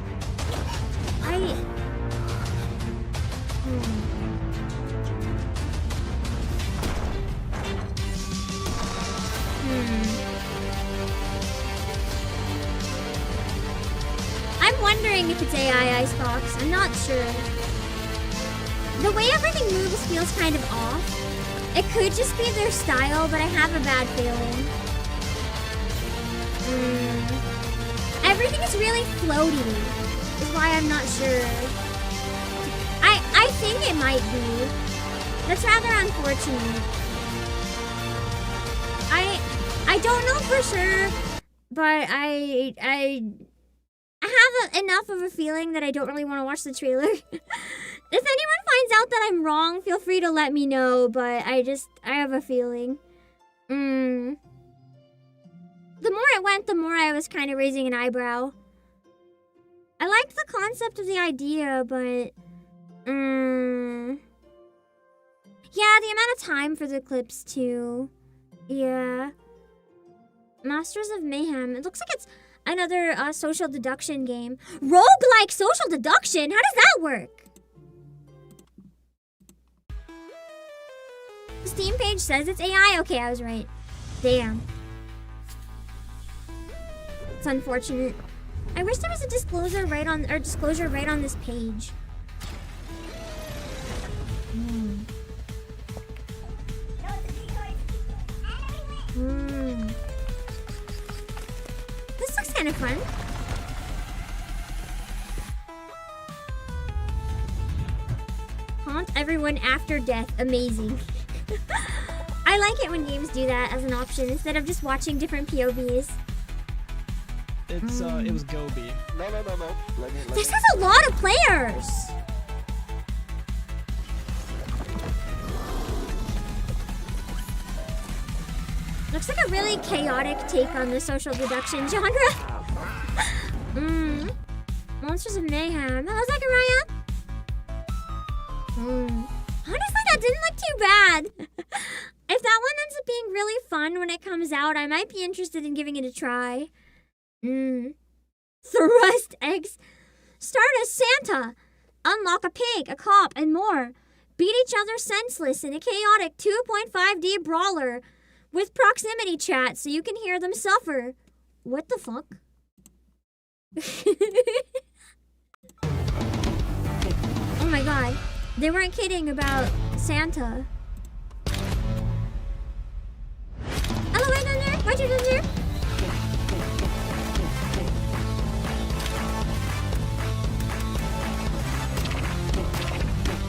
I'm keep wondering if it's AI Icebox. I'm not sure. The way everything moves feels kind of off. It could just be their style, but I have a bad feeling. Everything is really floaty, is why I'm not sure. I think it might be. That's rather unfortunate. I don't know for sure, but I have enough of a feeling that I don't really want to watch the trailer. If anyone finds out that I'm wrong, feel free to let me know, but I have a feeling. The more it went, the more I was kind of raising an eyebrow. I liked the concept of the idea, but yeah, the amount of time for the clips too. Yeah. Masters of Mayhem. It looks like it's another social deduction game. Roguelike social deduction? How does that work? The Steam page says it's AI. Okay, I was right. Damn. It's unfortunate. I wish there was a disclosure right on this page. This looks kind of fun. Haunt everyone after death. Amazing. I like it when games do that as an option instead of just watching different POVs. It's it was Gobi. No. This has a lot of players. Looks like a really chaotic take on the social deduction genre. Monsters of Mayhem. Hello, Zachariah. Honestly, that didn't look too bad. If that one ends up being really fun when it comes out, I might be interested in giving it a try. Thrust eggs. Start as Santa. Unlock a pig, a cop, and more. Beat each other senseless in a chaotic 2.5D brawler with proximity chat so you can hear them suffer. What the fuck? Oh my god. They weren't kidding about Santa. Hello, right down there? Right down there?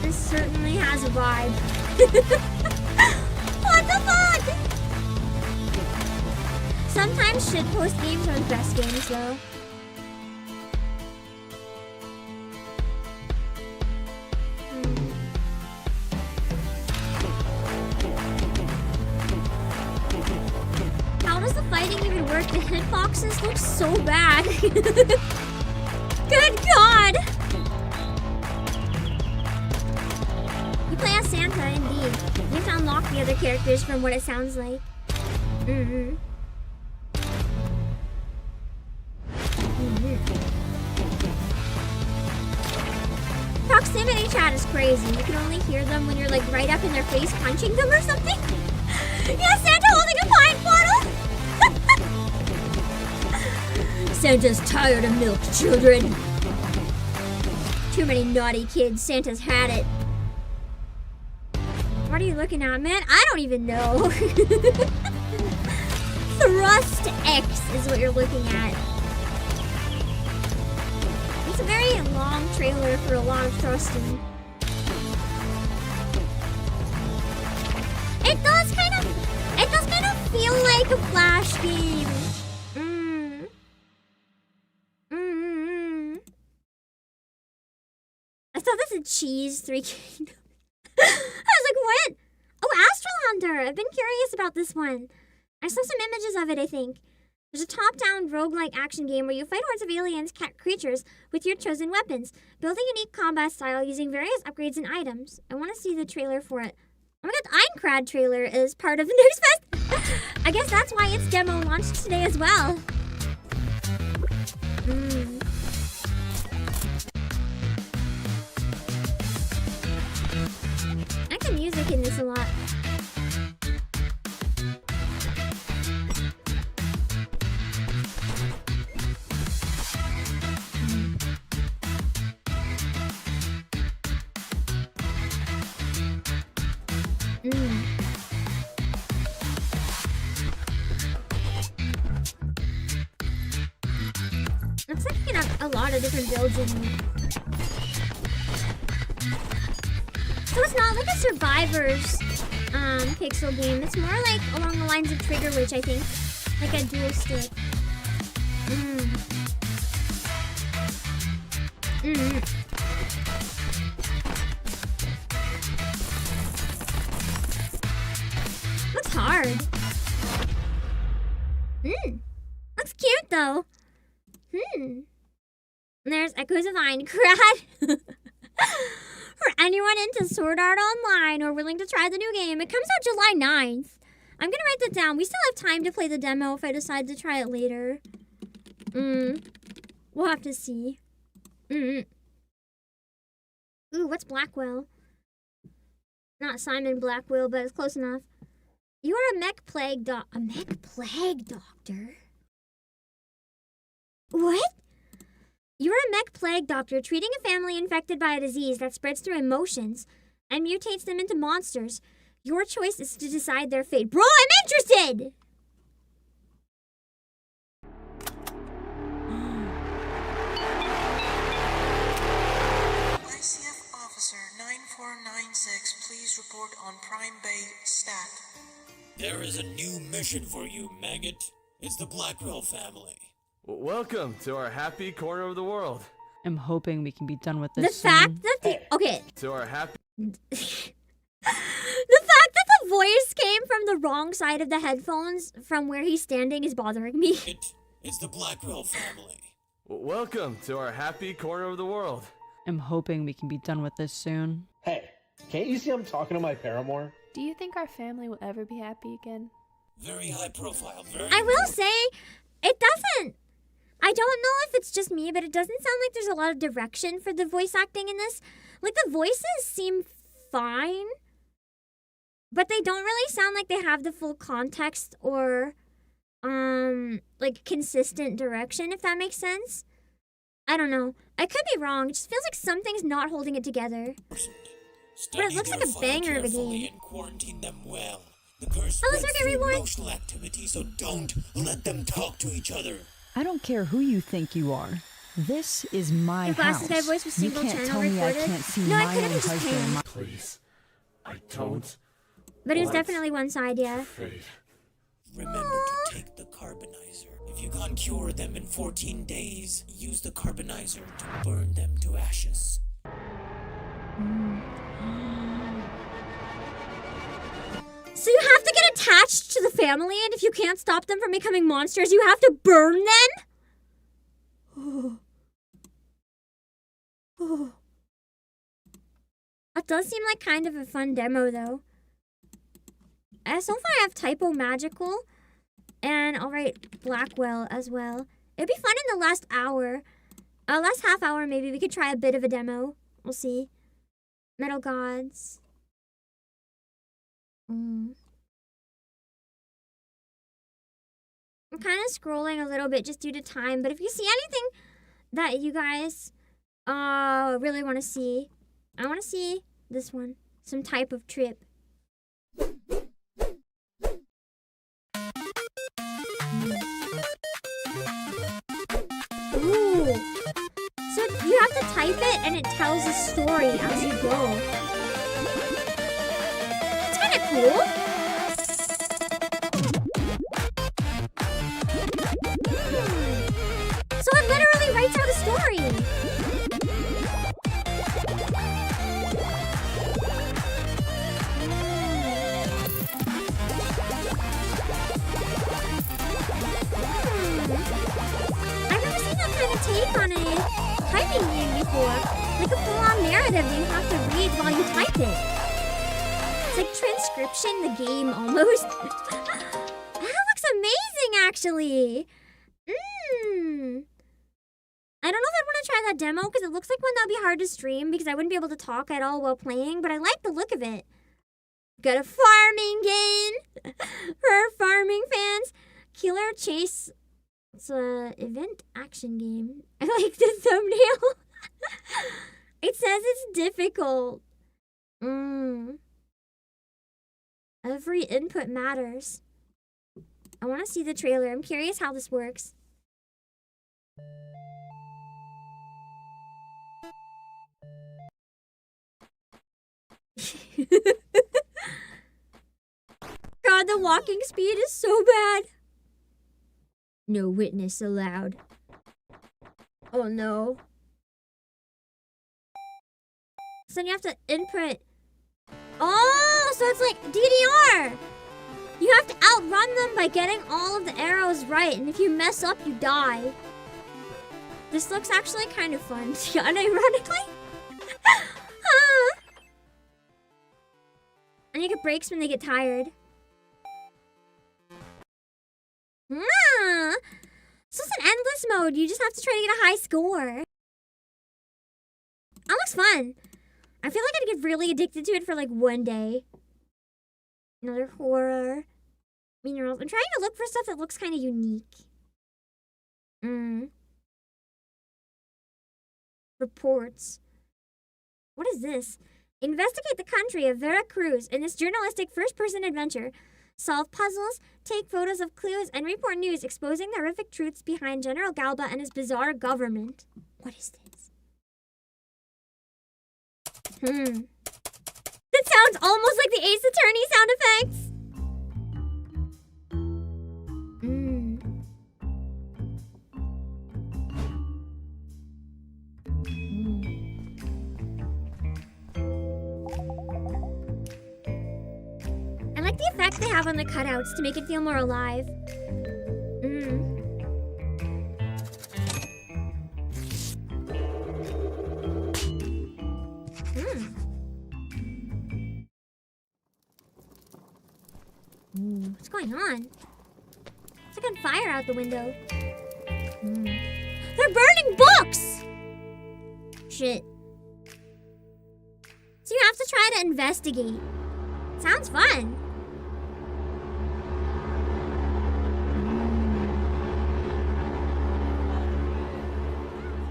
This certainly has a vibe. What the fuck? Sometimes shitpost games are the best games, though. How does the fighting even work? The hitboxes look so bad. Good God! You play as Santa, indeed. You have to unlock the other characters from what it sounds like. Proximity chat is crazy. You can only hear them when you're like right up in their face punching them or something. Yeah, Santa holding a pine bottle. Santa's tired of milk, children. Too many naughty kids. Santa's had it. What are you looking at, man? I don't even know. Thrust X is what you're looking at. It's a very long trailer for a lot of thrusting. It does kind of feel like a Flash game. I thought this was Cheese 3 Kingdoms. I was like, what? Oh, Astral Hunter. I've been curious about this one. I saw some images of it, I think. There's a top-down roguelike action game where you fight hordes of aliens, creatures with your chosen weapons, build a unique combat style using various upgrades and items. I want to see the trailer for it. Oh my god, the Aincrad trailer is part of the News Fest. I guess that's why its demo launched today as well. I like the music in this a lot. Looks like you can have a lot of different builds in here. So it's not like a survivors pixel game. It's more like along the lines of Trigger Witch, I think. Like a dual stick. Looks hard. Looks cute though. And there's Echoes of Minecraft. For anyone into Sword Art Online or willing to try the new game, it comes out July 9th. I'm gonna write that down. We still have time to play the demo if I decide to try it later. We'll have to see. Ooh, what's Blackwell? Not Simon Blackwell, but it's close enough. You are a mech plague doctor. What? You're a mech plague doctor treating a family infected by a disease that spreads through emotions and mutates them into monsters. Your choice is to decide their fate. Bro, I'm interested! ICF Officer 9496, please report on Prime Bay stat. There is a new mission for you, maggot. It's the Blackwell family. Welcome to our happy corner of the world. I'm hoping we can be done with this The fact that the... Okay. To our happy... The fact that the voice came from the wrong side of the headphones from where he's standing is bothering me. It's the Blackwell family. Welcome to our happy corner of the world. I'm hoping we can be done with this soon. Hey, can't you see I'm talking to my paramour? Do you think our family will ever be happy again? Very high profile, very... I will say, it doesn't... I don't know if it's just me, but it doesn't sound like there's a lot of direction for the voice acting in this. Like, the voices seem fine, but they don't really sound like they have the full context or, like, consistent direction, if that makes sense. I don't know. I could be wrong. It just feels like something's not holding it together. But it looks like a banger of a game. And quarantine them well. The curse Hello, spreads Circuit through Reborn. emotional activity, so don't let them talk to each other. I don't care who you think you are. This is my Your house. Glasses Guy voice was You single can't channel tell me I recorded. can't see No, I my could own have just husband. panned. Please, I don't. But it was want definitely one side, yeah. afraid. Remember to take the carbonizer. If you can't cure them in 14 days, use the carbonizer to burn them to ashes. So you have to get attached to the family, and if you can't stop them from becoming monsters, you have to burn them? That does seem like kind of a fun demo, though. So far I have Typo Magical, and I'll write Blackwell as well. It'd be fun in the last hour. Last half hour, maybe we could try a bit of a demo. We'll see. Metal Gods. I'm kind of scrolling a little bit just due to time, but if you see anything that you guys really want to see, I want to see this one. Some type of trip. Ooh. So you have to type it and it tells a story as you go. It's kind of cool. So it literally writes out a story. I've never seen that kind of take on a typing game before. Like a full-on narrative you have to read while you type it. It's like transcription the game almost. That looks amazing, actually. I don't know if I'd want to try that demo because it looks like one that'd be hard to stream because I wouldn't be able to talk at all while playing, but I like the look of it. Got a farming game for farming fans. Killer Chase. It's a event action game. I like the thumbnail. It says it's difficult. Every input matters. I want to see the trailer. I'm curious how this works. God, the walking speed is so bad. No witness allowed. Oh no. So then you have to input. Oh, so it's like DDR. You have to outrun them by getting all of the arrows right, and if you mess up, you die. This looks actually kind of fun, unironically. And you get breaks when they get tired. So it's an endless mode. You just have to try to get a high score. That looks fun. I feel like I'd get really addicted to it for like one day. Another horror. Minerals. I'm trying to look for stuff that looks kind of unique. Reports. What is this? Investigate the country of Veracruz in this journalistic first-person adventure. Solve puzzles, take photos of clues, and report news exposing the horrific truths behind General Galba and his bizarre government. What is this? That sounds almost like the Ace Attorney sound effects. I like the effect they have on the cutouts to make it feel more alive. What's going on? It's like on fire out the window. They're burning books! Shit. So you have to try to investigate. Sounds fun.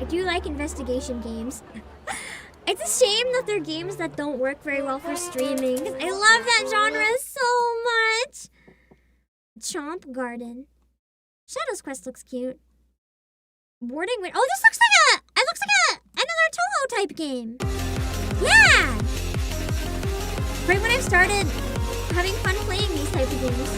I do like investigation games. It's a shame that they're games that don't work very well for streaming. 'Cause I love that genre so much. Chomp Garden. Shadow's Quest looks cute. Boarding with. Oh, this looks like another Toho type game. Yeah. Right when I started having fun playing these type of games.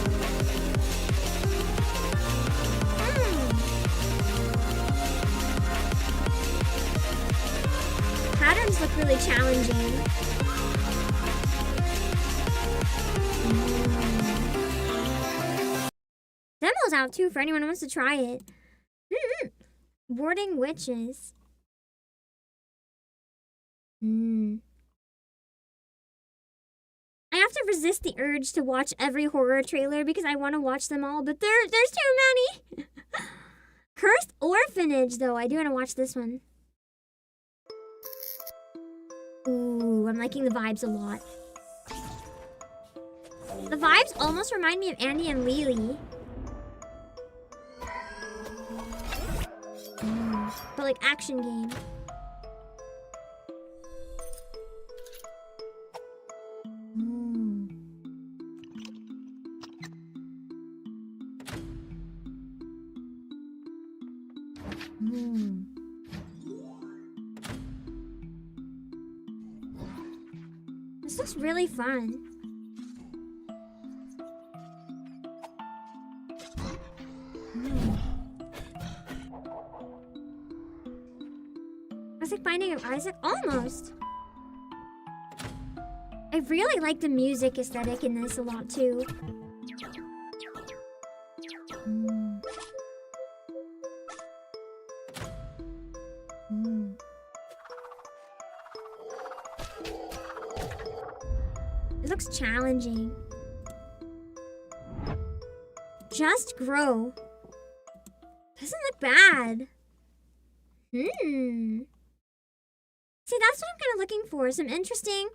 Patterns look really challenging. Demo's out too for anyone who wants to try it. Boarding Witches. I have to resist the urge to watch every horror trailer because I want to watch them all, but there's too many. Cursed Orphanage, though. I do want to watch this one. Ooh, I'm liking the vibes a lot. The vibes almost remind me of Andy and Leely. But like action game. This looks really fun. It's like Binding of Isaac, almost. I really like the music aesthetic in this a lot too. It looks challenging. Just Grow. Doesn't look bad. See, that's what I'm kind of looking for. Some interesting,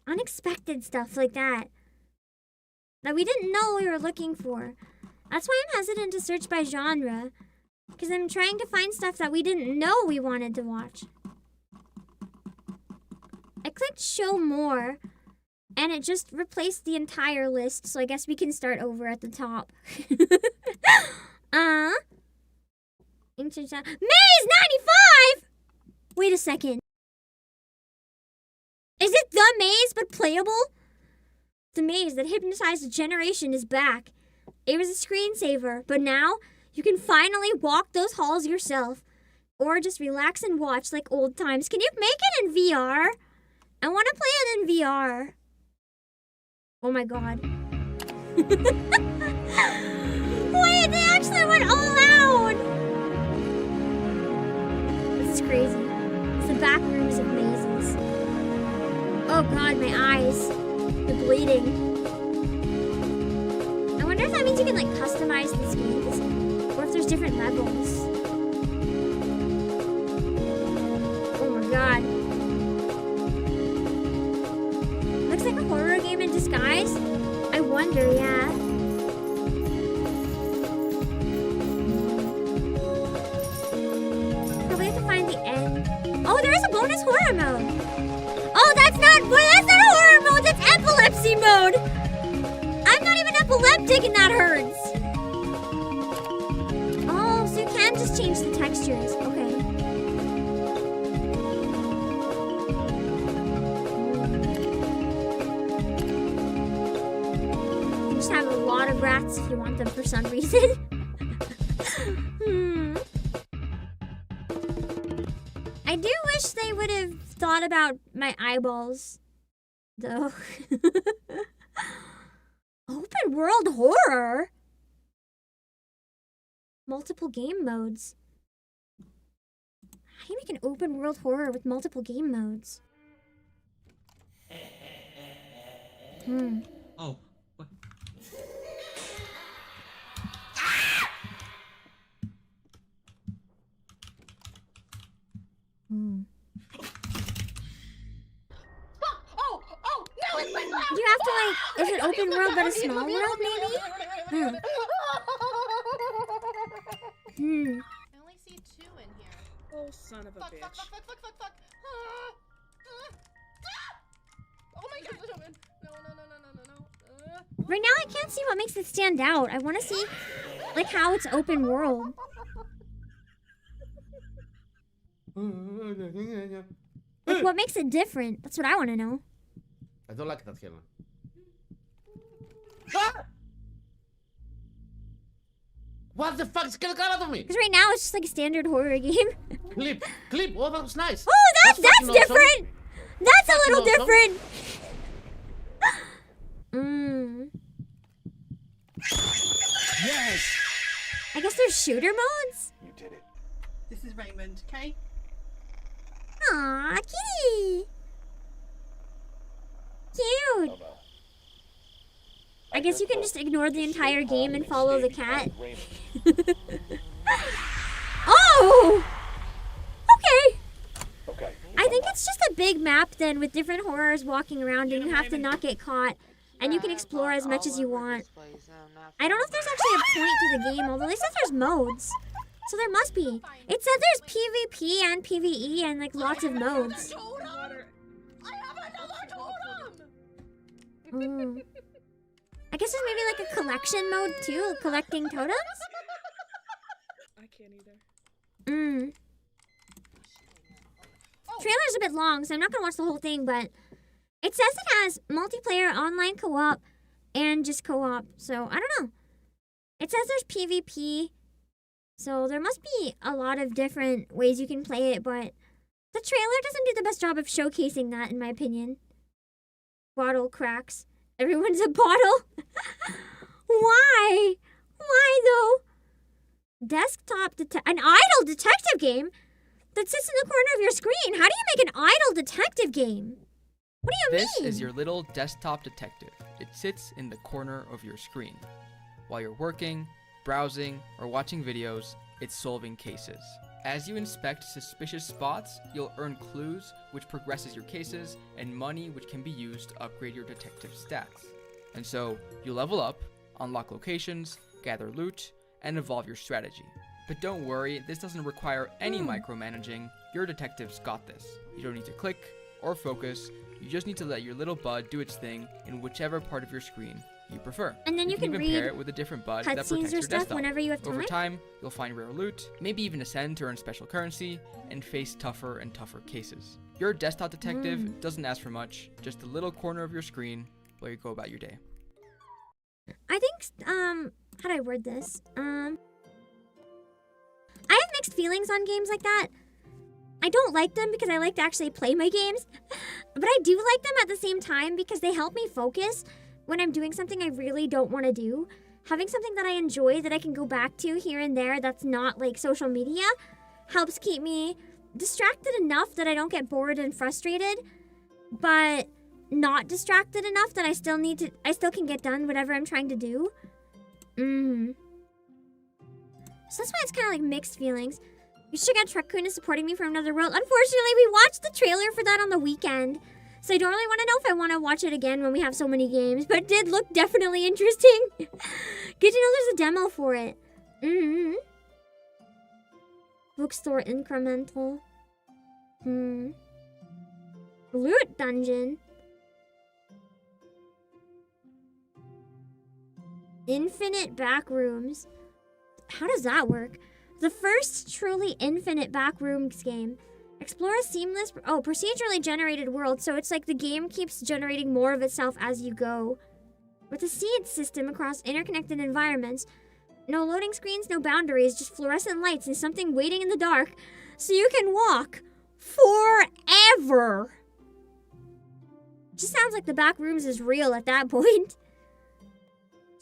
unexpected stuff like that. That we didn't know we were looking for. That's why I'm hesitant to search by genre. Because I'm trying to find stuff that we didn't know we wanted to watch. I clicked show more. And it just replaced the entire list. So I guess we can start over at the top. Maze 95! Wait a second. Is it the tedious but playable. The maze that hypnotized a generation is back. It was a screensaver, but now you can finally walk those halls yourself. Or just relax and watch like old times. Can you make it in VR? I want to play it in VR. Oh my god. Wait, they actually went all out! This is crazy. It's the back rooms of mazes. Oh god, my eyes. They're bleeding. I wonder if that means you can like customize the speeds. Or if there's different levels. Oh my god. Looks like a horror game in disguise. I wonder, yeah. Probably have to find the end. Oh, there is a bonus horror mode. Oh, that's not a horror mode. That's epilepsy mode. I'm not even epileptic and that hurts. Oh, so you can just change the textures. Okay. You just have a lot of rats if you want them for some reason. I do wish they would have thought about my eyeballs, though. Open world horror? Multiple game modes. How do you make an open world horror with multiple game modes? Oh. What? No, it's my glass! You have to like, is it open world but a small world maybe? I only see 2 in here. Oh, son of a bitch. Fuck. Oh my god, no. Right now I can't see what makes it stand out. I want to see like how it's open world. Like what makes it different? That's what I want to know. I don't like that here. What the fuck is gonna come out of me? Because right now it's just like a standard horror game. Clip. Oh, that was nice. Oh, that's different. That's a little different. Yes. I guess there's shooter modes. You did it. This is Raymond, okay? Aw, kitty. Cute. I guess you can just ignore the entire game and follow the cat. Oh! Okay. I think it's just a big map then with different horrors walking around and you have to not get caught. And you can explore as much as you want. I don't know if there's actually a point to the game, although they said there's modes. So there must be. It said there's PvP and PvE and like lots of modes. I guess there's maybe like a collection mode too, collecting totems? I can't either. Trailer's a bit long, so I'm not gonna watch the whole thing, but it says it has multiplayer, online co-op, and just co-op, so I don't know. It says there's PvP, so there must be a lot of different ways you can play it, but the trailer doesn't do the best job of showcasing that, in my opinion. Bottle cracks. Everyone's a bottle? Why? Why, though? An idle detective game that sits in the corner of your screen. How do you make an idle detective game? What do you mean? This is your little desktop detective. It sits in the corner of your screen. While you're working, browsing, or watching videos, it's solving cases. As you inspect suspicious spots, you'll earn clues, which progresses your cases, and money, which can be used to upgrade your detective stats. And so, you level up, unlock locations, gather loot, and evolve your strategy. But don't worry, this doesn't require any micromanaging. Your detective's got this. You don't need to click or focus, you just need to let your little bud do its thing in whichever part of your screen you prefer. And then you can even read pair it with a different bud that protects cutscenes or your stuff desktop. whenever you have time. Over time, you'll find rare loot, maybe even ascend to earn special currency, and face tougher and tougher cases. Your desktop detective doesn't ask for much, just a little corner of your screen while you go about your day. I think, how do I word this? I have mixed feelings on games like that. I don't like them because I like to actually play my games, but I do like them at the same time because they help me focus when I'm doing something I really don't want to do. Having something that I enjoy that I can go back to here and there that's not like social media helps keep me distracted enough that I don't get bored and frustrated, but not distracted enough that I still can get done whatever I'm trying to do. So that's why it's kind of like mixed feelings. You should get Truck-kun is supporting me from another world. Unfortunately, we watched the trailer for that on the weekend, so I don't really want to know if I want to watch it again when we have so many games, but it did look definitely interesting. Good to know there's a demo for it. Bookstore incremental. Loot dungeon. Infinite back rooms. How does that work? The first truly infinite backrooms game. Explore a seamless, procedurally generated world, so it's like the game keeps generating more of itself as you go. With a seed system across interconnected environments. No loading screens, no boundaries, just fluorescent lights and something waiting in the dark, so you can walk forever. Just sounds like the back rooms is real at that point.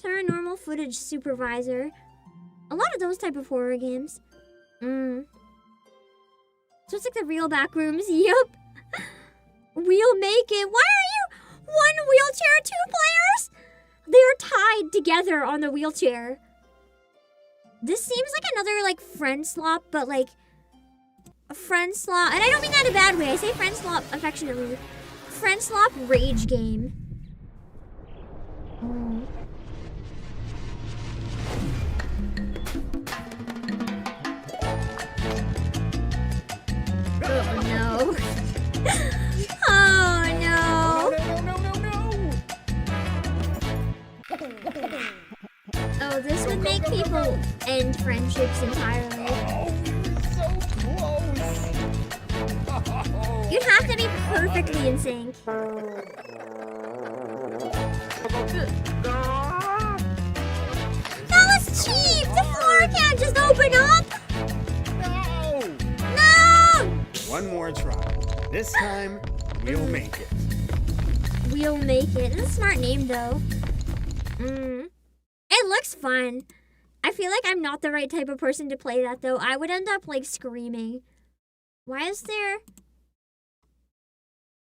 Paranormal footage supervisor. A lot of those type of horror games. So it's like the real back rooms. Yup. We'll make it. Why are you one wheelchair, 2 players? They're tied together on the wheelchair. This seems like another like friend slop, but like a friend slop, and I don't mean that in a bad way. I say friend slop affectionately. Friend slop rage game. Oh no. Oh no. Oh, this would make people end friendships entirely. You'd have to be perfectly in sync. That was cheap! The floor can't just open up! No! One more try. This time, we'll make it. We'll make it. It's a smart name, though. It looks fun. I feel like I'm not the right type of person to play that, though. I would end up, like, screaming. Why is there...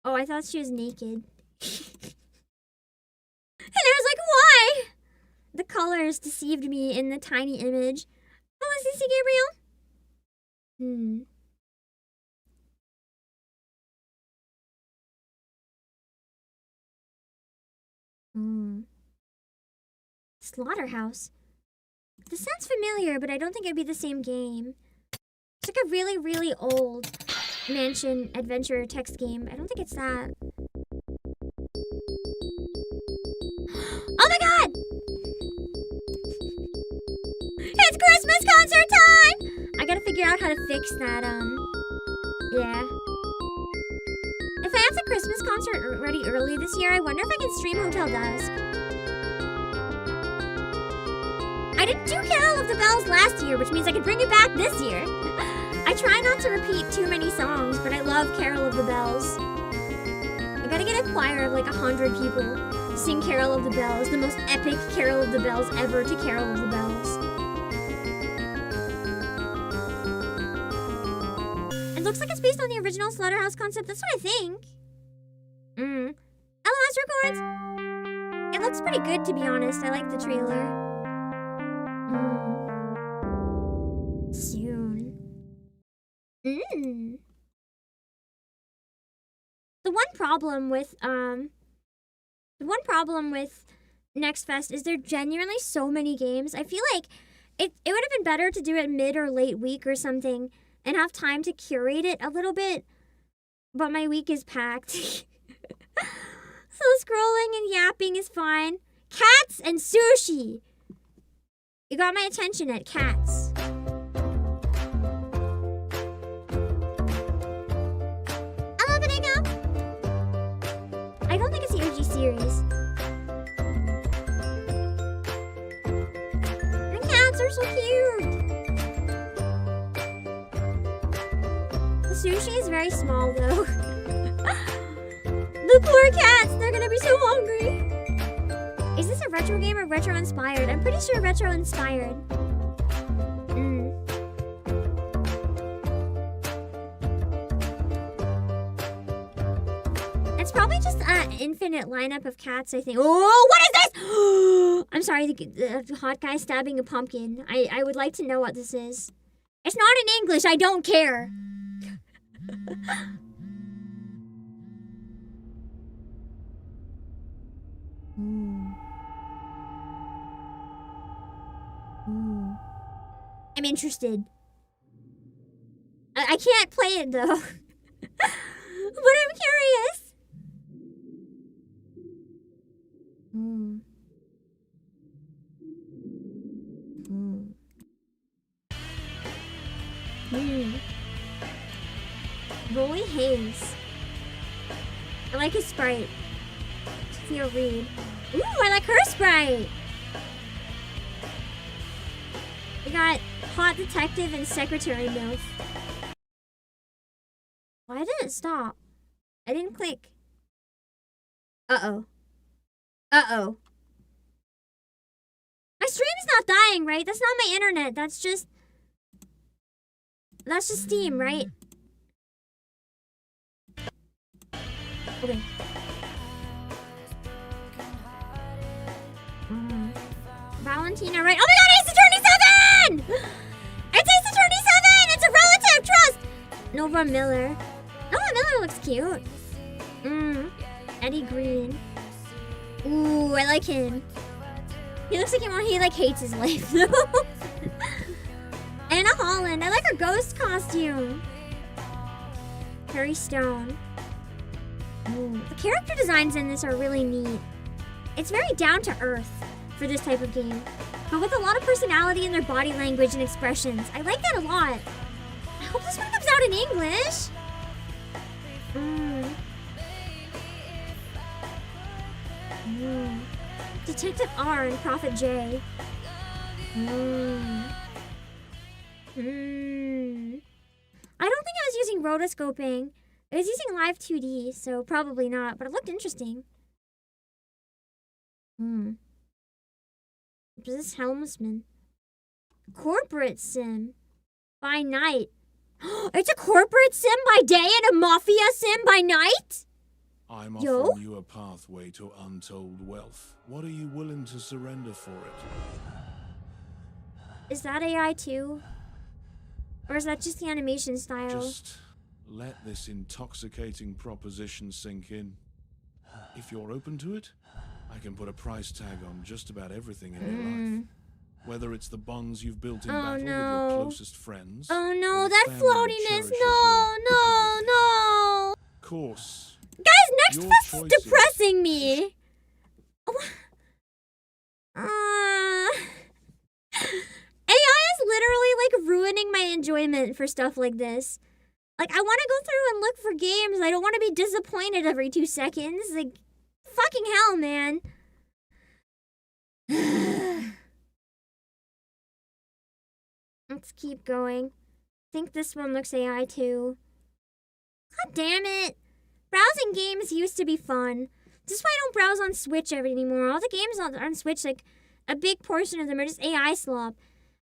Oh, I thought she was naked. And I was like, why? The colors deceived me in the tiny image. Oh, is this Gabriel? Slaughterhouse. This sounds familiar, but I don't think it'd be the same game. It's like a really, really old mansion adventure text game. I don't think it's that. Oh my god! It's Christmas concert time! I gotta figure out how to fix that, yeah. If I have the Christmas concert ready early this year, I wonder if I can stream Hotel Dusk. I didn't do Carol of the Bells last year, which means I could bring it back this year. I try not to repeat too many songs, but I love Carol of the Bells. I gotta get a choir of like 100 people to sing Carol of the Bells, the most epic Carol of the Bells ever to Carol of the Bells. It looks like it's based on the original Slaughterhouse concept. That's what I think. LOS records. It looks pretty good, to be honest. I like the trailer. Soon. The one problem with Next Fest is there genuinely so many games. I feel like it would have been better to do it mid or late week or something and have time to curate it a little bit. But my week is packed. So scrolling and yapping is fine. Cats and sushi. You got my attention at cats. so cute. The sushi is very small though. The poor cats, they're gonna be so hungry. Is this a retro game or retro inspired? I'm pretty sure retro inspired. It's probably just an infinite lineup of cats, I think. Oh, what is this? I'm sorry, the hot guy stabbing a pumpkin. I would like to know what this is. It's not in English, I don't care. I'm interested. I can't play it though. But I'm curious. Rolly Hayes. I like his sprite. Sophia Reed. Ooh, I like her sprite. We got Hot Detective and Secretary MILF. Why did it stop? I didn't click. Uh-oh. Uh-oh. My stream's not dying, right? That's not my internet. That's just Steam, right? Okay. Valentina, right? Oh my god, Ace Attorney 7! It's Ace Attorney 7! It's a relative, trust! Nova Miller. Nova Miller looks cute. Eddie Green. Ooh, I like him. He looks like he like hates his life though. Anna Holland. I like her ghost costume. Harry Stone. Ooh, the character designs in this are really neat. It's very down to earth for this type of game, but with a lot of personality in their body language and expressions. I like that a lot. I hope this one comes out in English. Detective R and Prophet J. I don't think I was using rotoscoping. I was using live 2D, so probably not, but it looked interesting. Is this Helmsman? Corporate sim by night. It's a corporate sim by day and a mafia sim by night? I'm offering you a pathway to untold wealth. What are you willing to surrender for it? Is that AI too? Or is that just the animation style? Just let this intoxicating proposition sink in. If you're open to it, I can put a price tag on just about everything in your life. Whether it's the bonds you've built in battle with your closest friends. Oh no, that floatiness. No. Course. Guys, Next Fest is depressing me. AI is literally like ruining my enjoyment for stuff like this. Like, I want to go through and look for games. I don't want to be disappointed every 2 seconds. Like, fucking hell, man. Let's keep going. I think this one looks AI too. God damn it. Browsing games used to be fun. This is why I don't browse on Switch anymore. All the games on Switch, like, a big portion of them are just AI slop.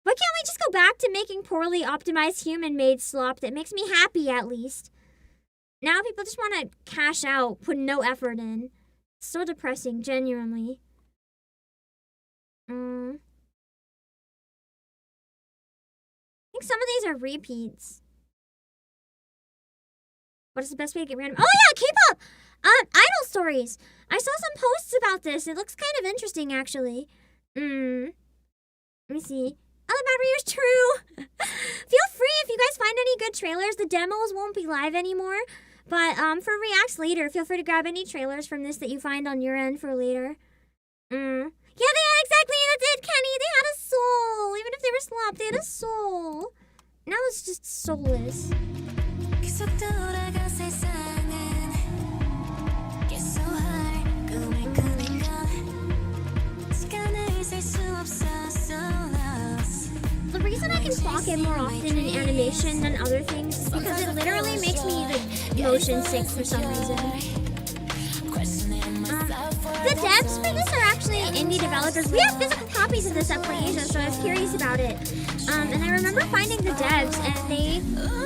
Why can't we just go back to making poorly optimized human-made slop that makes me happy, at least? Now people just want to cash out, put no effort in. It's so depressing, genuinely. I think some of these are repeats. What is the best way to get random? Oh yeah, K-pop! Idol stories. I saw some posts about this. It looks kind of interesting, actually. Let me see. Oh, the battery is true. Feel free if you guys find any good trailers. The demos won't be live anymore. But for reacts later, feel free to grab any trailers from this that you find on your end for later. Yeah, exactly. That's it, Kenny. They had a soul. Even if they were slop, they had a soul. Now it's just soulless. reason I can clock it more often in animation than other things is because it literally makes me like motion sick for some reason. The devs for this are actually indie developers. We have physical copies of this at PlayAsia, so I was curious about it. And I remember finding the devs, and they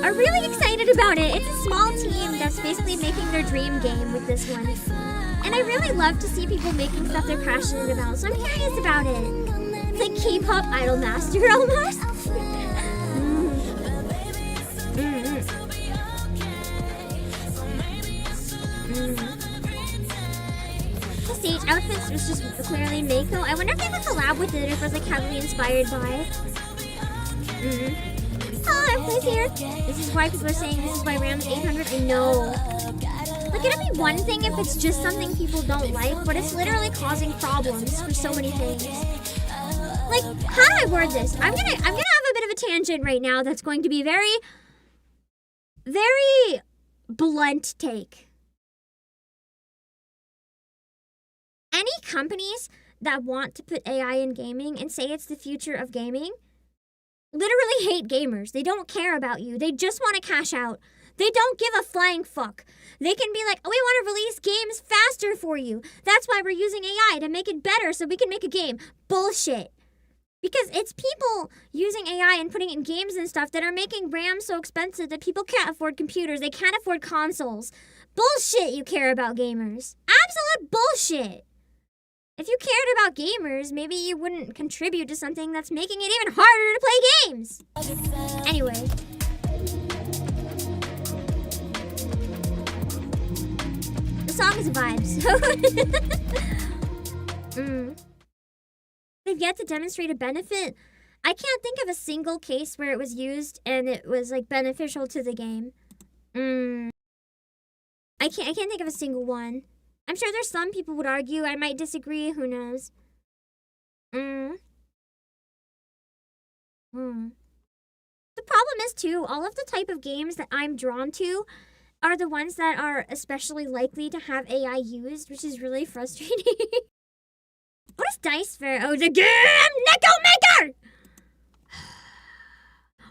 are really excited about it. It's a small team that's basically making their dream game with this one. And I really love to see people making stuff they're passionate about, so I'm curious about it. It's like K-pop idol master almost. The stage outfits was just clearly Mako. I wonder if they have a collab with it or if it was like heavily inspired by. Oh, I'm placed here. This is why people are saying this is why Ram's 800. I know. Like, it'd be one thing if it's just something people don't like, but it's literally causing problems for so many things. Like, how do I word this? I'm gonna have a bit of a tangent right now that's going to be very, very blunt take. Any companies that want to put AI in gaming and say it's the future of gaming literally hate gamers. They don't care about you. They just want to cash out. They don't give a flying fuck. They can be like, oh, we want to release games faster for you. That's why we're using AI to make it better so we can make a game. Bullshit. Because it's people using AI and putting it in games and stuff that are making RAM so expensive that people can't afford computers. They can't afford consoles. Bullshit you care about gamers. Absolute bullshit. If you cared about gamers, maybe you wouldn't contribute to something that's making it even harder to play games. Anyway. The song is a vibe, so... They've yet to demonstrate a benefit. I can't think of a single case where it was used and it was, like, beneficial to the game. I can't think of a single one. I'm sure there's some people would argue. I might disagree. Who knows? The problem is, too, all of the type of games that I'm drawn to are the ones that are especially likely to have AI used, which is really frustrating. What is Dice Fair? Oh, the game Neko Maker!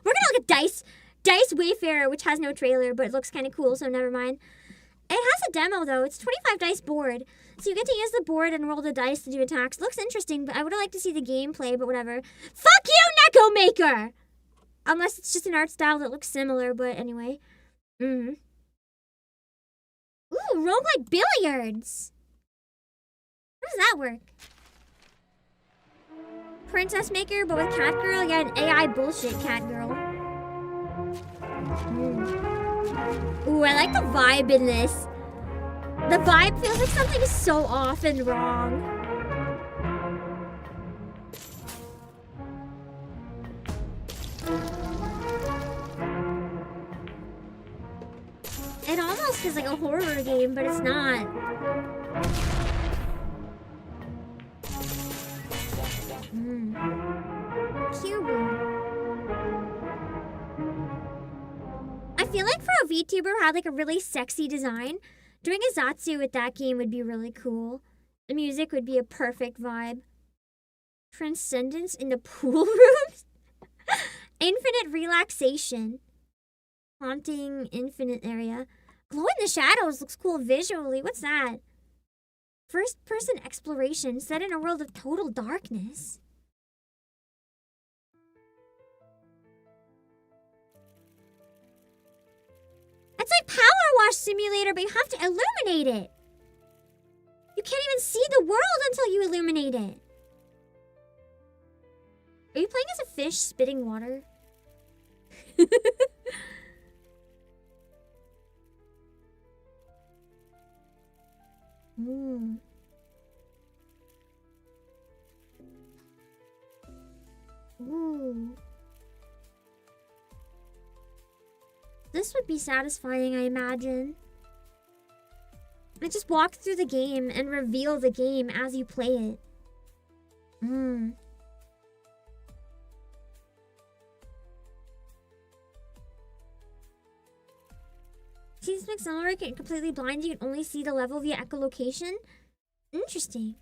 We're gonna look at Dice Wayfarer, which has no trailer, but it looks kind of cool, so never mind. It has a demo, though. It's 25 dice board. So you get to use the board and roll the dice to do attacks. Looks interesting, but I would have liked to see the gameplay, but whatever. Fuck you, Neko Maker! Unless it's just an art style that looks similar, but anyway. Ooh, roguelike billiards! How does that work? Princess Maker, but with Cat Girl? Yeah, an AI bullshit Cat Girl. Ooh, I like the vibe in this. The vibe feels like something is so off and wrong. It almost is like a horror game, but it's not. Cube. I feel like for a VTuber who had like a really sexy design, doing a Zatsu with that game would be really cool. The music would be a perfect vibe. Transcendence in the pool rooms? Infinite relaxation. Haunting infinite area. Glow in the shadows looks cool visually. What's that? First person exploration set in a world of total darkness. It's like Power Wash Simulator, but you have to illuminate it. You can't even see the world until you illuminate it. Are you playing as a fish spitting water? Ooh. Ooh. This would be satisfying, I imagine. I just walk through the game and reveal the game as you play it. Seems to accelerate can completely blind you. You can only see the level via echolocation. Interesting.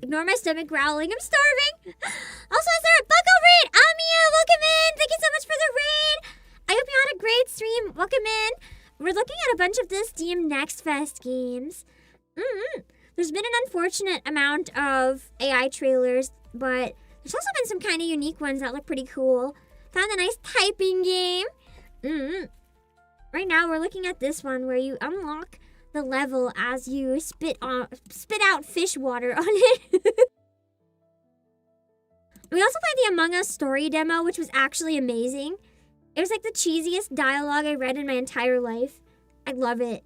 Ignore my stomach growling. I'm starving. Also, is there a buckle raid? Amia, welcome in. Thank you so much for the raid. I hope you had a great stream. Welcome in. We're looking at a bunch of the Steam Next Fest games. There's been an unfortunate amount of AI trailers, but there's also been some kind of unique ones that look pretty cool. Found a nice typing game. Right now, we're looking at this one where you unlock the level as you spit out fish water on it. We also played the Among Us story demo, which was actually amazing. It was like the cheesiest dialogue I read in my entire life. I love it.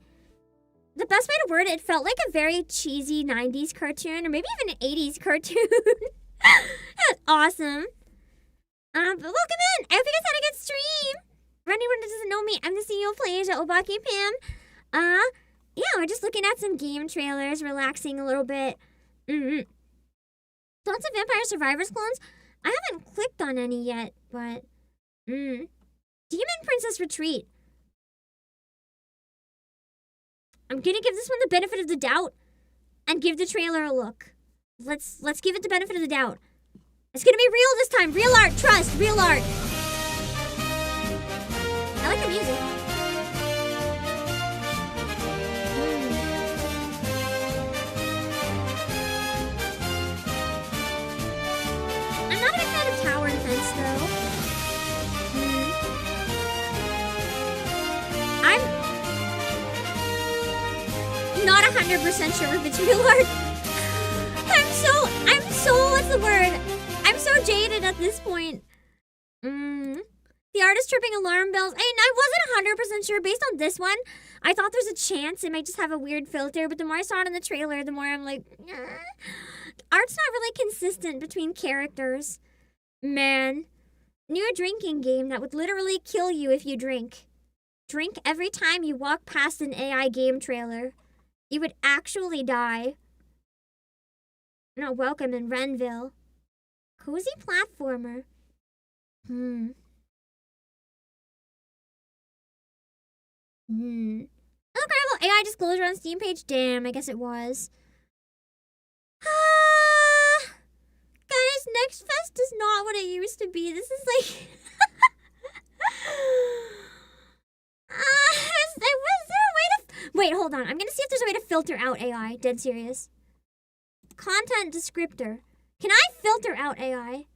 The best way to word it felt like a very cheesy 90s cartoon, or maybe even an 80s cartoon. It was awesome. But welcome in. I hope you guys had a good stream. For anyone that doesn't know me, I'm the CEO of Players at Obake PAM. Yeah, we're just looking at some game trailers, relaxing a little bit. Lots of Vampire Survivors clones. I haven't clicked on any yet, but Demon Princess Retreat. I'm gonna give this one the benefit of the doubt and give the trailer a look. Let's give it the benefit of the doubt. It's gonna be real this time. Real art, trust, real art. I like the music. I'm not a big fan of tower defense though. I'm not 100% sure if it's real art. What's the word? I'm so jaded at this point. The art is tripping alarm bells. I wasn't 100% sure based on this one. I thought there's a chance it might just have a weird filter, but the more I saw it in the trailer, the more I'm like, art's not really consistent between characters. Man. New drinking game that would literally kill you if you drink. Drink every time you walk past an AI game trailer. You would actually die. Not welcome in Renville. Cozy platformer. Incredible AI disclosure on Steam page. Damn, I guess it was. Guys, Next Fest is not what it used to be. This is like... was there a way to... Wait, hold on. I'm gonna see if there's a way to filter out AI. Dead serious. Content descriptor. Can I filter out AI? I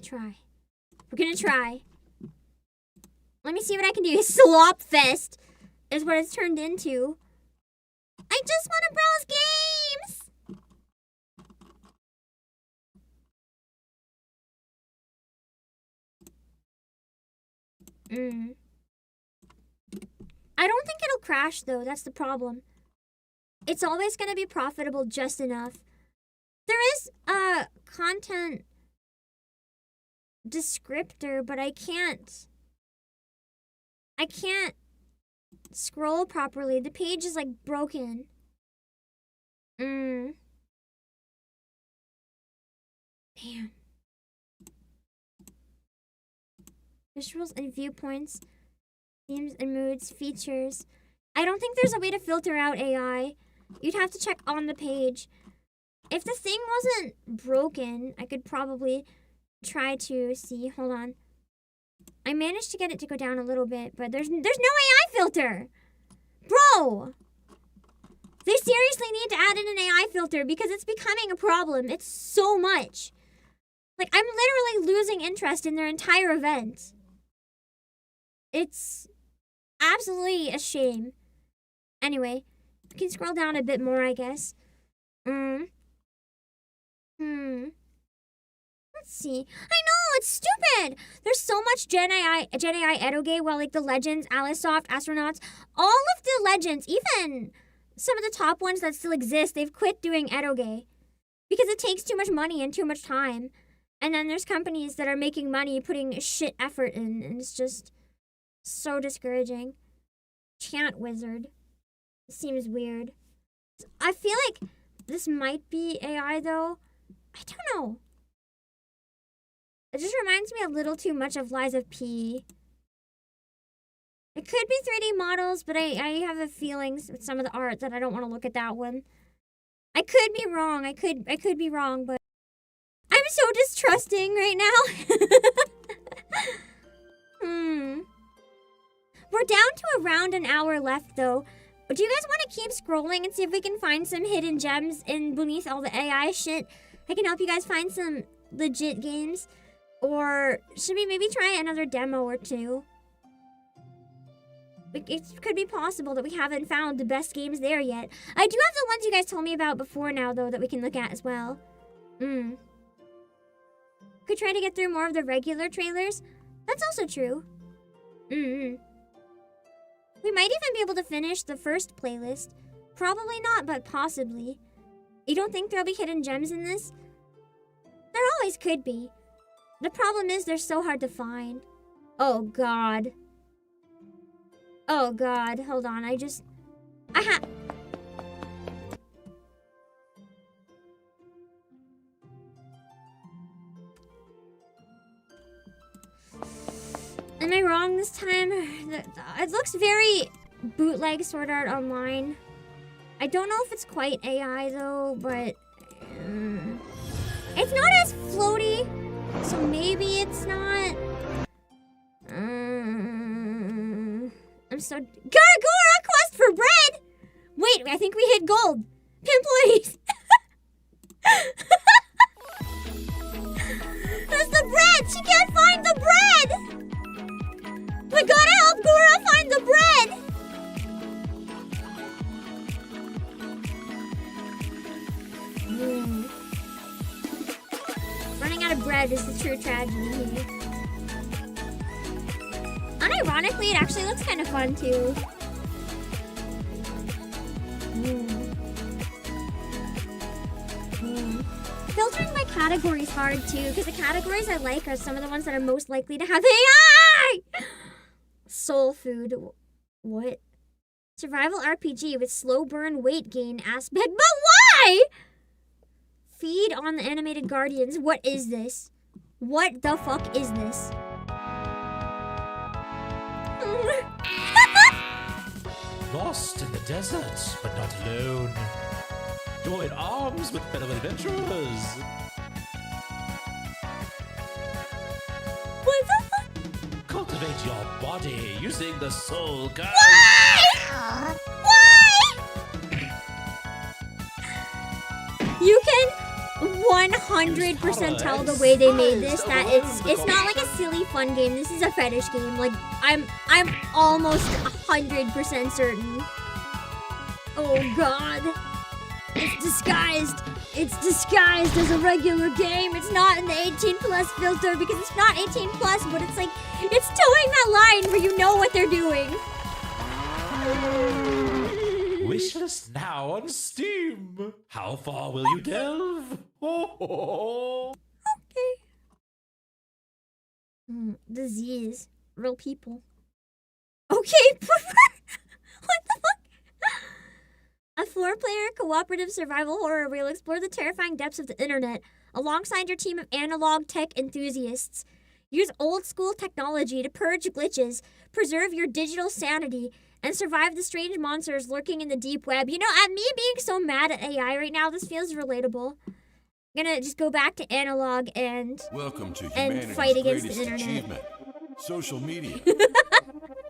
don't know. We're gonna try. Let me see what I can do. Slop Fest is what it's turned into. I just want to browse games. I don't think it'll crash though, that's the problem. It's always going to be profitable just enough. There is a content descriptor, but I can't scroll properly. The page is like broken. Damn. Visuals and viewpoints. Themes and moods, features. I don't think there's a way to filter out AI. You'd have to check on the page. If the thing wasn't broken, I could probably try to see. Hold on. I managed to get it to go down a little bit, but there's no AI filter. Bro! They seriously need to add in an AI filter because it's becoming a problem. It's so much. Like, I'm literally losing interest in their entire event. It's absolutely a shame. Anyway, we can scroll down a bit more, I guess. Let's see. I know, it's stupid. There's so much Gen AI Edoge, while like the Legends, Alisoft, Astronauts, all of the Legends, even some of the top ones that still exist, they've quit doing Edoge because it takes too much money and too much time. And then there's companies that are making money putting shit effort in, and it's just so discouraging. Chant Wizard. Seems weird. I feel like this might be AI though. I don't know. It just reminds me a little too much of Lies of P. It could be 3D models, but I have a feeling with some of the art that I don't want to look at that one. I could be wrong. I could be wrong, but I'm so distrusting right now. We're down to around an hour left, though. Do you guys want to keep scrolling and see if we can find some hidden gems in beneath all the AI shit? I can help you guys find some legit games. Or should we maybe try another demo or two? It could be possible that we haven't found the best games there yet. I do have the ones you guys told me about before now, though, that we can look at as well. Could try to get through more of the regular trailers. That's also true. We might even be able to finish the first playlist. Probably not, but possibly. You don't think there'll be hidden gems in this? There always could be. The problem is they're so hard to find. Oh, God. Oh, God. Hold on. Am I wrong this time? It looks very bootleg Sword Art Online. I don't know if it's quite AI though, but it's not as floaty, so maybe it's not. I'm so Garagora quest for bread. Wait, I think we hit gold. Employees. That's the bread. She can't find the bread. We gotta help Gora find the bread! Running out of bread is the true tragedy here. Unironically, it actually looks kind of fun too. Filtering by category is hard too, because the categories I like are some of the ones that are most likely to have AI! Soul food. What? Survival RPG with slow burn weight gain aspect. But why? Feed on the animated guardians. What is this? What the fuck is this? Lost in the desert, but not alone. Join arms with fellow adventurers. What the fuck? Cultivate your body using the soul guide. Why? Why? You can 100% tell the way they made this that it's not like a silly fun game. This is a fetish game. Like I'm almost 100% certain. Oh God. It's disguised. It's disguised as a regular game. It's not in the 18+ filter because it's not 18+, but it's like, it's towing that line where you know what they're doing. Wishlist now on Steam. How far will you delve? Okay. Disease. Real people. Okay. What the fuck? A 4-player cooperative survival horror where you'll explore the terrifying depths of the internet alongside your team of analog tech enthusiasts. Use old-school technology to purge glitches, preserve your digital sanity, and survive the strange monsters lurking in the deep web. You know, at me being so mad at AI right now, this feels relatable. I'm gonna just go back to analog and Welcome to fight against the greatest internet. achievement, social media.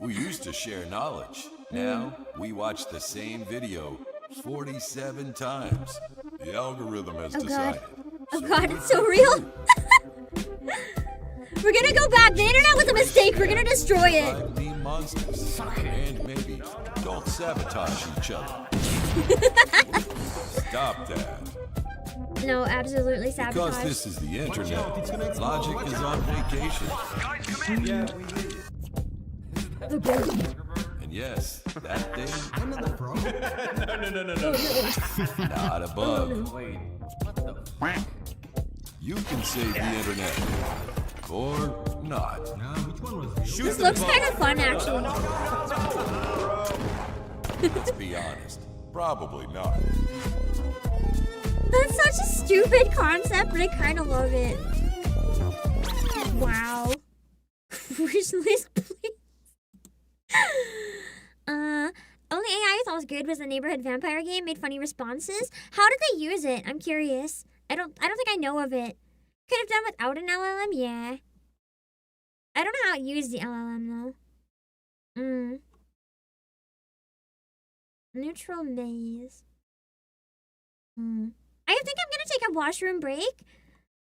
We used to share knowledge. Now we watch the same video 47 times. The algorithm has decided. Oh God, it's so real. We're gonna go back. The internet was a mistake. We're gonna destroy it. 5D monsters. And maybe don't sabotage each other. Stop that. No, absolutely sabotage. Because this is the internet, logic is on vacation. And yes, that thing. No. Not a bug. You can save the internet. Or not. This looks kind of fun, actually. Let's be honest. Probably not. That's such a stupid concept, but I kind of love it. Wow. Wish list, please. Good was a neighborhood vampire game, made funny responses. How did they use it? I'm curious. I don't think I know of it. Could have done without an LLM, yeah. I don't know how it used the LLM though. Neutral maze. I think I'm gonna take a washroom break.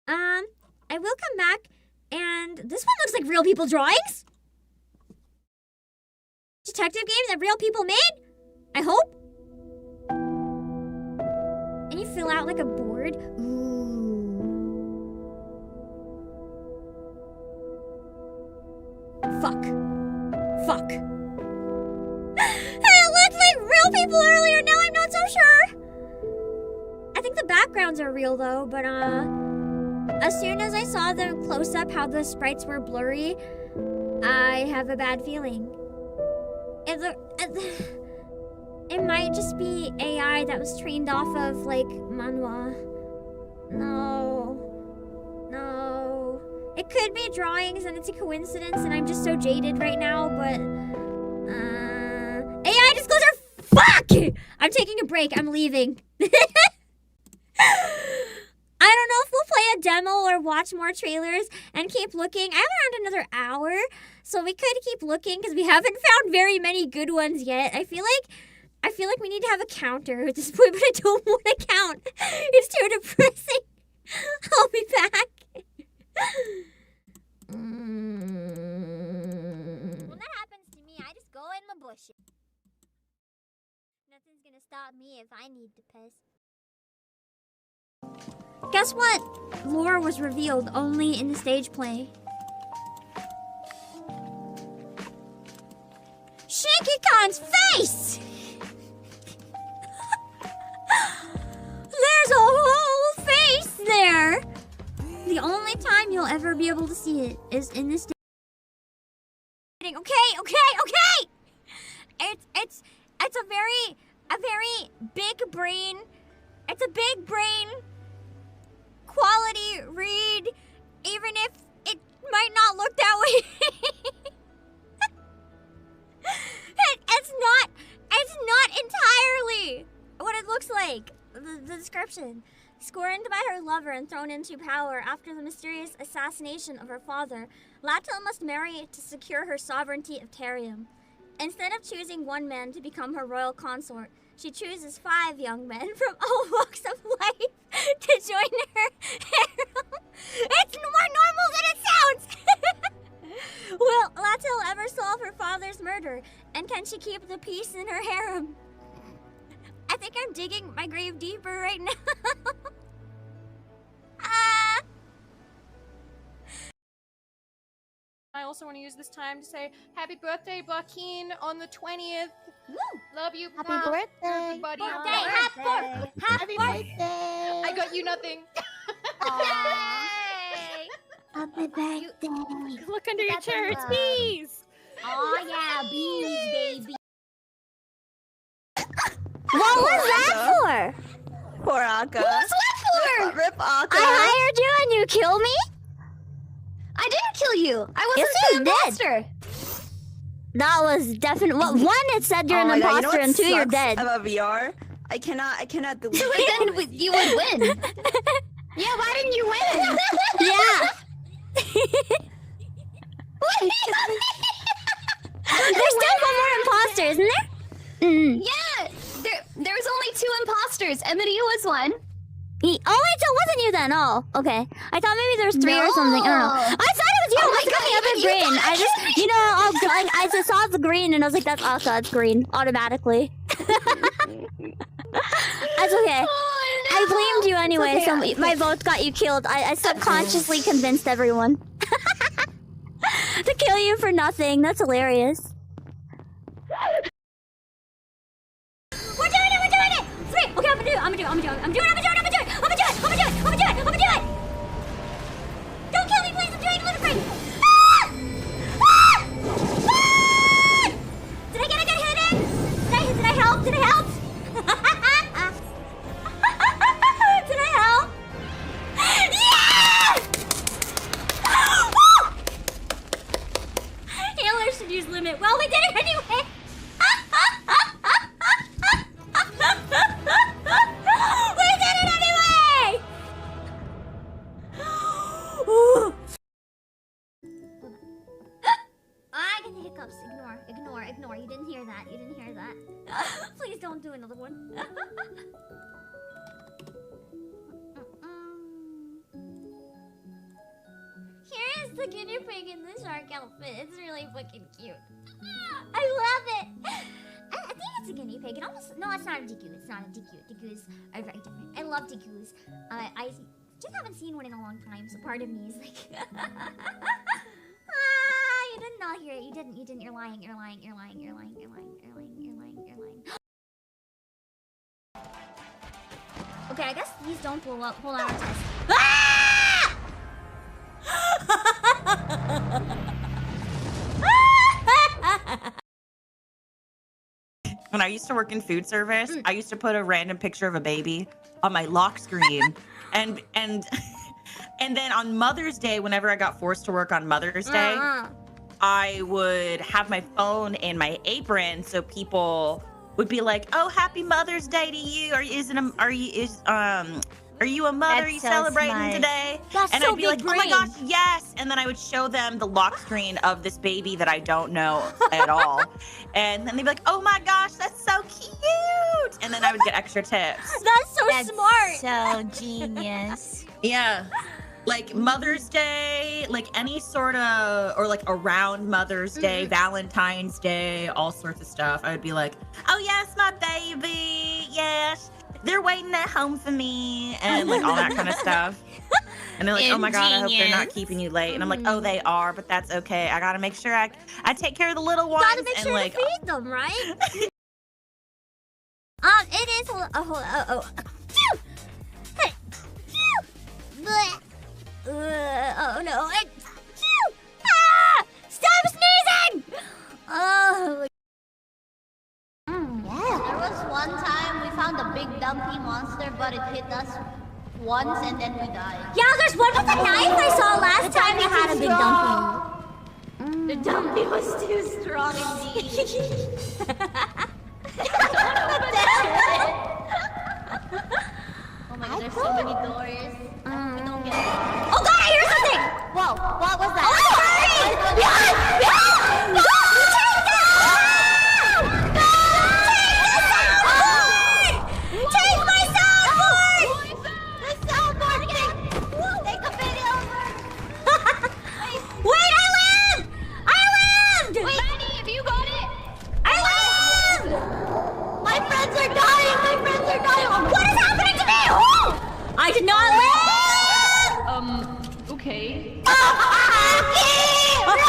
I will come back, and this one looks like real people drawings. Detective game that real people made? I hope. And you fill out like a board. Fuck. It looked like real people earlier, now I'm not so sure. I think the backgrounds are real though, but as soon as I saw them close up how the sprites were blurry, I have a bad feeling. It might just be AI that was trained off of like manhwa. No. It could be drawings and it's a coincidence and I'm just so jaded right now, but AI disclosure. Fuck! I'm taking a break. I'm leaving. I don't know if we'll play a demo or watch more trailers and keep looking. I have around another hour, so we could keep looking because we haven't found very many good ones yet. I feel like we need to have a counter at this point, but I don't want to count. It's too depressing. I'll be back. When that happens to me, I just go in the bushes. Nothing's gonna stop me if I need to piss. Guess what? Lore was revealed only in the stage play. Shinky Khan's face! There's a whole face there! The only time you'll ever be able to see it is in this. Okay. It's a very big brain. It's a big brain quality read, even if it might not look that way. It's not entirely what it looks like. The description. Scorned by her lover and thrown into power after the mysterious assassination of her father, Latil must marry to secure her sovereignty of Terium. Instead of choosing one man to become her royal consort, she chooses 5 young men from all walks of life to join her harem. It's more normal than it sounds! Will Latil ever solve her father's murder? And can she keep the peace in her harem? I think I'm digging my grave deeper right now. I also want to use this time to say happy birthday, Barkeen, on the 20th. Woo! Love you, Happy Mom. birthday. Everybody. Happy birthday. I got you nothing. Happy birthday. Look under your chair. It's bees. Oh yeah, bees, baby. What was that for? Poor Akka. What was that for? Rip Akka. I hired you and you kill me? I didn't kill you. I wasn't Yes, you an did. imposter. That was definitely. Well, 1, it said you're an imposter, and 2, you're dead. I'm a VR. I cannot believe Then you would win. Yeah, why didn't you win? Yeah. There's still 1 more imposter, isn't there? Yeah, there was only 2 imposters, and then you was one. Oh wait, so it wasn't you then? Oh, okay. I thought maybe there was 3 or something. I don't know. I thought it was you. Oh my Look at me, God, I'm in green. I just, I just saw the green and I was like, that's Akka. It's green automatically. That's okay. I blamed you anyway, okay, so okay. my vote got you killed. I subconsciously convinced everyone to kill you for nothing. That's hilarious. We're doing it! 3! Okay, I'm gonna do it! Don't kill me, please! I'm doing it, little friend! Did I get a good hit in? Did I help? Did I help? Yeah! Healers should use limit. Well, we did it anyway! Here is the guinea pig in the shark outfit. It's really fucking cute. I love it. I think it's a guinea pig. It almost no, it's not a tiku. It's not a tiku. Tikus are very different. I love tikus. I just haven't seen one in a long time, so part of me is like, you did not hear it. You didn't. You didn't. You're lying. You're lying. You're lying. You're lying. You're lying. You're lying. You're lying. You're lying. Okay, I guess these don't blow up. Hold on, I'll test. When I used to work in food service, I used to put a random picture of a baby on my lock screen, and then on Mother's Day, whenever I got forced to work on Mother's Day, I would have my phone in my apron, so people would be like, "Oh, Happy Mother's Day to you! Are you a mother? Are you so celebrating smart. today?" That's And so I'd be like, big "Oh my brain. gosh, yes!" And then I would show them the lock screen of this baby that I don't know at all, and then they'd be like, "Oh my gosh, that's so cute!" And then I would get extra tips. That's so smart. So genius. Yeah. Like Mother's Day, like any sort of, or like around Mother's Day, Valentine's Day, all sorts of stuff. I would be like, "Oh yes, my baby, yes, they're waiting at home for me," and like all that kind of stuff. And they're like, "Oh my God, I hope they're not keeping you late." And I'm like, "Oh, they are, but that's okay. I gotta make sure I take care of the little ones." Gotta make and sure like, to feed them, right? It is. Hey. Blech. Oh no! Stop sneezing! Oh. Yeah, there was one time we found a big dumpy monster, but it hit us once and then we died. Yeah, there's one with a knife I saw last time that had a big dumpy. The dumpy was too strong indeed. Oh my God, there's so many doors. We don't get it. Oh God, I hear something! Whoa, what was that? Oh, sorry! Yes! Yes! No! Take my soundboard! The soundboard! Take the video over! Wait, I lived! Wait, Manny, have you got it? I lived! My friends are dying! My friends are dying! What is happening to me? Oh! I did not live! Okay. What happened?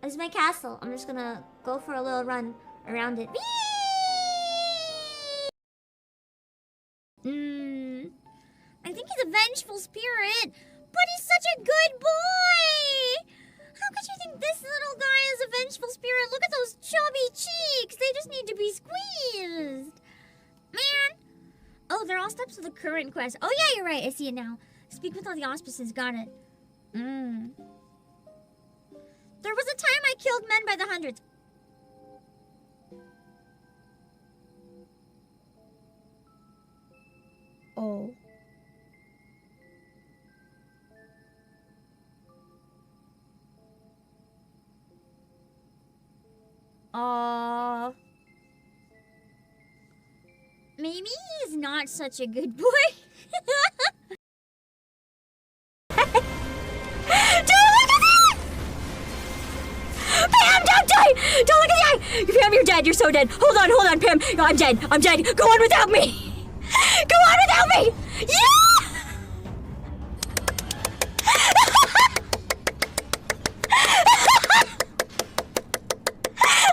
This is my castle. I'm just gonna go for a little run around it. I think he's a vengeful spirit, but he's such a good boy! How could you think this little guy is a vengeful spirit? Look at those chubby cheeks! They just need to be squeezed! Man! Oh, they're all steps of the current quest. Oh yeah, you're right. I see it now. Speak with all the auspices. Got it. There was a time I killed men by the hundreds. Oh. Maybe he's not such a good boy. Dude, look at that! Pam, don't die! Don't look at the eye! Pam, you're dead. You're so dead. Hold on, Pam. No, I'm dead. I'm dead. Go on without me. Go on without me. Yeah!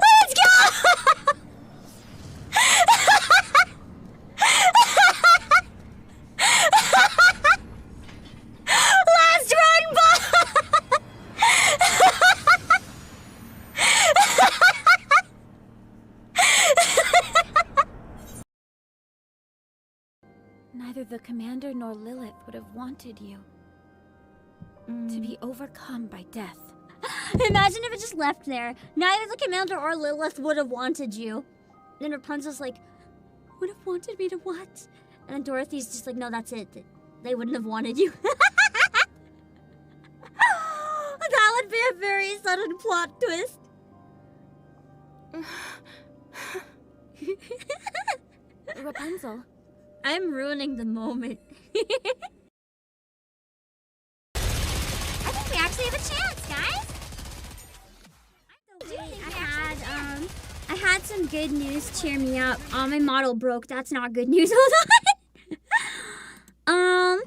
Let's go! Last run, Bob! Neither the commander nor Lilith would have wanted you to be overcome by death. Imagine if it just left there. Neither the commander or Lilith would have wanted you. And then Rapunzel's like, would have wanted me to what? And then Dorothy's just like, no, that's it. They wouldn't have wanted you. That would be a a very sudden plot twist. Rapunzel. I'm ruining the moment. I think we actually have a chance, guys. I had some good news cheer me up. My model broke. That's not good news. Hold on.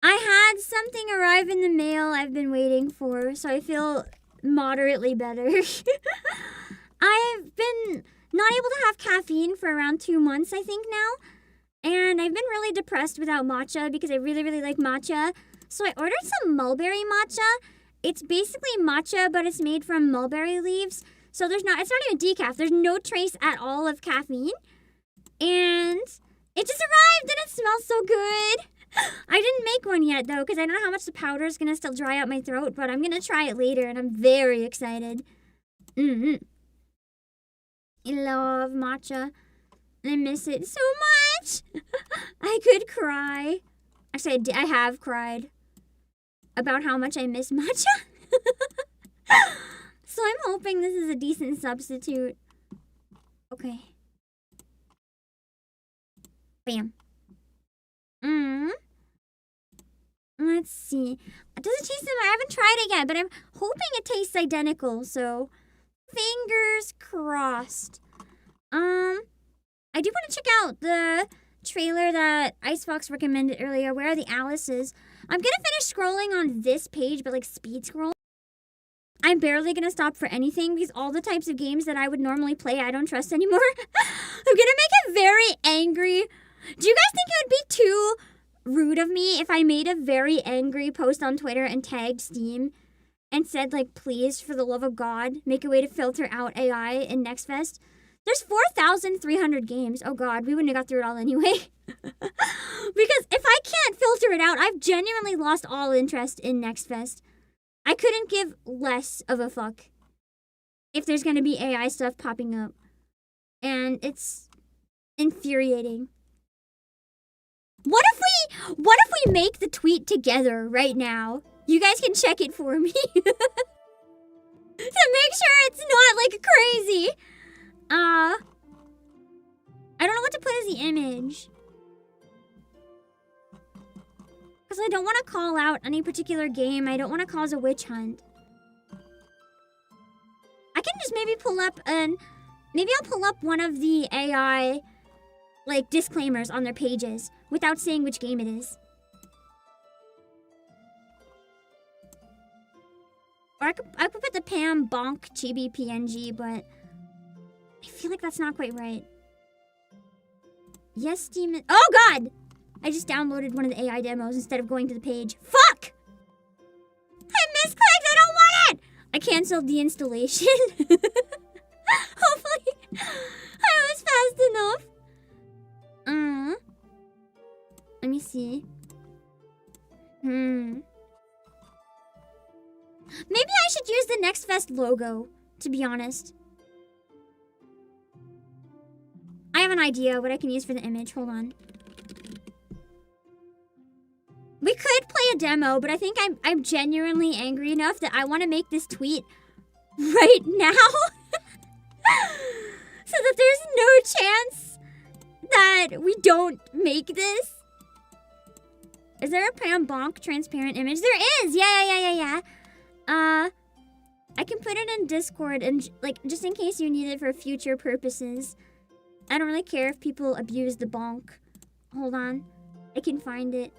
I had something arrive in the mail I've been waiting for, so I feel moderately better. I've been not able to have caffeine for around 2 months, I think now. And I've been really depressed without matcha because I really, really like matcha. So I ordered some mulberry matcha. It's basically matcha, but it's made from mulberry leaves. So it's not even decaf. There's no trace at all of caffeine. And it just arrived and it smells so good. I didn't make one yet though, because I don't know how much the powder is gonna still dry out my throat, but I'm gonna try it later and I'm very excited. I love matcha. I miss it so much. I could cry. Actually, I have cried about how much I miss matcha. So I'm hoping this is a decent substitute. Okay. Bam. Let's see. Does it taste similar? I haven't tried it yet, but I'm hoping it tastes identical, so fingers crossed. I do want to check out the trailer that Icebox recommended earlier. Where are the Alices? I'm gonna finish scrolling on this page, but like speed scroll. I'm barely gonna stop for anything because all the types of games that I would normally play, I don't trust anymore. I'm gonna make it very angry. Do you guys think it would be too rude of me if I made a very angry post on Twitter and tagged Steam and said, like, please, for the love of God, make a way to filter out AI in Next Fest? There's 4,300 games. Oh God, we wouldn't have got through it all anyway. Because if I can't filter it out, I've genuinely lost all interest in Next Fest. I couldn't give less of a fuck if there's gonna be AI stuff popping up. And it's infuriating. What if we make the tweet together right now? You guys can check it for me. To make sure it's not like crazy. I don't know what to put as the image. Because I don't want to call out any particular game. I don't want to cause a witch hunt. I can just maybe pull up maybe I'll pull up one of the AI like disclaimers on their pages without saying which game it is. Or I could put the Pam Bonk Chibi PNG, but I feel like that's not quite right. Yes, Steam. Oh God! I just downloaded one of the AI demos instead of going to the page. Fuck! I misclicked. I don't want it. I canceled the installation. Hopefully, I was fast enough. Let me see. Maybe I should use the Next Fest logo, to be honest. I have an idea what I can use for the image. Hold on. We could play a demo, but I think I'm genuinely angry enough that I want to make this tweet right now. So that there's no chance that we don't make this. Is there a Pam Bonk transparent image? There is! Yeah. I can put it in Discord and like just in case you need it for future purposes. I don't really care if people abuse the bonk. Hold on. I can find it.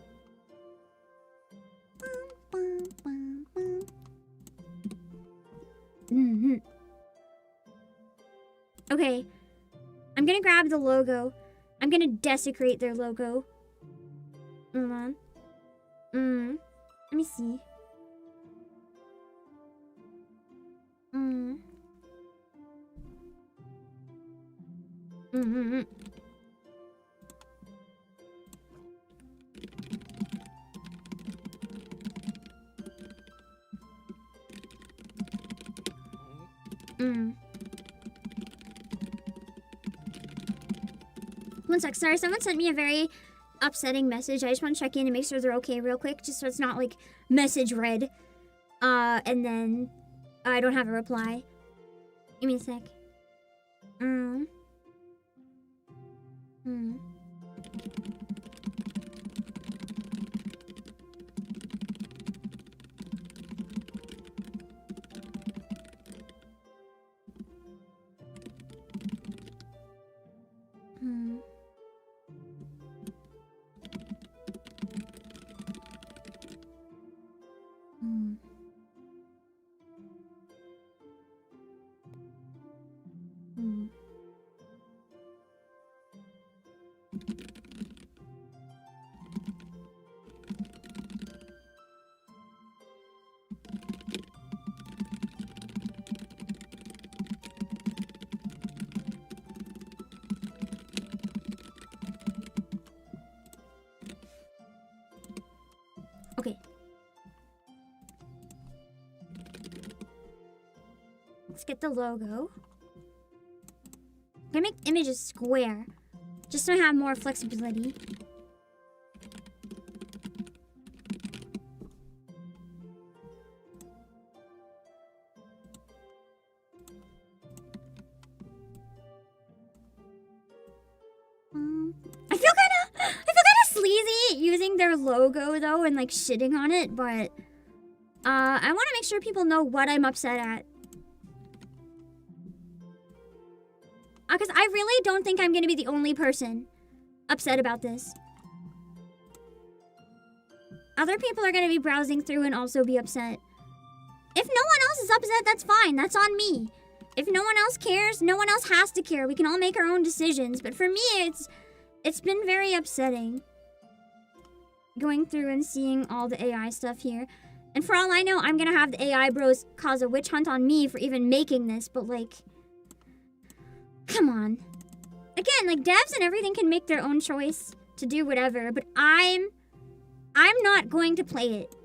Okay. I'm gonna grab the logo. I'm gonna desecrate their logo. Hold on. Let me see. One sec, sorry, someone sent me a very upsetting message. I just want to check in and make sure they're okay real quick, just so it's not like message read. And then I don't have a reply. Give me a sec. Okay. Let's get the logo. I'm gonna make images square, just so I have more flexibility. I feel kind of sleazy using their logo though and like shitting on it, but I want to make sure people know what I'm upset at. Because I really don't think I'm going to be the only person upset about this. Other people are going to be browsing through and also be upset. If no one else is upset, that's fine. That's on me. If no one else cares, no one else has to care. We can all make our own decisions. But for me, it's been very upsetting going through and seeing all the AI stuff here. And for all I know, I'm going to have the AI bros cause a witch hunt on me for even making this. But like, come on. Again, like devs and everything can make their own choice to do whatever. But I'm not going to play it.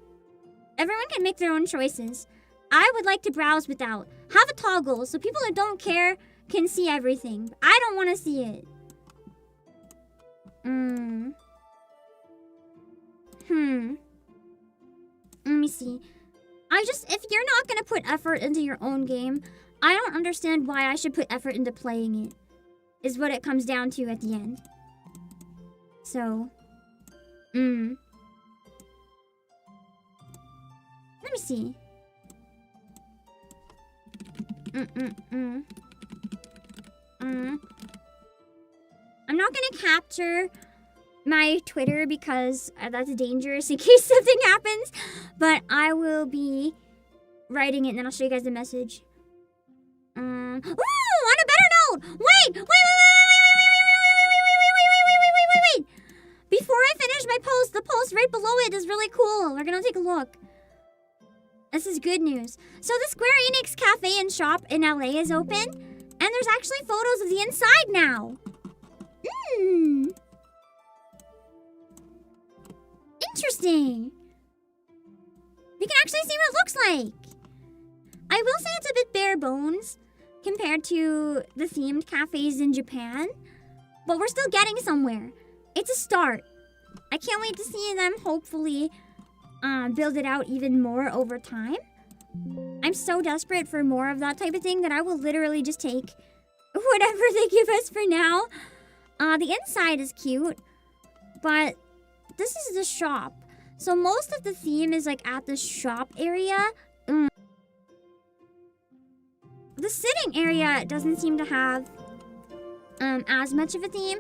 Everyone can make their own choices. I would like to browse without. Have a toggle so people who don't care can see everything. I don't want to see it. Let me see. If you're not going to put effort into your own game, I don't understand why I should put effort into playing it. Is what it comes down to at the end. So, let me see. I'm not gonna capture my Twitter because that's dangerous in case something happens. But I will be writing it and then I'll show you guys the message. Ooh, on a better note! Wait! Before I finish my post, the post right below it is really cool. We're gonna take a look. This is good news. So the Square Enix cafe and shop in LA is open, and there's actually photos of the inside now. Interesting. We can actually see what it looks like. I will say it's a bit bare bones compared to the themed cafes in Japan, but we're still getting somewhere. It's a start. I can't wait to see them hopefully build it out even more over time. I'm so desperate for more of that type of thing that I will literally just take whatever they give us for now. The inside is cute, but this is the shop. So most of the theme is like at the shop area. The sitting area doesn't seem to have as much of a theme.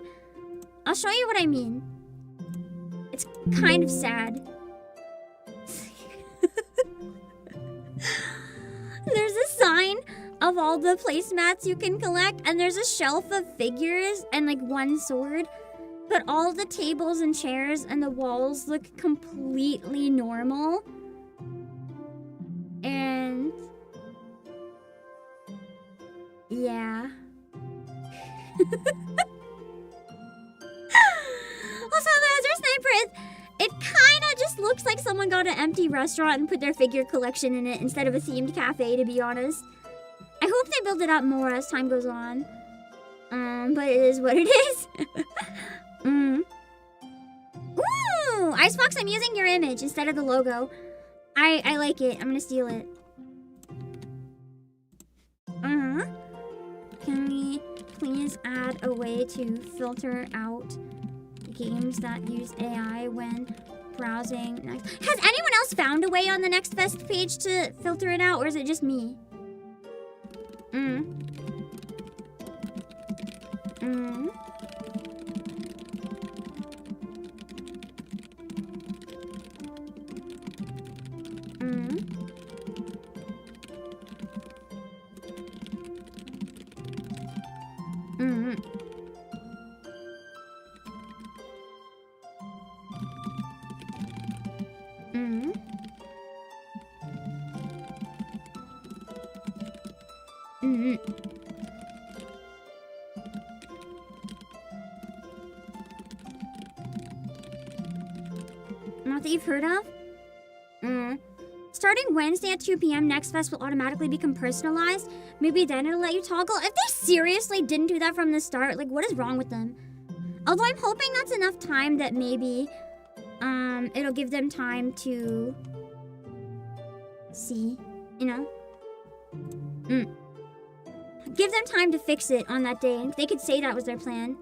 I'll show you what I mean. It's kind of sad. There's a sign of all the placemats you can collect, and there's a shelf of figures and like one sword. But all the tables and chairs and the walls look completely normal. And yeah. Also, the Azure Sniper, it kind of just looks like someone got an empty restaurant and put their figure collection in it instead of a themed cafe, to be honest. I hope they build it up more as time goes on. But it is what it is. Ooh! Icebox, I'm using your image instead of the logo. I like it. I'm gonna steal it. Can we please add a way to filter out games that use AI when browsing? Has anyone else found a way on the Next Fest page to filter it out, or is it just me? Not that you've heard of? Starting Wednesday at 2 p.m, Next Fest will automatically become personalized. Maybe then it'll let you toggle. If they seriously didn't do that from the start, like, what is wrong with them? Although I'm hoping that's enough time that maybe it'll give them time to see, you know? Give them time to fix it on that day. They could say that was their plan.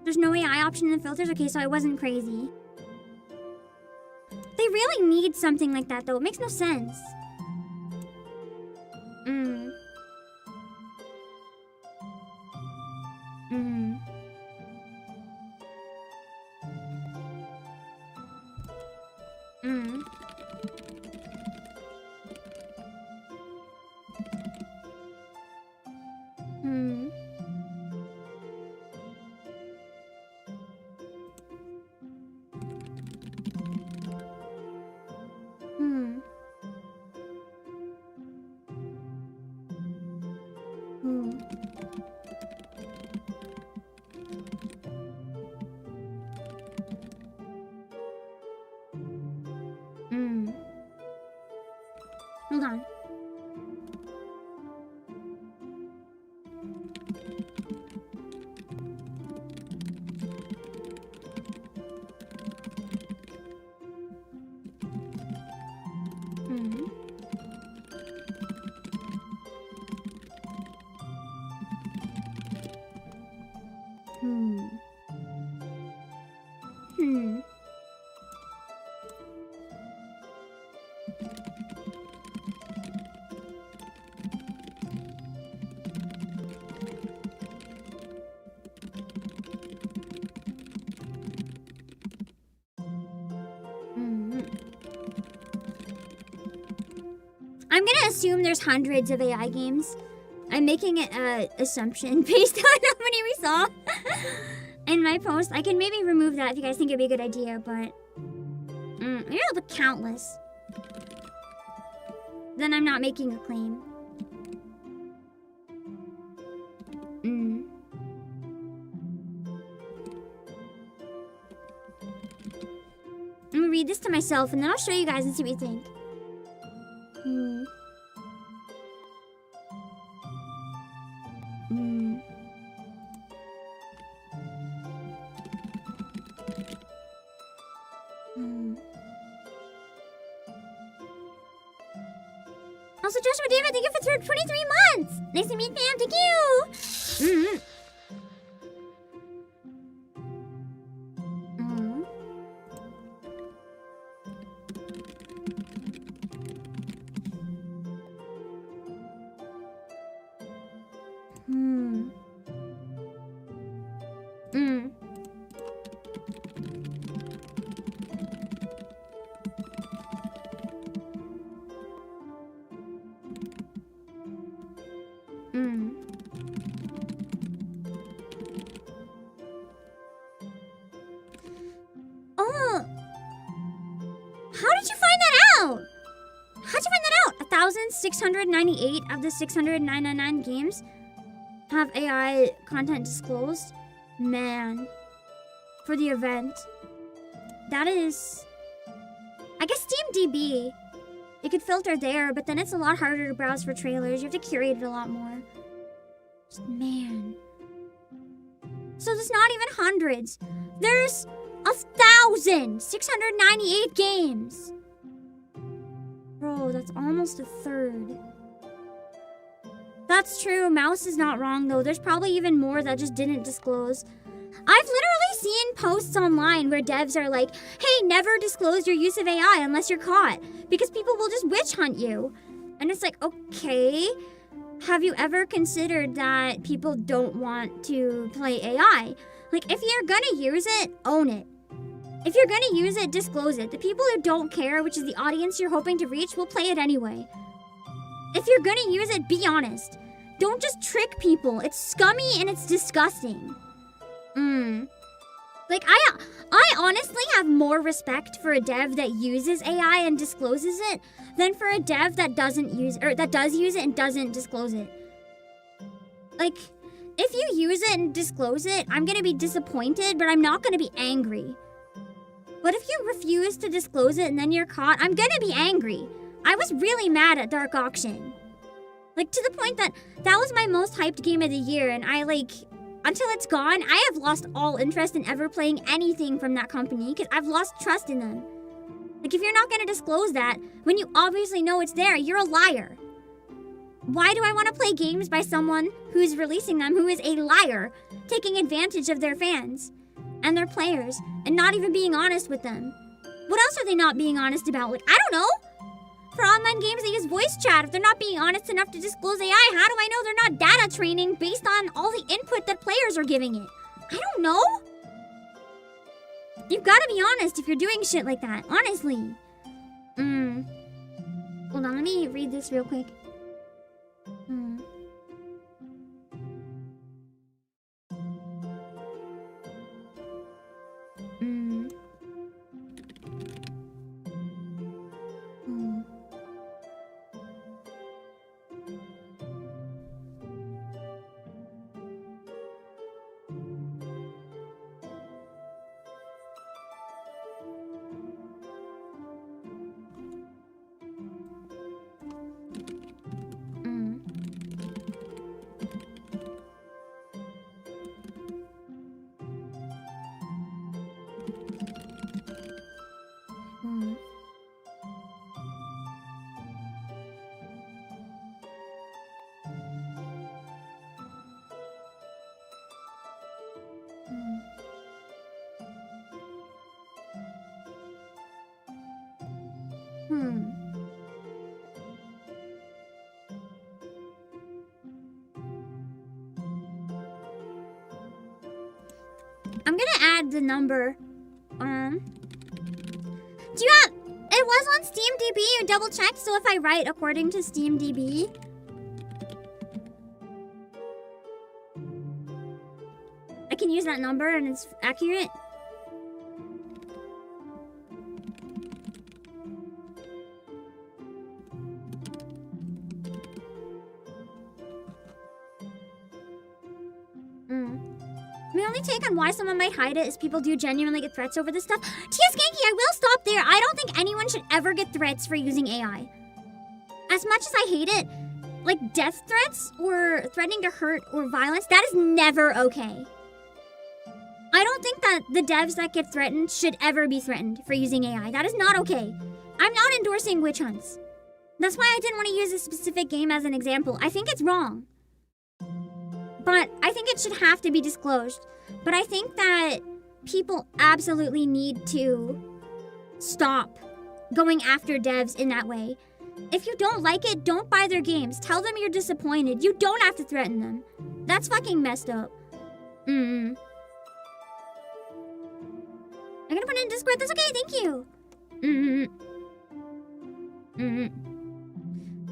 There's no AI option in the filters? Okay, so I wasn't crazy. They really need something like that, though. It makes no sense. Hold on. I'm gonna assume there's hundreds of AI games. I'm making an assumption based on how many we saw in my post. I can maybe remove that if you guys think it'd be a good idea, but maybe I'll put countless. Then I'm not making a claim. I'm gonna read this to myself and then I'll show you guys and see what you think. Also, Joshua David, thank you for 23 months! Nice to meet fam, thank you! 2,698 of the 699 games have AI content disclosed. Man. For the event. That is... I guess SteamDB. You could filter there, but then it's a lot harder to browse for trailers. You have to curate it a lot more. Just, man. So there's not even hundreds. There's 1,698 games. Bro, that's almost a third. That's true. Mouse is not wrong, though. There's probably even more that just didn't disclose. I've literally seen posts online where devs are like, hey, never disclose your use of AI unless you're caught, because people will just witch hunt you. And it's like, okay, have you ever considered that people don't want to play AI? Like, if you're gonna use it, own it. If you're gonna use it, disclose it. The people who don't care, which is the audience you're hoping to reach, will play it anyway. If you're gonna use it, be honest. Don't just trick people. It's scummy and it's disgusting. Like, I honestly have more respect for a dev that uses AI and discloses it than for a dev that doesn't use, or that does use it and doesn't disclose it. Like, if you use it and disclose it, I'm gonna be disappointed, but I'm not gonna be angry. But if you refuse to disclose it and then you're caught, I'm gonna be angry. I was really mad at Dark Auction. Like, to the point that that was my most hyped game of the year, and I, like, until it's gone, I have lost all interest in ever playing anything from that company because I've lost trust in them. Like, if you're not gonna disclose that, when you obviously know it's there, you're a liar. Why do I want to play games by someone who's releasing them who is a liar, taking advantage of their fans and their players and not even being honest with them? What else are they not being honest about? Like, I don't know. For online games, they use voice chat. If they're not being honest enough to disclose AI, how do I know they're not data training based on all the input that players are giving it? I don't know. You've got to be honest if you're doing shit like that, honestly. Hold on, let me read this real quick. I'm gonna add the number. Do you have... It was on SteamDB, you double checked, so if I write according to SteamDB... I can use that number and it's accurate? My only take on why someone might hide it is people do genuinely get threats over this stuff. Tia Skanky, I will stop there. I don't think anyone should ever get threats for using AI. As much as I hate it, like death threats or threatening to hurt or violence, that is never okay. I don't think that the devs that get threatened should ever be threatened for using AI. That is not okay. I'm not endorsing witch hunts. That's why I didn't want to use a specific game as an example. I think it's wrong. But I think it should have to be disclosed. But I think that people absolutely need to stop going after devs in that way. If you don't like it, don't buy their games. Tell them you're disappointed. You don't have to threaten them. That's fucking messed up. I'm gonna put it in Discord. That's okay, thank you.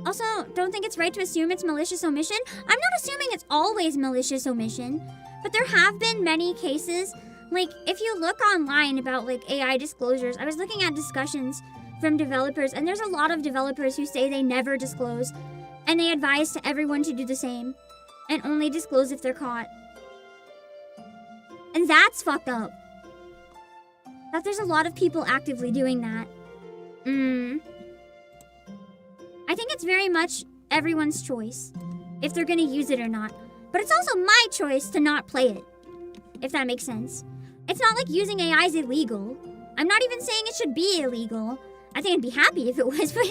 Also, don't think it's right to assume it's malicious omission. I'm not assuming it's always malicious omission, but there have been many cases. Like, if you look online about, like, AI disclosures, I was looking at discussions from developers, and there's a lot of developers who say they never disclose, and they advise to everyone to do the same, and only disclose if they're caught. And that's fucked up. That there's a lot of people actively doing that. I think it's very much everyone's choice, if they're gonna use it or not. But it's also my choice to not play it, if that makes sense. It's not like using AI is illegal. I'm not even saying it should be illegal. I think I'd be happy if it was, but...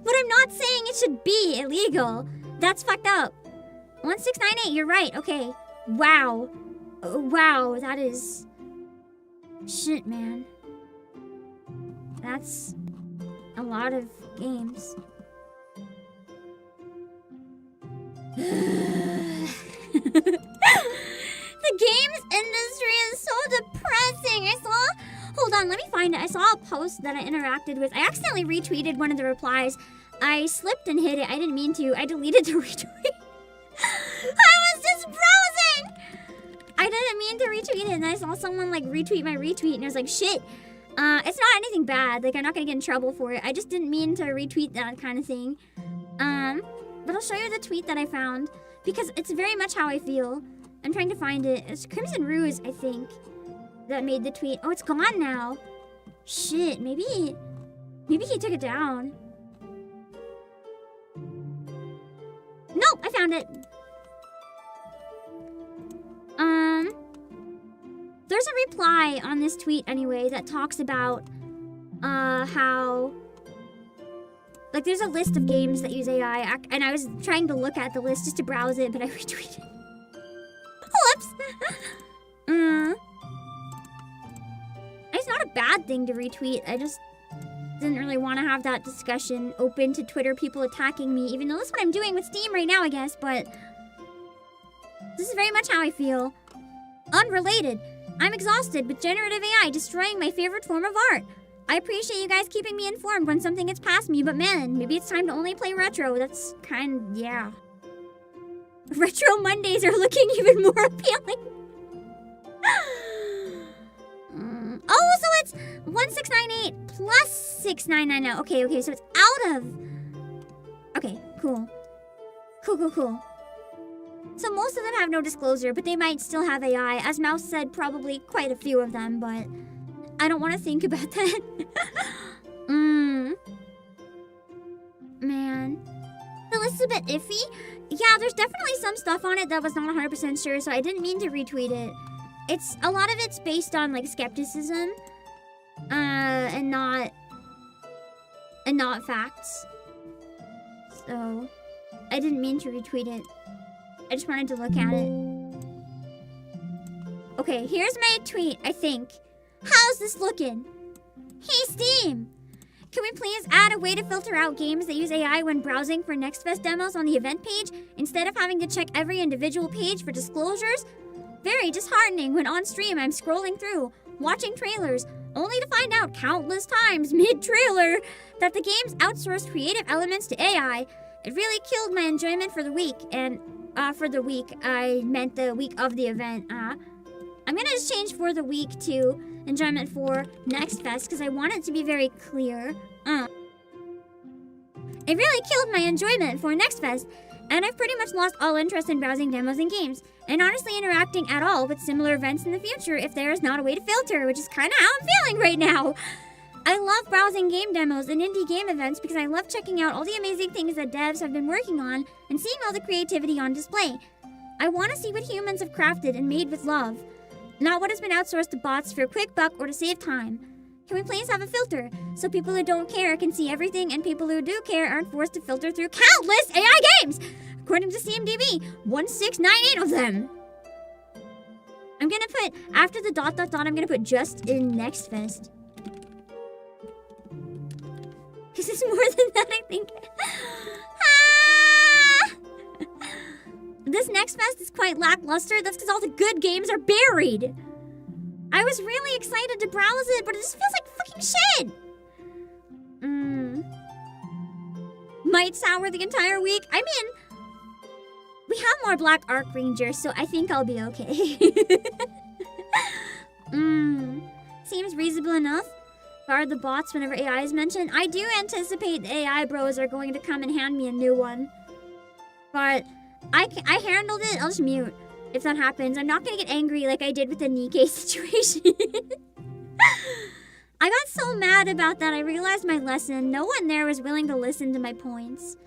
but I'm not saying it should be illegal. That's fucked up. 1698, you're right, okay. Wow. Wow, that is... Shit, man. That's a lot of games. The games industry is so depressing. Hold on, let me find it. I saw a post that I interacted with. I accidentally retweeted one of the replies. I slipped and hit it. I didn't mean to. I deleted the retweet. I was just browsing. I didn't mean to retweet it, and I saw someone like retweet my retweet, and I was like, shit. It's not anything bad. Like, I'm not gonna get in trouble for it. I just didn't mean to retweet that kind of thing. But I'll show you the tweet that I found, because it's very much how I feel. I'm trying to find it. It's Crimson Ruse, I think, that made the tweet. Oh, it's gone now. Shit, maybe he took it down. Nope, I found it. There's a reply on this tweet anyway that talks about how like there's a list of games that use AI, and I was trying to look at the list just to browse it, but I retweeted. Whoops. It's not a bad thing to retweet. I just didn't really want to have that discussion open to Twitter people attacking me, even though that's what I'm doing with Steam right now, I guess, but this is very much how I feel. Unrelated. I'm exhausted with generative AI destroying my favorite form of art. I appreciate you guys keeping me informed when something gets past me, but man, maybe it's time to only play retro. That's yeah. Retro Mondays are looking even more appealing. Oh, so it's 1698 plus 6990. Okay, so it's out of... Okay, cool. Cool. So most of them have no disclosure, but they might still have AI. As Mouse said, probably quite a few of them, but I don't want to think about that. Man. The list is a bit iffy. Yeah, there's definitely some stuff on it that was not 100% sure, so I didn't mean to retweet it. A lot of it's based on, like, skepticism, and not facts. So, I didn't mean to retweet it. I just wanted to look at it. Okay, here's my tweet, I think. How's this looking? Hey, Steam! Can we please add a way to filter out games that use AI when browsing for Next Fest demos on the event page, instead of having to check every individual page for disclosures? Very disheartening when on stream I'm scrolling through, watching trailers, only to find out countless times mid-trailer that the game's outsourced creative elements to AI. It really killed my enjoyment for the week, and for the week, I meant the week of the event. I'm gonna just change for the week to enjoyment for Next Fest, because I want it to be very clear. It really killed my enjoyment for Next Fest, and I've pretty much lost all interest in browsing demos and games, and honestly interacting at all with similar events in the future if there is not a way to filter, which is kind of how I'm feeling right now. I love browsing game demos and indie game events because I love checking out all the amazing things that devs have been working on and seeing all the creativity on display. I want to see what humans have crafted and made with love, not what has been outsourced to bots for a quick buck or to save time. Can we please have a filter so people who don't care can see everything and people who do care aren't forced to filter through countless AI games? According to CMDB, 1698 of them. I'm gonna put, after the ... I'm gonna put just in Next Fest. Because it's more than that, I think. This Next Fest is quite lackluster. That's because all the good games are buried. I was really excited to browse it, but it just feels like fucking shit. Might sour the entire week. I mean, we have more Black Arc Rangers, so I think I'll be okay. Seems reasonable enough. guard the bots whenever AI is mentioned. I do anticipate the AI bros are going to come and hand me a new one. But I handled it. I'll just mute if that happens. I'm not going to get angry like I did with the Nikkei situation. I got so mad about that. I realized my lesson. No one there was willing to listen to my points.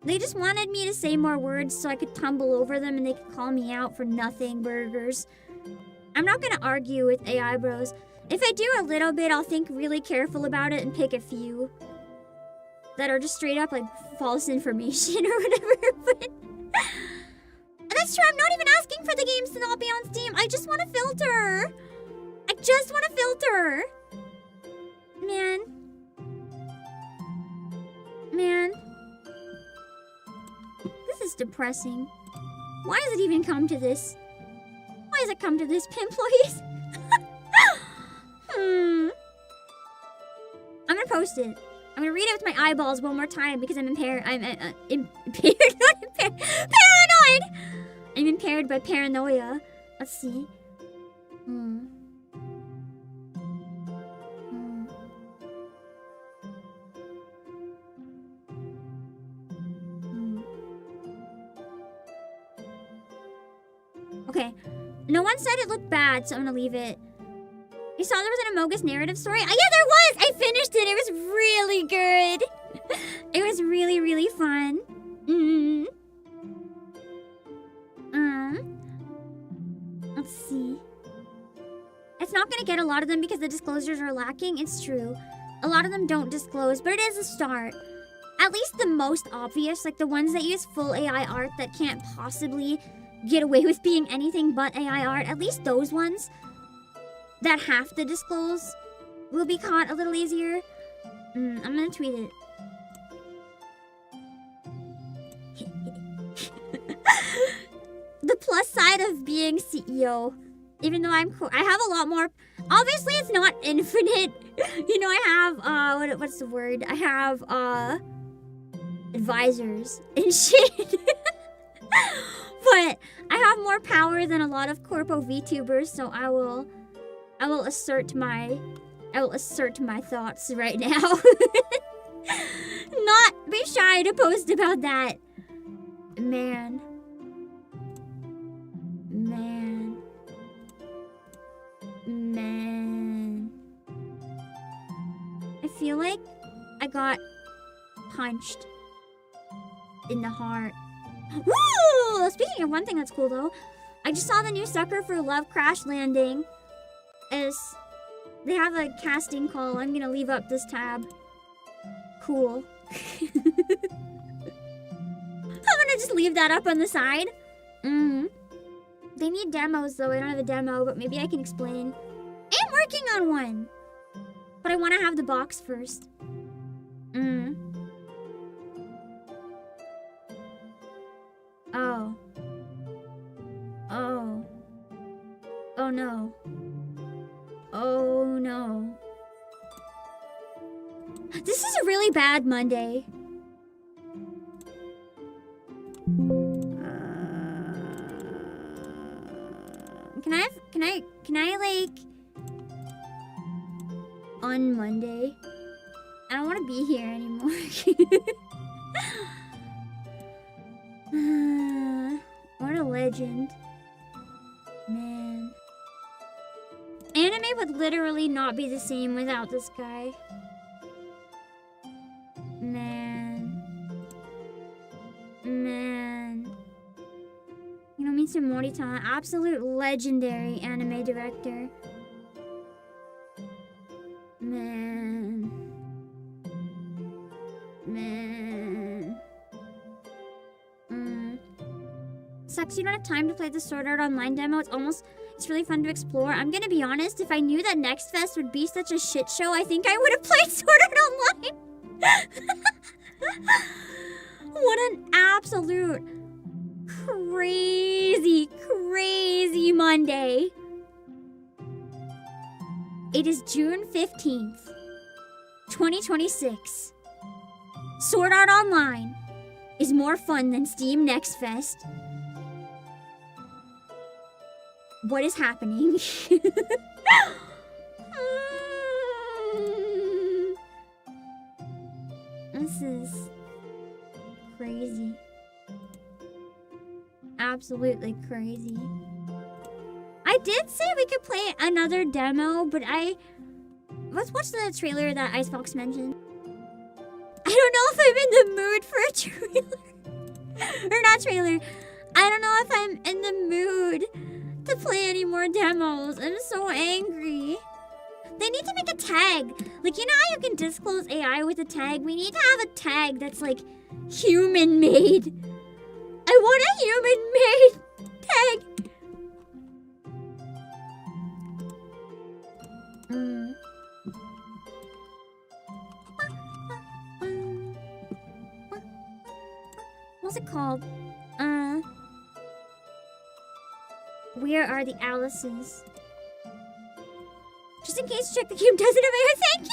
They just wanted me to say more words so I could tumble over them and they could call me out for nothing burgers. I'm not going to argue with AI bros. If I do a little bit, I'll think really careful about it and pick a few that are just straight up like false information or whatever. But that's true. I'm not even asking for the games to not be on Steam. I just want to filter. I just want to filter. Man. This is depressing. Why does it even come to this? Why does it come to this, pimp employees? I'm gonna post it. I'm gonna read it with my eyeballs one more time because I'm impaired. I'm impaired, not impaired. Paranoid! I'm impaired by paranoia. Let's see. Okay. No one said it looked bad, so I'm gonna leave it. You saw there was an Amogus narrative story? Yeah, there was! I finished it! It was really good! It was really, really fun. Let's see. It's not gonna get a lot of them because the disclosures are lacking. It's true. A lot of them don't disclose, but it is a start. At least the most obvious, like the ones that use full AI art that can't possibly get away with being anything but AI art, at least those ones that have to disclose will be caught a little easier. I'm gonna tweet it. The plus side of being CEO, even though I'm cool, I have a lot more. Obviously, it's not infinite. You know, I have what's the word? I have advisors and shit. But I have more power than a lot of corpo VTubers, so I will assert my thoughts right now. Not be shy to post about that. Man. I feel like I got punched in the heart. Woo! Speaking of one thing that's cool though, I just saw the new sucker for Love Crash Landing. They have a casting call. I'm gonna leave up this tab. Cool. I'm gonna just leave that up on the side. They need demos though. I don't have a demo, but maybe I can explain. I'm working on one. But I want to have the box first. Oh. Oh no. Oh no. This is a really bad Monday. Can I like on Monday? I don't want to be here anymore. What a legend. Man. Anime would literally not be the same without this guy. Man. You know, Mitsu Morita, absolute legendary anime director. Man. Sucks you don't have time to play the Sword Art Online demo. It's really fun to explore. I'm gonna be honest, if I knew that Next Fest would be such a shit show, I think I would have played Sword Art Online. What an absolute crazy Monday. It is June 15th, 2026. Sword Art Online is more fun than Steam Next Fest. What is happening? This is crazy. Absolutely crazy. I did say we could play another demo, but let's watch the trailer that Icebox mentioned. I don't know if I'm in the mood for a trailer. Or not trailer. I don't know if I'm in the mood to play any more demos. I'm so angry. They need to make a tag. Like, you know how you can disclose AI with a tag? We need to have a tag that's like human-made. I want a human-made tag. What's it called? Where are the Alices? Just in case, check the game doesn't have AI. Thank you!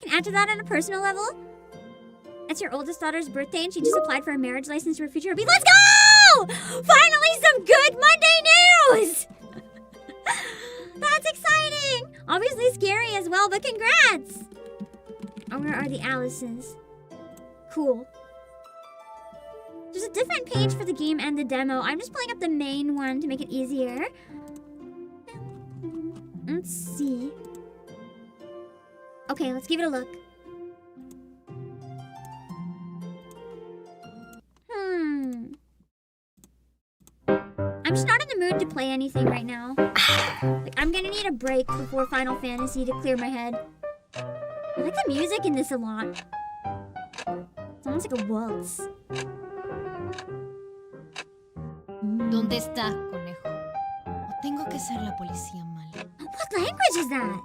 Can add to that on a personal level? It's your oldest daughter's birthday and she just applied for a marriage license for a future hubby. Let's go! Finally some good Monday news! That's exciting! Obviously scary as well, but congrats! Oh, where are the Alices? Cool. There's a different page for the game and the demo. I'm just pulling up the main one to make it easier. Let's see. Okay, let's give it a look. I'm just not in the mood to play anything right now. Like, I'm gonna need a break before Final Fantasy to clear my head. I like the music in this a lot. It's almost like a waltz. ¿Dónde estás, conejo? ¿O tengo que ser la policía mala? What language is that?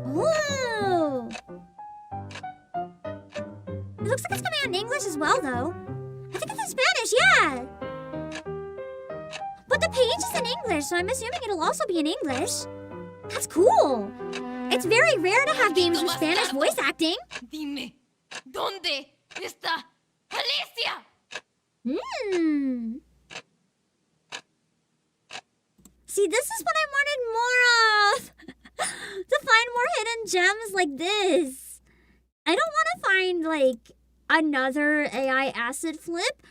Ooh! It looks like it's coming out in English as well, though. I think it's in Spanish, yeah! But the page is in English, so I'm assuming it'll also be in English. That's cool! It's very rare to have games with Spanish voice acting. Dime, ¿dónde está Alicia? See, this is what I wanted more of! To find more hidden gems like this. I don't want to find, like, another AI acid flip.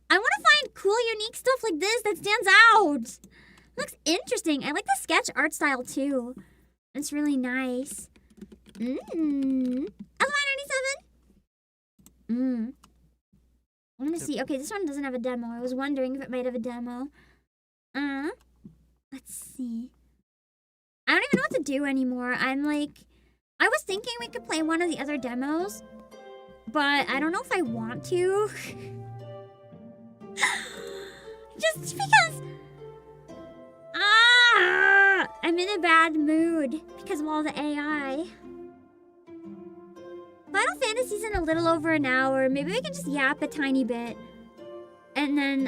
I want to find cool, unique stuff like this that stands out. Looks interesting. I like the sketch art style, too. It's really nice. LY97? I want to see. Okay, this one doesn't have a demo. I was wondering if it might have a demo. Let's see. I don't even know what to do anymore. I'm like... I was thinking we could play one of the other demos, but I don't know if I want to. Just because... I'm in a bad mood because of all the AI. Final Fantasy's in a little over an hour. Maybe we can just yap a tiny bit. And then,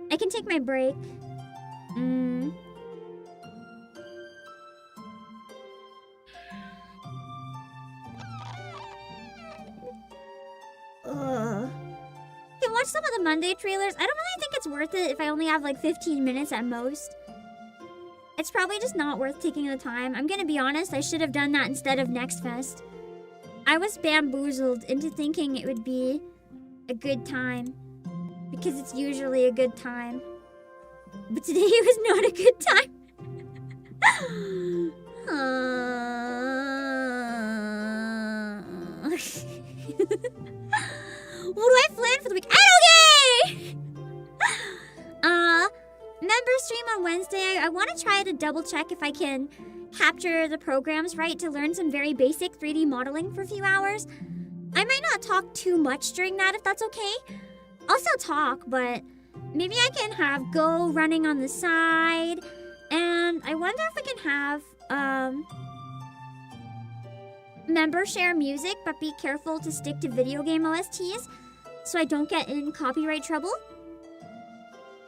I can take my break. Can watch some of the Monday trailers. I don't really think it's worth it if I only have like 15 minutes at most. It's probably just not worth taking the time. I'm gonna be honest, I should have done that instead of Next Fest. I was bamboozled into thinking it would be a good time. Because it's usually a good time. But today it was not a good time. What do I plan for the week? Okay! Member stream on Wednesday. I want to try to double check if I can capture the programs right to learn some very basic 3D modeling for a few hours. I might not talk too much during that if that's okay. I'll still talk, but maybe I can have Go running on the side. And I wonder if I can have member share music, but be careful to stick to video game OSTs so I don't get in copyright trouble.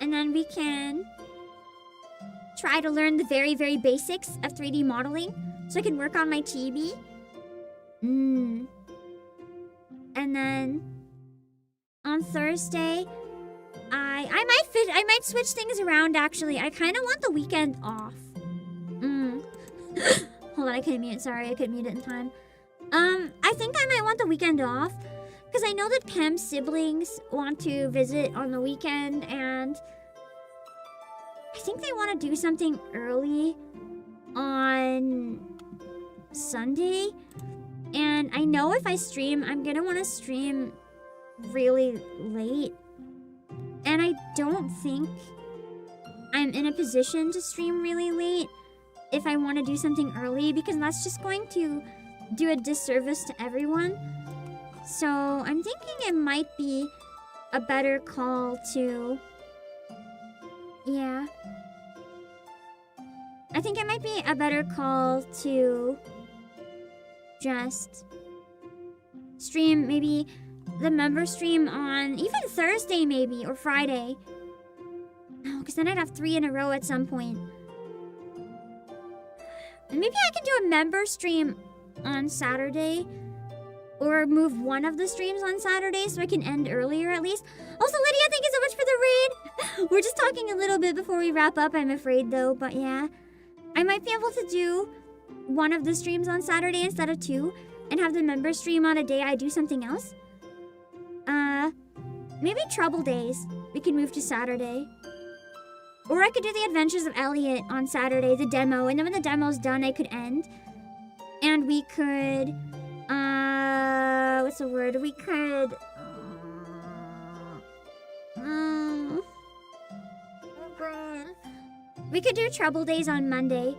And then we can try to learn the very, very basics of 3D modeling so I can work on my chibi. And then on Thursday. I might switch things around actually. I kind of want the weekend off. Hold on, I couldn't mute. Sorry, I couldn't mute it in time. I think I might want the weekend off because I know that Pam's siblings want to visit on the weekend, and I think they want to do something early on Sunday. And I know if I stream, I'm gonna want to stream really late. And I don't think I'm in a position to stream really late if I want to do something early, because that's just going to do a disservice to everyone. So I'm thinking it might be a better call to... Yeah. I think it might be a better call to just stream maybe the member stream on even Thursday maybe, or Friday. No, because then I'd have 3 in a row at some point. And maybe I can do a member stream on Saturday, or move one of the streams on Saturday so I can end earlier at least. Also, Lydia, thank you so much for the raid. We're just talking a little bit before we wrap up, I'm afraid though, but yeah. I might be able to do one of the streams on Saturday instead of 2, and have the member stream on a day I do something else. Maybe Trouble Days we can move to Saturday. Or I could do the Adventures of Elliot on Saturday, the demo, and then when the demo's done I could end. And we could, what's the word? We could, we could do Trouble Days on Monday.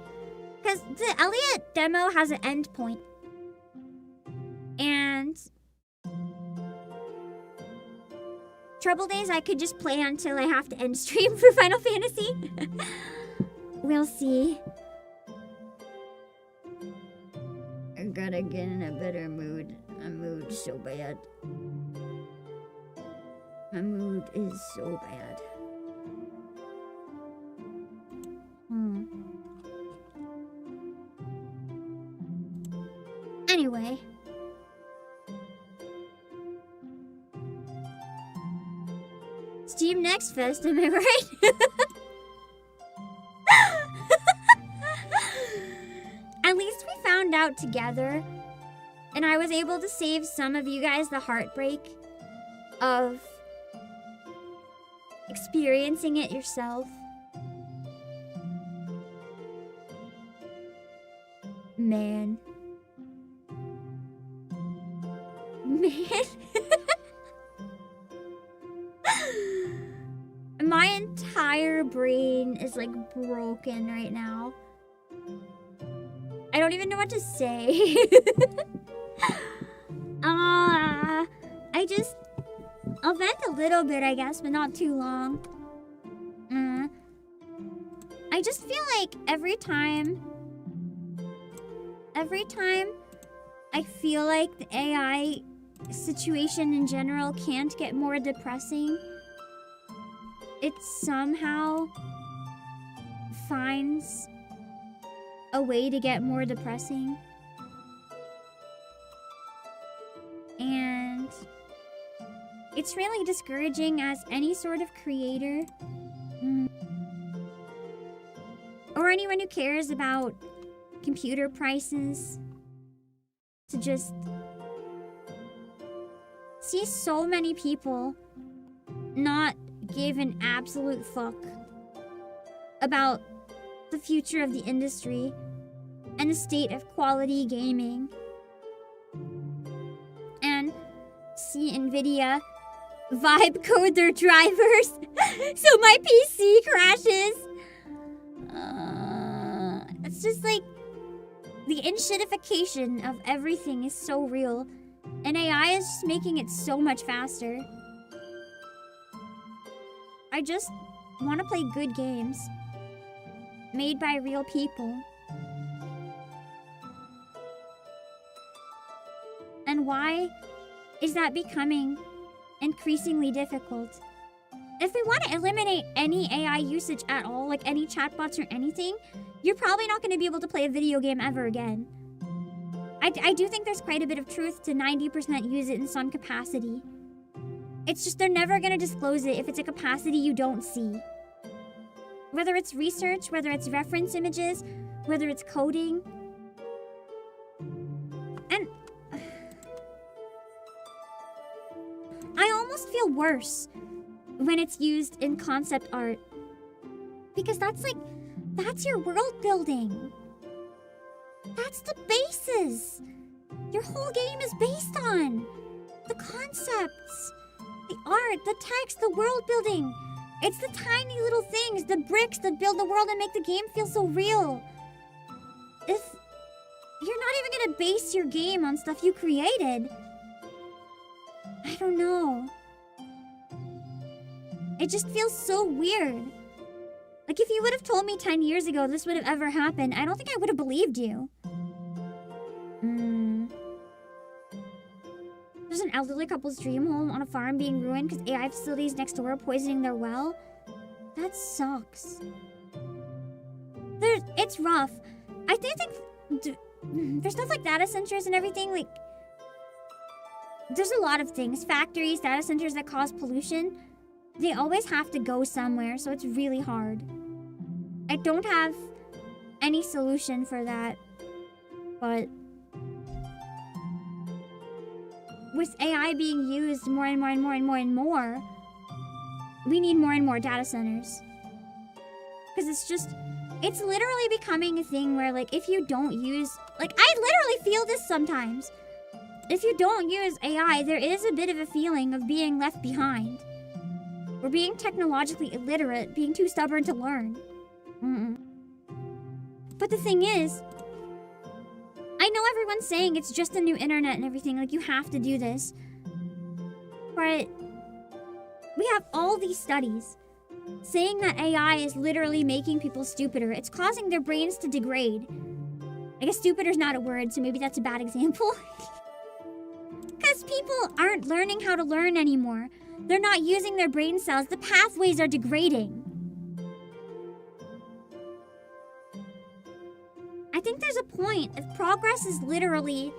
Because the Elliot demo has an end point. And Trouble Days I could just play until I have to end stream for Final Fantasy. We'll see. I gotta get in a better mood. My mood is so bad. My mood is so bad. Anyway. Steam Next Fest, am I right? At least we found out together, and I was able to save some of you guys the heartbreak of experiencing it yourself. Man. My entire brain is like broken right now. I don't even know what to say. I'll vent a little bit, I guess, but not too long. I just feel like every time I feel like the AI situation in general can't get more depressing, it somehow finds a way to get more depressing. And it's really discouraging as any sort of creator. Or anyone who cares about computer prices, to just see so many people not give an absolute fuck about the future of the industry and the state of quality gaming, and see Nvidia vibe code their drivers so my PC crashes. It's just like the inshitification of everything is so real, and AI is just making it so much faster. I just want to play good games made by real people. And why is that becoming increasingly difficult? If we want to eliminate any AI usage at all, like any chatbots or anything, you're probably not going to be able to play a video game ever again. I do think there's quite a bit of truth to 90% use it in some capacity. It's just they're never gonna disclose it if it's a capacity you don't see. Whether it's research, whether it's reference images, whether it's coding. And I almost feel worse when it's used in concept art. Because that's your world building. That's the basis. Your whole game is based on the concepts, the art, the text, the world building. It's the tiny little things, the bricks that build the world and make the game feel so real. If you're not even gonna base your game on stuff you created, I don't know. It just feels so weird. Like, if you would have told me 10 years ago this would have ever happened, I don't think I would have believed you. There's an elderly couple's dream home on a farm being ruined because AI facilities next door are poisoning their well. That sucks. It's rough. I think there's stuff like data centers and everything, like, there's a lot of things. Factories, data centers that cause pollution, they always have to go somewhere, so it's really hard. I don't have any solution for that, but with AI being used more and more and more and more and more, we need more and more data centers. Because it's literally becoming a thing where, like, if you don't use, like, I literally feel this sometimes. If you don't use AI, there is a bit of a feeling of being left behind. Or being technologically illiterate, being too stubborn to learn. But the thing is, I know everyone's saying it's just a new internet and everything, like, you have to do this. But we have all these studies saying that AI is literally making people stupider. It's causing their brains to degrade. I guess stupider's not a word, so maybe that's a bad example. Because people aren't learning how to learn anymore. They're not using their brain cells. The pathways are degrading. I think there's a point if progress is literally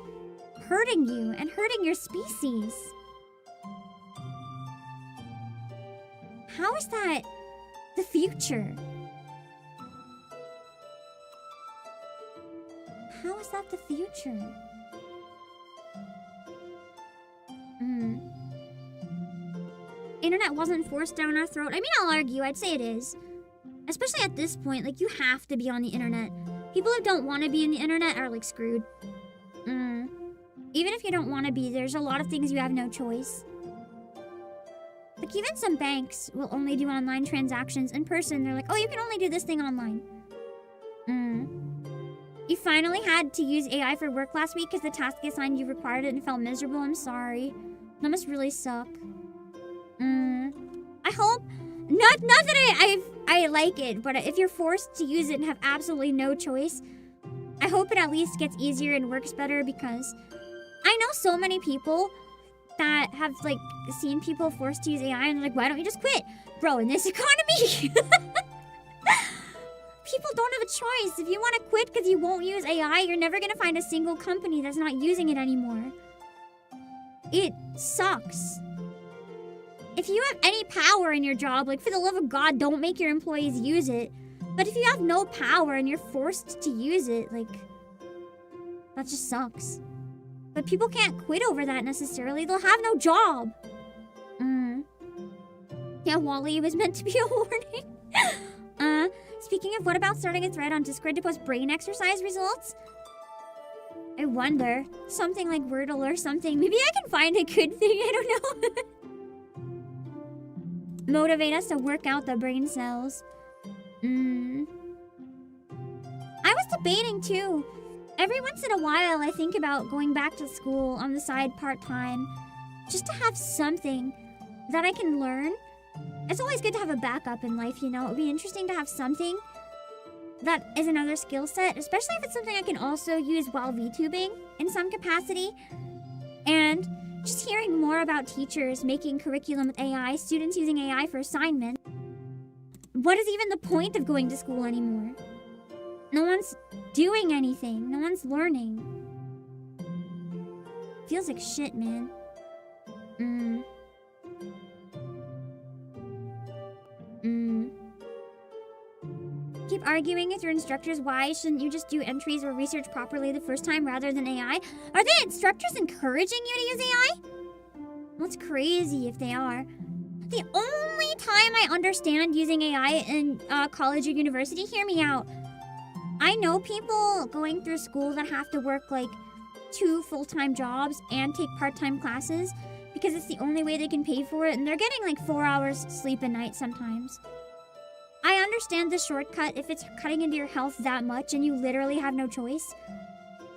hurting you and hurting your species. How is that the future? How is that the future? Internet wasn't forced down our throat. I mean, I'll argue. I'd say it is. Especially at this point, like, you have to be on the internet. People who don't want to be on the internet are, like, screwed. Even if you don't want to be, there's a lot of things you have no choice. Like, even some banks will only do online transactions in person. They're like, oh, you can only do this thing online. You finally had to use AI for work last week because the task assigned you required it and felt miserable. I'm sorry. That must really suck. I hope... Not that I like it, but if you're forced to use it and have absolutely no choice, I hope it at least gets easier and works better, because I know so many people that have, like, seen people forced to use AI and they're like, why don't you just quit? Bro, in this economy, people don't have a choice. If you want to quit because you won't use AI, you're never going to find a single company that's not using it anymore. It sucks. If you have any power in your job, like, for the love of God, don't make your employees use it. But if you have no power and you're forced to use it, like, that just sucks. But people can't quit over that necessarily. They'll have no job. Yeah, Wall-E was meant to be a warning. Speaking of, what about starting a thread on Discord to post brain exercise results? I wonder. Something like Wordle or something. Maybe I can find a good thing. I don't know. Motivate us to work out the brain cells. I was debating too. Every once in a while, I think about going back to school on the side part-time, just to have something that I can learn. It's always good to have a backup in life, you know? It would be interesting to have something that is another skill set, especially if it's something I can also use while VTubing in some capacity. And just hearing more about teachers making curriculum with AI, students using AI for assignments. What is even the point of going to school anymore? No one's doing anything. No one's learning. Feels like shit, man. keep arguing with your instructors. Why shouldn't you just do entries or research properly the first time rather than AI? Are the instructors encouraging you to use AI? That's crazy if they are. The only time I understand using AI in college or university, hear me out. I know people going through school that have to work like 2 full-time jobs and take part-time classes because it's the only way they can pay for it, and they're getting like 4 hours sleep a night sometimes. I understand the shortcut if it's cutting into your health that much and you literally have no choice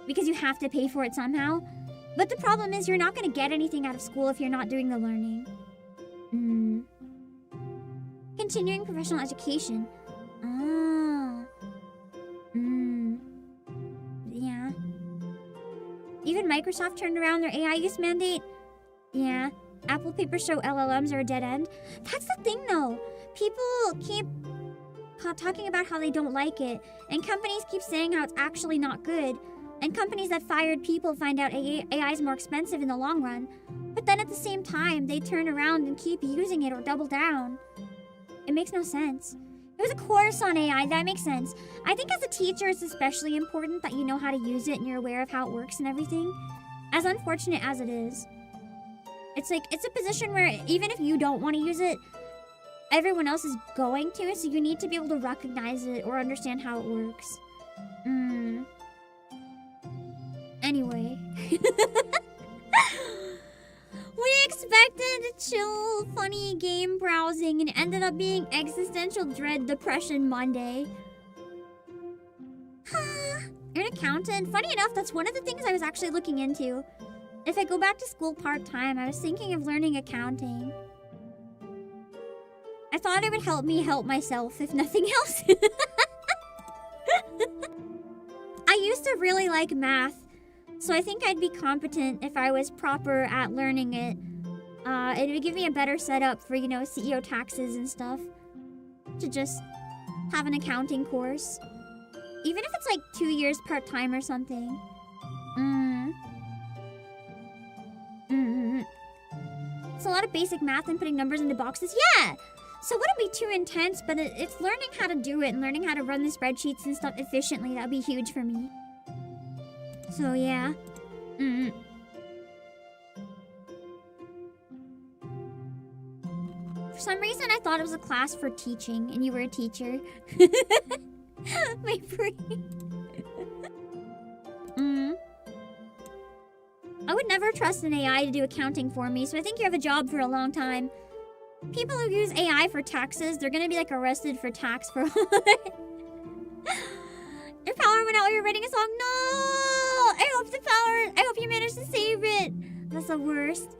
because you have to pay for it somehow. But the problem is you're not going to get anything out of school if you're not doing the learning. Continuing professional education. Yeah. Even Microsoft turned around their AI use mandate. Yeah. Apple papers show LLMs are a dead end. That's the thing though. People keep talking about how they don't like it, and companies keep saying how it's actually not good. And companies that fired people find out AI is more expensive in the long run. But then at the same time, they turn around and keep using it or double down. It makes no sense. It was a course on AI, that makes sense. I think as a teacher, it's especially important that you know how to use it and you're aware of how it works and everything. As unfortunate as it is. It's like, it's a position where even if you don't want to use it, everyone else is going to, so you need to be able to recognize it or understand how it works. Anyway. We expected chill, funny game browsing and ended up being existential dread depression Monday. You're an accountant? Funny enough, that's one of the things I was actually looking into. If I go back to school part-time, I was thinking of learning accounting. I thought it would help me help myself, if nothing else. I used to really like math, so I think I'd be competent if I was proper at learning it. It would give me a better setup for, you know, CEO taxes and stuff. To just have an accounting course. Even if it's like 2 years part-time or something. It's a lot of basic math and putting numbers into boxes. Yeah! So it wouldn't be too intense, but it's learning how to do it and learning how to run the spreadsheets and stuff efficiently. That would be huge for me. So yeah. For some reason, I thought it was a class for teaching, and you were a teacher. My brain. I would never trust an AI to do accounting for me, so I think you have a job for a long time. People who use AI for taxes, they're gonna be like arrested for tax fraud. Your power went out while you're writing a song. No! I hope you managed to save it. That's the worst.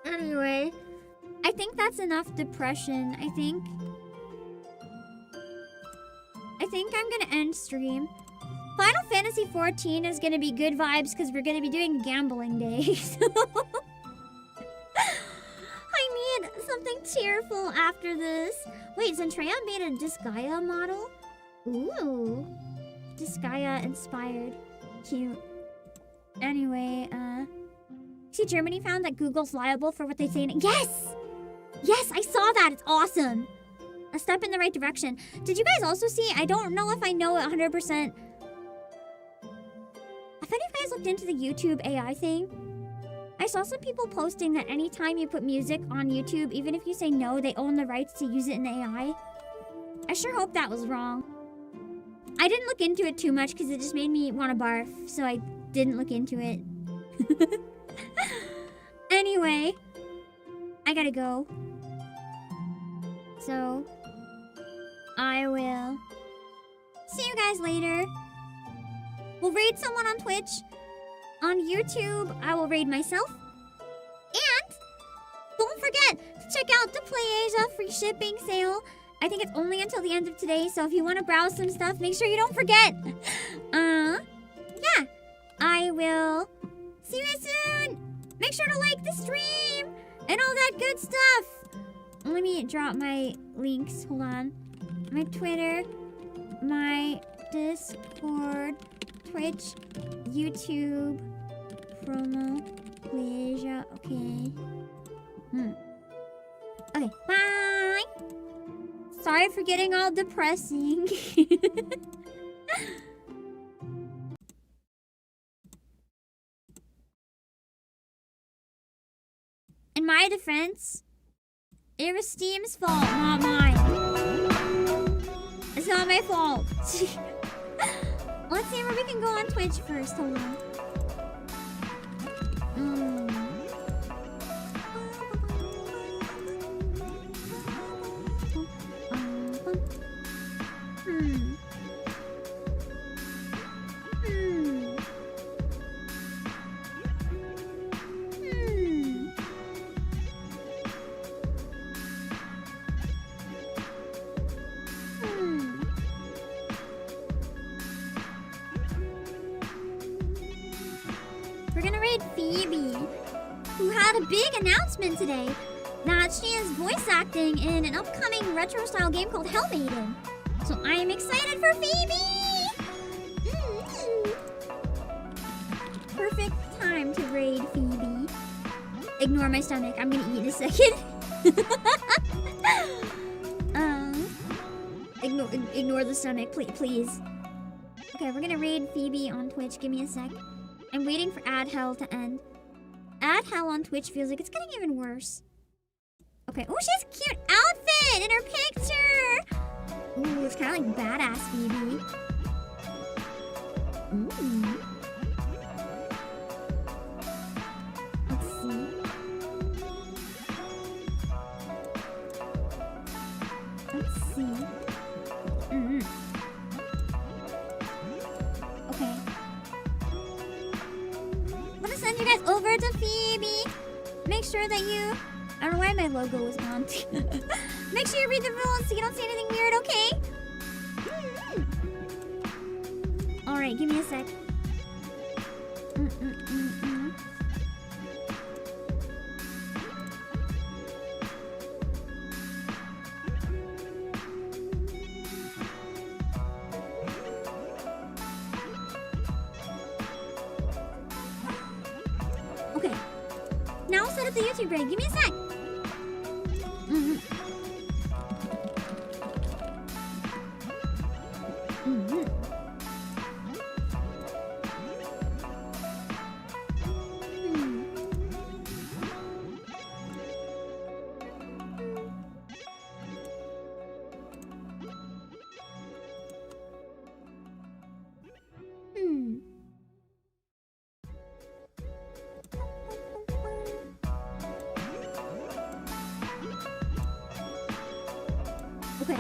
Anyway, I think that's enough depression. I think I'm gonna end stream. Final Fantasy 14 is gonna be good vibes because we're gonna be doing gambling day. I need something cheerful after this. Wait, Zentreya made a Disgaea model? Ooh. Disgaea inspired. Cute. Anyway, see, Germany found that Google's liable for what they say. Yes! Yes, I saw that. It's awesome. A step in the right direction. Did you guys also see? I don't know if I know it 100%. I thought you guys looked into the YouTube AI thing. I saw some people posting that anytime you put music on YouTube, even if you say no, they own the rights to use it in the AI. I sure hope that was wrong. I didn't look into it too much because it just made me want to barf, so I didn't look into it. Anyway, I gotta go. So, I will see you guys later. We'll raid someone on Twitch. On YouTube, I will raid myself. And don't forget to check out the PlayAsia free shipping sale. I think it's only until the end of today, so if you want to browse some stuff, make sure you don't forget. Yeah, I will see you guys soon. Make sure to like the stream and all that good stuff. Let me drop my links. Hold on. My Twitter, my Discord, Twitch, YouTube, promo, PlayAsia. Okay. Okay, bye. Sorry for getting all depressing. In my defense, it was Steam's fault, not mine. It's not my fault. Let's see where we can go on Twitch first. Hold on. We're gonna raid Phoebe, who had a big announcement today that she is voice acting in an upcoming retro style game called Hellmaiden. So I am excited for Phoebe! Perfect time to raid Phoebe. Ignore my stomach, I'm gonna eat in a second. Ignore the stomach, please. Okay, we're gonna raid Phoebe on Twitch, give me a sec. I'm waiting for Ad Hell to end. Ad Hell on Twitch feels like it's getting even worse. Okay. Oh, she has a cute outfit in her picture. Ooh, it's kind of like badass Phoebe. Ooh. Let's see. Let's see. Okay. I'm gonna send you guys over to Phoebe. Make sure that you... I don't know why my logo was gone. Make sure you read the rules so you don't say anything weird, okay? Alright, give me a sec. Okay. Now I'll set up the YouTube break. Give me a sec. Okay.